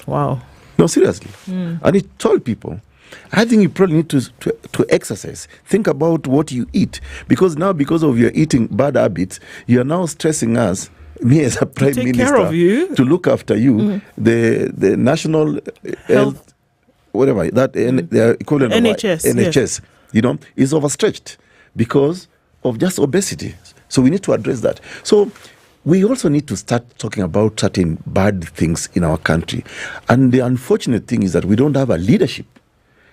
Wow. No, seriously. And he told people, I think you probably need to exercise. Think about what you eat. Because now, because of your eating bad habits, you are now stressing us, me as a prime minister, to look after you. The national health, whatever, that the equivalent NHS, of NHS, is overstretched because of just obesity. So we need to address that. So we also need to start talking about certain bad things in our country. And the unfortunate thing is that we don't have a leadership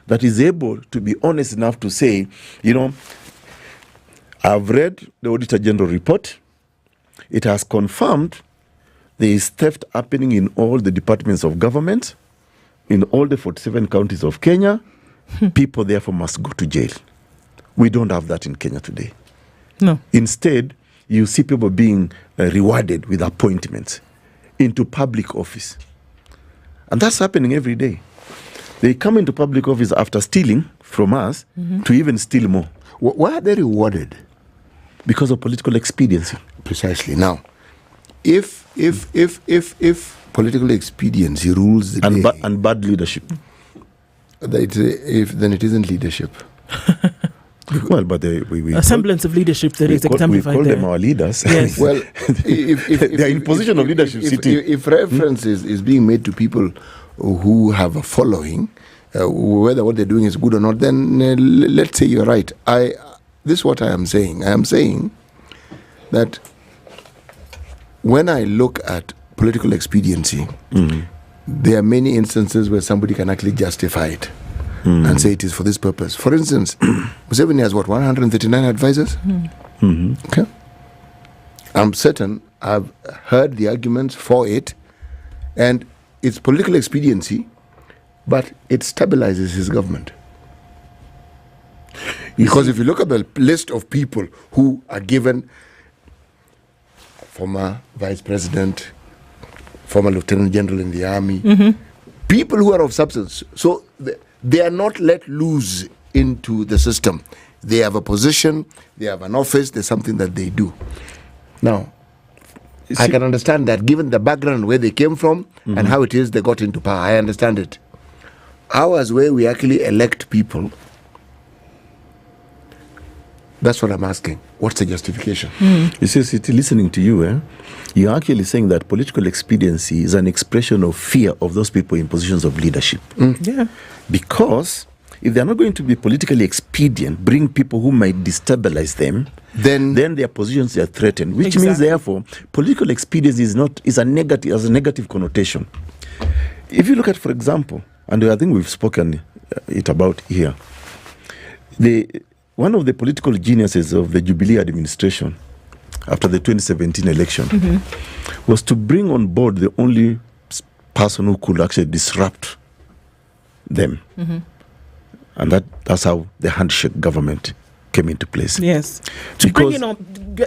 that is able to be honest enough to say, I've read the Auditor General report. It has confirmed there is theft happening in all the departments of government, in all the 47 counties of Kenya. People therefore must go to jail. We don't have that in Kenya today. No. Instead, you see people being rewarded with appointments into public office. And that's happening every day. They come into public office after stealing from us to even steal more. Why are they rewarded? Because of political expediency. Precisely. Now, if political expediency rules the day, and bad leadership, then it isn't leadership. Well, but we a semblance of leadership that is exemplified we call there. them our leaders. Yes. Well, they're in position of leadership. If reference is being made to people who have a following, whether what they're doing is good or not, then let's say you're right. This is what I am saying. I am saying that when I look at political expediency, there are many instances where somebody can actually justify it and say it is for this purpose. For instance, Museveni has 139 advisors? Okay. I'm certain I've heard the arguments for it, and it's political expediency, but it stabilizes his government. Because if you look at the list of people who are given former vice president, former lieutenant general in the army, people who are of substance, so they are not let loose into the system. They have a position, they have an office, there's something that they do. Now, I can understand that given the background where they came from and how it is they got into power. I understand it. Ours, where we actually elect people, that's what I'm asking. What's the justification? You see, listening to you, you're actually saying that political expediency is an expression of fear of those people in positions of leadership. Yeah. Because if they're not going to be politically expedient, bring people who might destabilize them, then their positions are threatened. Which means, therefore, political expediency has a negative connotation. If you look at, for example, and I think we've spoken it about here, one of the political geniuses of the Jubilee administration after the 2017 election was to bring on board the only person who could actually disrupt them. And that's how the handshake government came into place. Yes. To bring in on,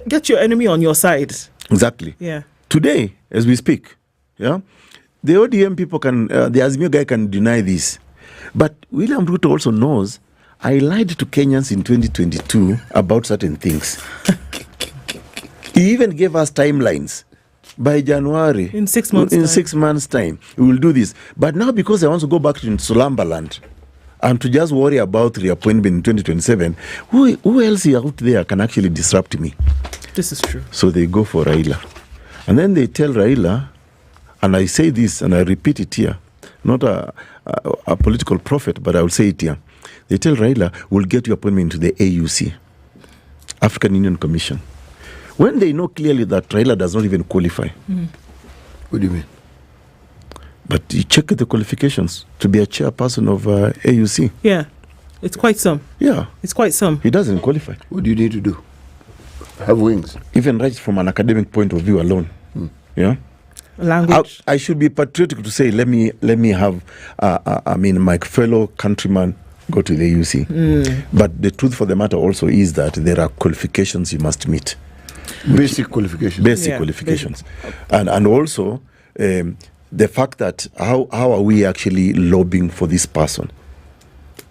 get your enemy on your side. Exactly. Yeah. Today, as we speak, yeah, the ODM people can, the Azimio guy can deny this. But William Ruto also knows I lied to Kenyans in 2022 about certain things. He even gave us timelines. By January, in 6 months' in time. 6 months' time, we will do this. But now, because I want to go back to Slumberland and to just worry about reappointment in 2027, who else out there can actually disrupt me? This is true. So they go for Raila. And then they tell Raila, and I say this and I repeat it here, not a political prophet, but I will say it here. They tell Raila, we'll get you appointment to the AUC, African Union Commission. When they know clearly that Raila does not even qualify. What do you mean? But you check the qualifications to be a chairperson of AUC. Yeah, it's quite some. Yeah. It's quite some. He doesn't qualify. What do you need to do? Have wings. Even right from an academic point of view alone. Yeah. Language. I should be patriotic to say, let me have, my fellow countrymen go to the AUC. But the truth for the matter also is that there are qualifications you must meet. Basic qualifications. Basic qualifications. And also, the fact that how are we actually lobbying for this person?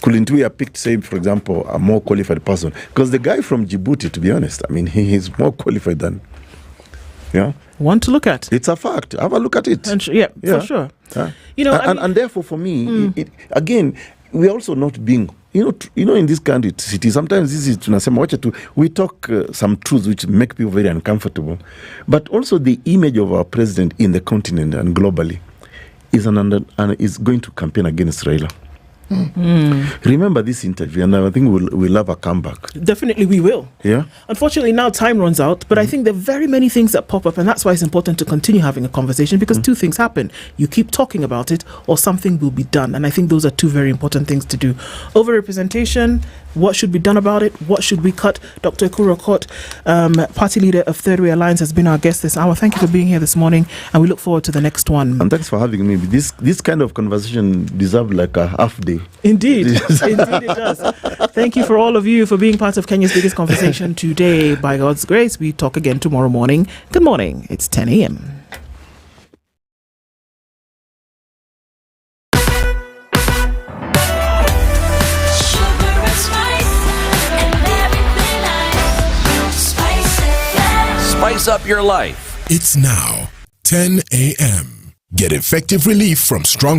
Couldn't we have picked, say, for example, a more qualified person? Because the guy from Djibouti, to be honest, I mean, he is more qualified than, one to look at. It's a fact. Have a look at it. For sure. You know, and therefore, for me, again, we're also not being, in this country, city, sometimes this is we talk some truths which make people very uncomfortable. But also the image of our president in the continent and globally is going to campaign against Raila. Remember this interview, and I think we'll have a comeback. Definitely we will. Yeah. Unfortunately, now time runs out, but I think there are very many things that pop up, and that's why it's important to continue having a conversation, because two things happen. You keep talking about it, or something will be done. And I think those are two very important things to do. Overrepresentation, what should be done about it? What should we cut? Dr. Ekuro Kot, party leader of Third Way Alliance, has been our guest this hour. Thank you for being here this morning, and we look forward to the next one. And thanks for having me. This kind of conversation deserves like a half day. Indeed. Indeed it does. Thank you for all of you for being part of Kenya's biggest conversation today. By God's grace, we talk again tomorrow morning. Good morning. It's 10 a.m. Spice up your life. It's now 10 a.m. Get effective relief from strong